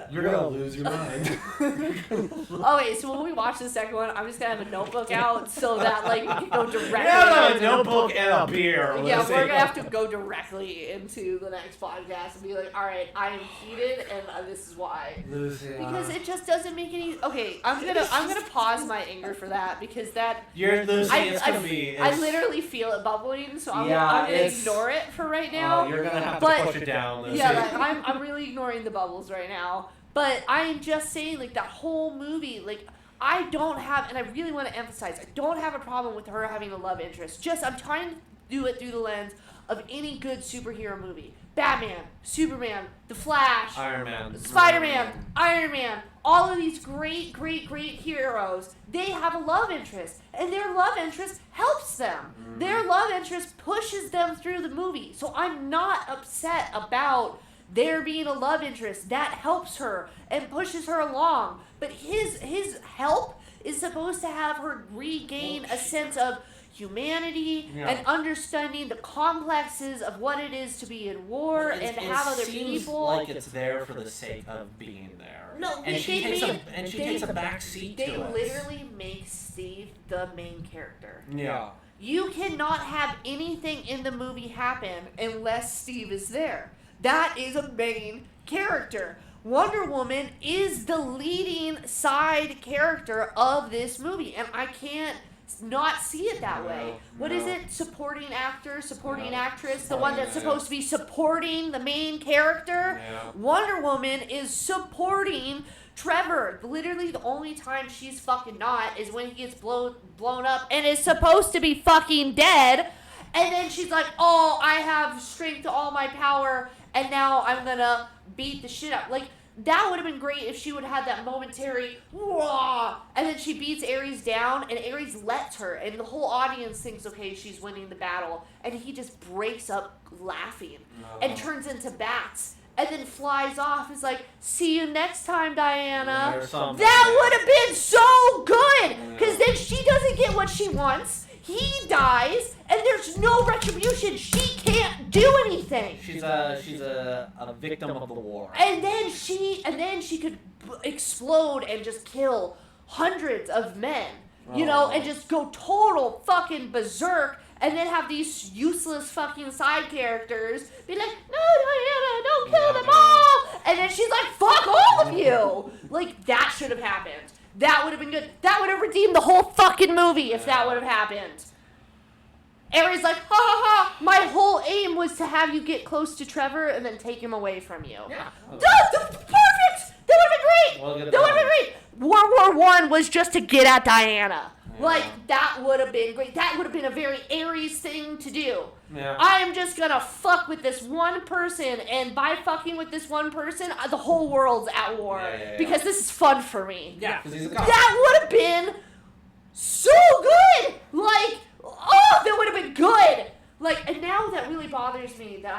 You're gonna lose your mind. Okay, so when we watch the second one, I'm just gonna have a notebook out so that like we can go directly. You have a into- notebook and a beer. Yeah, Lucy. we're gonna have to go directly into the next podcast and be like, all right, I am heated, and this is why. Lucy, Because it just doesn't make any. Okay, I'm gonna pause my anger for that because that. You're Lucy. It's I gonna be. I literally feel it bubbling, so I'm Yeah, gonna it's- ignore it for right now. You're gonna have But- to push it down, Lucy. Yeah, like, I'm really ignoring the bubbles right now. But I'm just saying, like, that whole movie, like, I don't have, and I really want to emphasize, I don't have a problem with her having a love interest. Just, I'm trying to do it through the lens of any good superhero movie. Batman, Superman, The Flash, Iron Man, Spider-Man, Iron Man, all of these great, great, great heroes, they have a love interest. And their love interest helps them. Their love interest pushes them through the movie. So I'm not upset about there being a love interest. That helps her and pushes her along. But his help is supposed to have her regain a sense of humanity and understanding the complexes of what it is to be in war and have other people. Like it's there for the sake of being there. No, and she takes a back seat They to it. literally make Steve the main character. Yeah. You cannot have anything in the movie happen unless Steve is there. That is a main character. Wonder Woman is the leading side character of this movie, and I can't not see it that way. What is it? Supporting actor, supporting actress, the one that's supposed to be supporting the main character? Yeah. Wonder Woman is supporting Trevor. Literally the only time she's fucking not is when he gets blown up and is supposed to be fucking dead. And then she's like, oh, I have strength to all my power, and now I'm gonna beat the shit out. Like, that would have been great if she would have had that momentary, wah, and then she beats Ares down, and Ares lets her, and the whole audience thinks, okay, she's winning the battle, and he just breaks up laughing and turns into bats. And then flies off. He's like, see you next time, Diana. That would have been so good. Because then she doesn't get what she wants. He dies. And there's no retribution. She can't do anything. She's a victim of the war. And then she could explode and just kill hundreds of men. You know, and just go total fucking berserk. And then have these useless fucking side characters be like, no, Diana, don't kill them all. And then she's like, fuck all of you. Like, that should have happened. That would have been good. That would have redeemed the whole fucking movie if that would have happened. Ares like, ha ha ha, my whole aim was to have you get close to Trevor and then take him away from you. Yeah. Perfect! That would have been great. That would have been great. World War I was just to get at Diana. Like, that would have been great. That would have been a very Ares thing to do. Yeah. I'm just gonna fuck with this one person, and by fucking with this one person, the whole world's at war. Because this is fun for me. Yeah, because he's a cop. That would have been so good! Like, oh, that would have been good! Like, and now that really bothers me that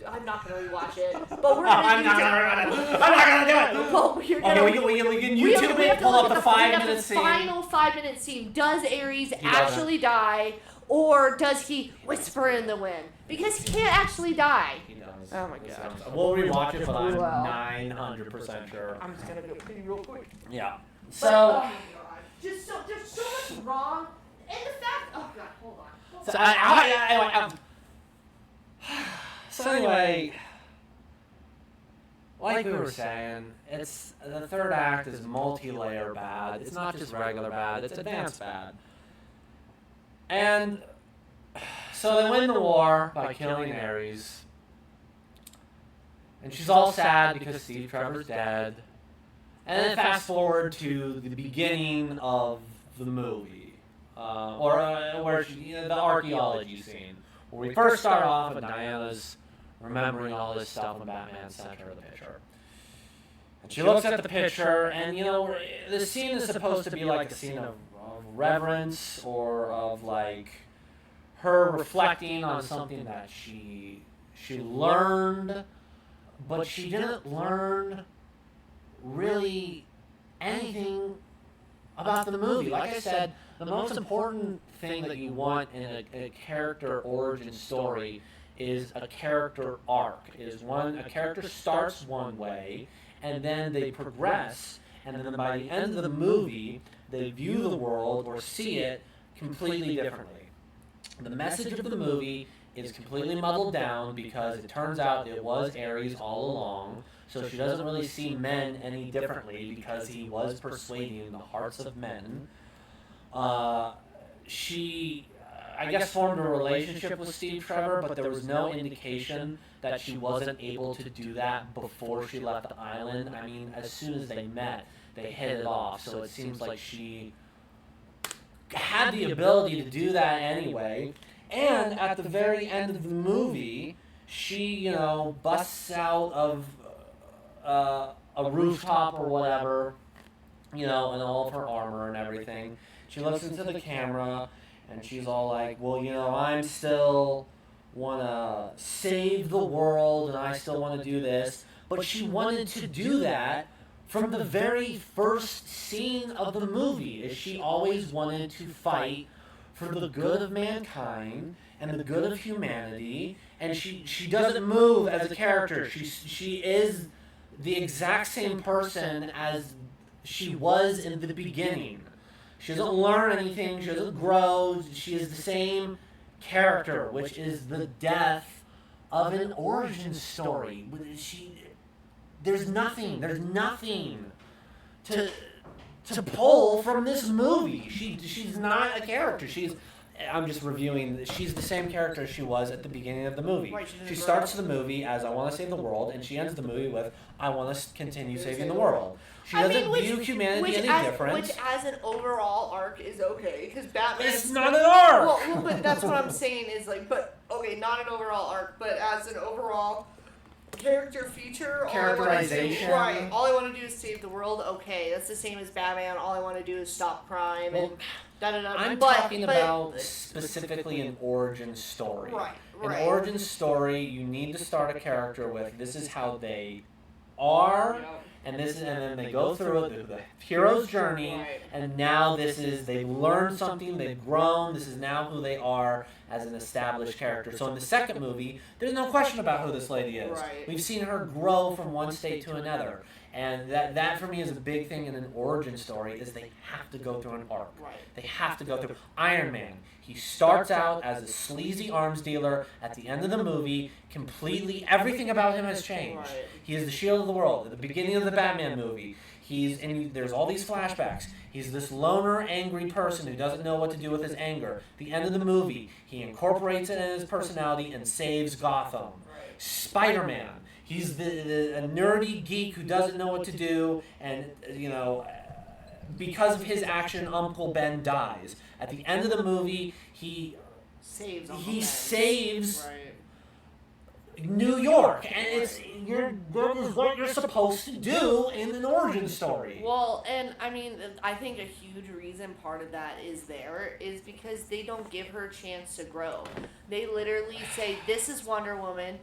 I'm not gonna rewatch it. But we're gonna I'm not gonna do it! But we're gonna, Okay, we can YouTube it, pull up the 5-minute scene. Final 5-minute scene. Does Ares actually die, or does he whisper in the wind? Because he can't actually die. He does. Oh my god. We'll rewatch it, but I'm Well. 900% sure. I'm just gonna go pee real quick. Yeah. But, So, oh my god. There's so much wrong. And the fact, oh god, hold on. So anyway, like we were saying, it's the third act is multi-layer bad. It's not just regular bad, it's advanced bad. And so they win the war by killing Ares. And she's all sad because Steve Trevor's dead. And then fast forward to the beginning of the movie. Where the archaeology scene, where we first start off and Diana's remembering all this stuff when Batman sent her the picture. And she looks at the picture, and the scene is supposed to be like a scene of reverence or of like her reflecting on something that she learned, but she didn't learn really anything about the movie. Like I said, the most important thing that you want in a character origin story is a character arc. A character starts one way, and then they progress, and then by the end of the movie, they view the world or see it completely differently. The message of the movie is completely muddled down because it turns out it was Ares all along, so she doesn't really see men any differently because he was persuading the hearts of men. She, I guess, formed a relationship with Steve Trevor, but there was no indication that she wasn't able to do that before she left the island. I mean, as soon as they met, they hit it off, so it seems like she had the ability to do that anyway. And at the very end of the movie, she, busts out of a rooftop or whatever, in all of her armor and everything. She looks into the camera, and she's all like, well, I'm still want to save the world, and I still want to do this. But she wanted to do that from the very first scene of the movie, is she always wanted to fight for the good of mankind and the good of humanity, and she doesn't move as a character. She is the exact same person as she was in the beginning. She doesn't learn anything. She doesn't grow. She is the same character, which is the death of an origin story. There's nothing to pull from this movie. She's not a character. I'm just reviewing. She's the same character she was at the beginning of the movie. Right, she starts the movie as I want to save the world, and she ends the movie with I want to continue saving the world. She doesn't view humanity any different. Which, as an overall arc, is okay because Batman. It's not an arc. Well, but that's what I'm saying is like, but okay, not an overall arc, but as an overall character feature, characterization. All I want to do is save the world. Okay, that's the same as Batman. All I want to do is stop crime and da-da-da. I'm talking about specifically an origin story. Right. An origin story, you need to start a character with this is how they are, and then they go through it, the hero's journey, and now they've learned something, they've grown, this is now who they are as an established character. So in the second movie, there's no question about who this lady is. Right. We've seen her grow from one state to another. And that for me is a big thing in an origin story is they have to go through an arc. Right. They have to go through. Iron Man, he starts out as a sleazy arms dealer. At the end of the movie, completely everything about him has changed. Right. He is the shield of the world. At the beginning of the Batman movie, there's all these flashbacks. He's this loner, angry person who doesn't know what to do with his anger. The end of the movie, he incorporates it in his personality and saves Gotham. Right. Spider-Man. He's a nerdy geek who doesn't know what to do, and because of his action, Uncle Ben dies. At the end of the movie, he saves New York, and that is what you're supposed to do in an origin story. Well, and I mean, I think a huge reason part of that is because they don't give her a chance to grow. They literally say, "This is Wonder Woman.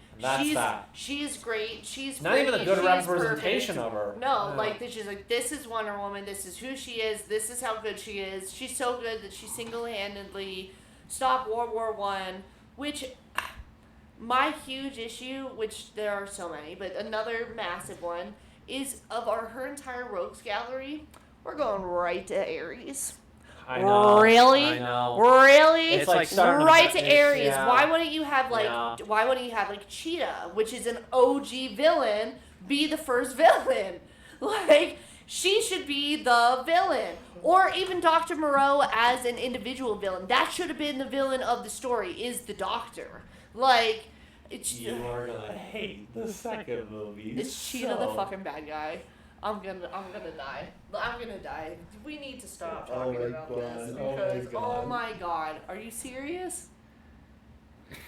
She's great. She's not pretty, even a good she's representation perfect." of her. No, she's like, "This is Wonder Woman. This is who she is. This is how good she is. She's so good that she single-handedly stopped World War I," which. My huge issue, which there are so many, but another massive one, is of her entire rogues gallery, we're going right to Ares. I know. Really? I know. Really? It's like right to Ares. Yeah. Why wouldn't you have Cheetah, which is an OG villain, be the first villain? She should be the villain. Or even Dr. Moreau as an individual villain. That should have been the villain of the story, is the Doctor. You are gonna hate the second movie. It's Cheetah the fucking bad guy. I'm gonna die. I'm gonna die. We need to stop talking about this because oh my god, are you serious?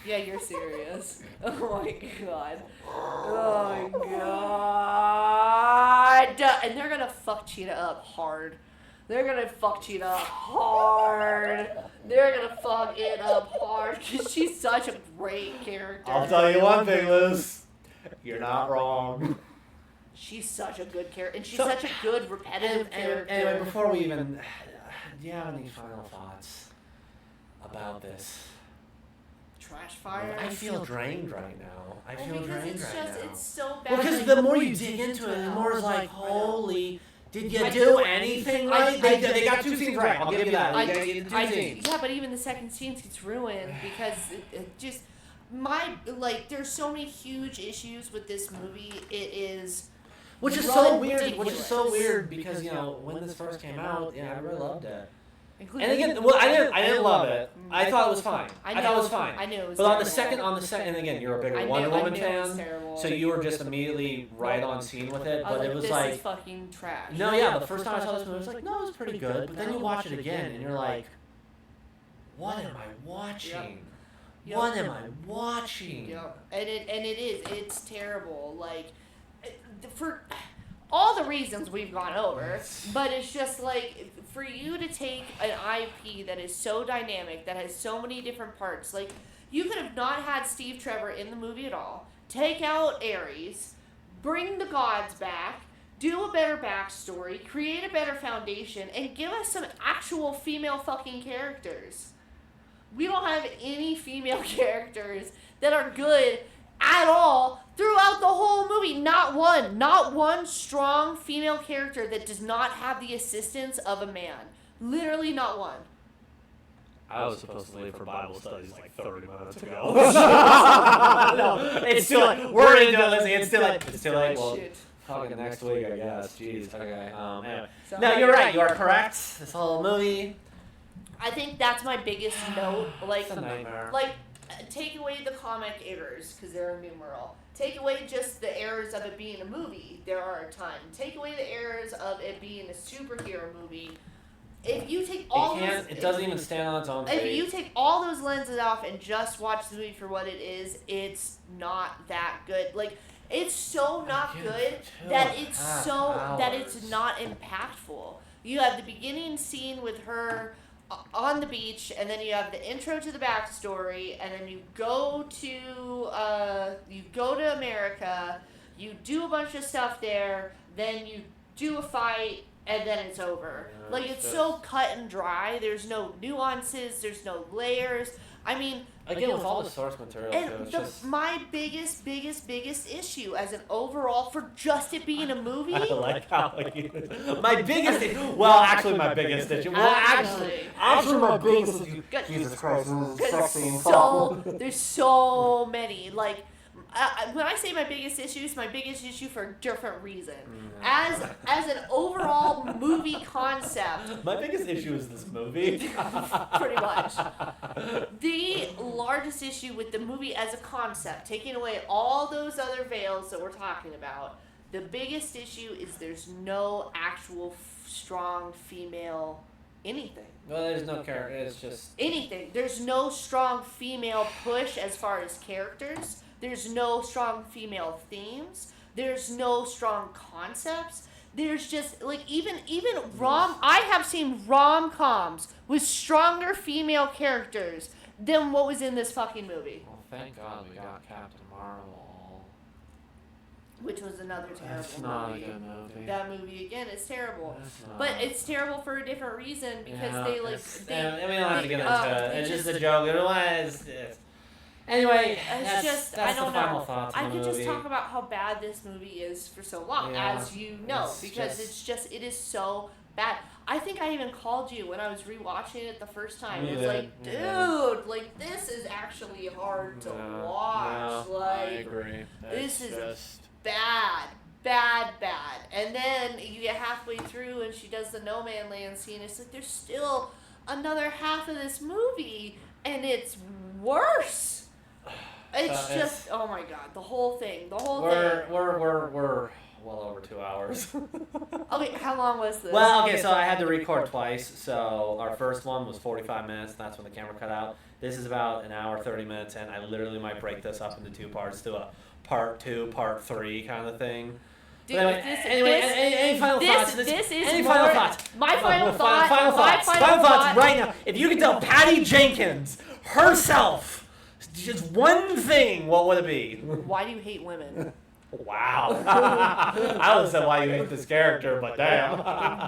Yeah, you're serious. Oh my god. Oh my god. And they're gonna fuck Cheetah up hard. They're gonna fuck Cheetah up hard. They're gonna fuck it up hard because she's such a great character. I'll tell you one thing, Liz. You're not wrong. She's such a good character, and she's such a good repetitive character. Anyway, before we even, do you have any final thoughts about this? Trash fire. I feel drained right now. It's so bad. Because the more you dig into it, the more it's like, holy. Did you do anything right? They got two scenes right. I'll give you that. Yeah, but even the second scene gets ruined because it just there's so many huge issues with this movie. It is, which is so weird because when this first came out, I really loved it. And again, I didn't love it. I thought it was fine. I thought it was fine. I knew it was but terrible. on the second, and again, you're a bigger Wonder Woman fan, so you were just immediately right on scene with it. But it was this is fucking trash. No, yeah, the first time I saw this movie, I was like, no, it was pretty good. But then you watch it again, and you're like, what am I watching? Yep. What am I watching? Yep. And it's terrible. For all the reasons we've gone over, but it's just for you to take an IP that is so dynamic, that has so many different parts, you could have not had Steve Trevor in the movie at all, take out Ares, bring the gods back, do a better backstory, create a better foundation, and give us some actual female fucking characters. We don't have any female characters that are good at all throughout the whole movie. Not one strong female character that does not have the assistance of a man. Literally not one. I was supposed to leave for Bible studies like 30 minutes ago. No, it's too late. We're into it, Lizzie. It's too late. It's too late. Well, Shit. fucking next week, I guess. Jeez. Okay. Anyway. So No, you're right. You are correct. This whole movie. I think that's my biggest note. Like, It's a nightmare. like, take away the comic errors because they're numeral. Take away just the errors of it being a movie. There are a ton. Take away the errors of it being a superhero movie. If you take all It doesn't even stand on its own feet. If you take all those lenses off and just watch the movie for what it is, it's not that good. Like, it's so not good that it's not impactful. You have the beginning scene with her on the beach, and then you have the intro to the backstory, and then you go to America, you do a bunch of stuff there, then you do a fight, and then it's over. Yeah, like, it's so cut and dry. There's no nuances. There's no layers. I mean, again, with all the source material, and too, my biggest issue as an overall for just it being a movie. I like how my biggest issue. Well, actually, my biggest issue. Well, actually, my biggest issue. Good. Jesus Christ, this is sexy and There's so many. Like, when I say my biggest issue, it's my biggest issue for a different reason. As an overall movie concept. My biggest issue is this movie. Pretty much. The largest issue with the movie as a concept, taking away all those other veils that we're talking about, the biggest issue is there's no actual strong female anything. Well, there's no character. It's just anything. There's no strong female push as far as characters. There's no strong female themes. There's no strong concepts. There's just, like, even I have seen rom-coms with stronger female characters than what was in this fucking movie. Well, thank God we got Captain Marvel. Which was another terrible That's not movie. a good movie. That movie, again, is terrible. That's not. But it's terrible for a different reason because we don't have to get into it. It's just a joke. It was. Anyway, that's I the don't final know. thoughts I on the could just movie. talk about how bad this movie is for so long, Yeah, as you know, because it is so bad. I think I even called you when I was rewatching it the first time. It was like, dude, like, this is actually hard to watch. No, like, I agree. This is bad. And then you get halfway through and she does the No Man Land scene. It's like there's still another half of this movie and it's worse. It's just, oh my God, the whole thing. We're well over 2 hours. Okay, how long was this? Well, okay, so I had to record twice. So our first one was 45 minutes. That's when the camera cut out. This is about an hour, 30 minutes, and I literally might break this up into 2 parts, do a part 2, part 3 kind of thing. Dude, any final thoughts? Any final thoughts? My final thoughts right now. If you could tell Patty Jenkins herself just one thing, what would it be? Why do you hate women? Wow. I would have said why you hate this character, but damn.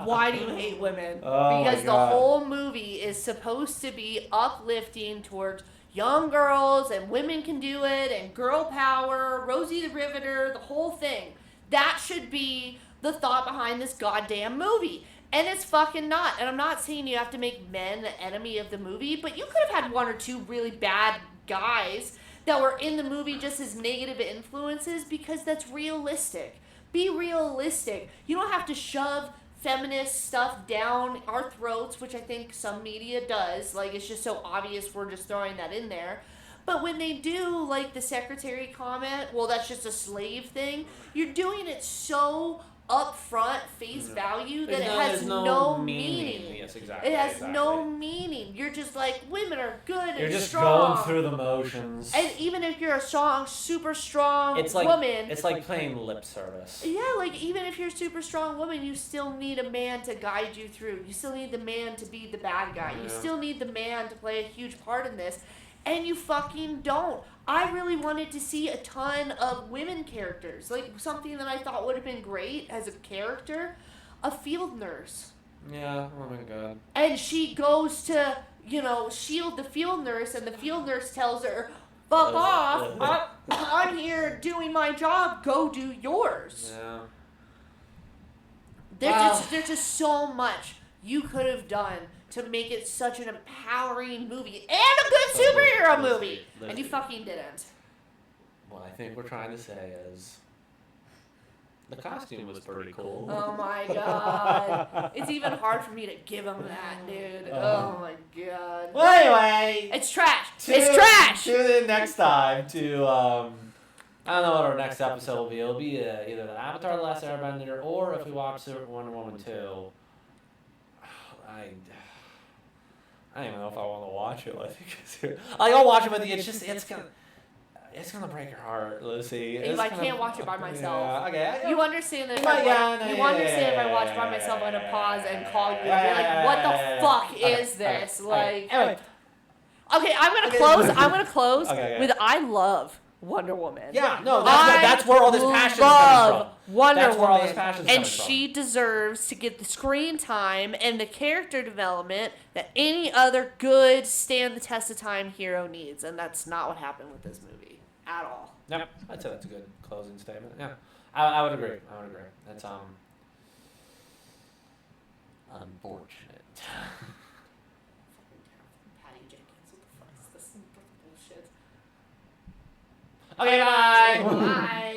Why do you hate women? Oh, because the whole movie is supposed to be uplifting towards young girls and women can do it and girl power, Rosie the Riveter, the whole thing. That should be the thought behind this goddamn movie. And it's fucking not. And I'm not saying you have to make men the enemy of the movie, but you could have had 1 or 2 really bad guys that were in the movie just as negative influences because that's realistic. Be realistic. You don't have to shove feminist stuff down our throats, which I think some media does. Like, it's just so obvious we're just throwing that in there. But when they do, like, the secretary comment, well, that's just a slave thing, you're doing it so upfront face value that it has no meaning. Yes, exactly. It has no meaning. You're just like, women are good and You're just strong. going through the motions. And even if you're a strong, super strong woman. It's like playing lip service. Yeah, like, even if you're a super strong woman, you still need a man to guide you through. You still need the man to be the bad guy. You still need the man to play a huge part in this. And you fucking don't. I really wanted to see a ton of women characters. Like, something that I thought would have been great as a character, a field nurse. Yeah, oh my God. And she goes to, shield the field nurse, and the field nurse tells her, fuck off, I'm here doing my job, go do yours. Yeah. There's just so much you could have done to make it such an empowering movie and a good superhero movie? And you fucking didn't. What I think we're trying to say is the costume was pretty cool. Oh my god. It's even hard for me to give him that, dude. Oh my god. Well, anyway. It's trash. It's trash! Tune in next time to, I don't know what our next episode will be. It'll be either the Avatar The Last Airbender or if we watch Wonder Woman 2. I don't even know if I want to watch it. I think I'll watch it, but it's gonna break your heart, Lucy. I can't watch it by myself. Yeah, okay. You understand that if if I watch by myself, I'm gonna pause and call you and be like, "What the fuck is this?" Like, anyway. Okay, I'm gonna close with I love Wonder Woman. Yeah, no, that's where all this passion is coming from. Wonder Woman, all this passion and she deserves to get the screen time and the character development that any other good stand the test of time hero needs, and that's not what happened with this movie at all. Yep, I'd say that's a good closing statement. Yeah, I would agree. That's unfortunate. Patty Jenkins, what the fuck is this bullshit? Okay, bye. Bye.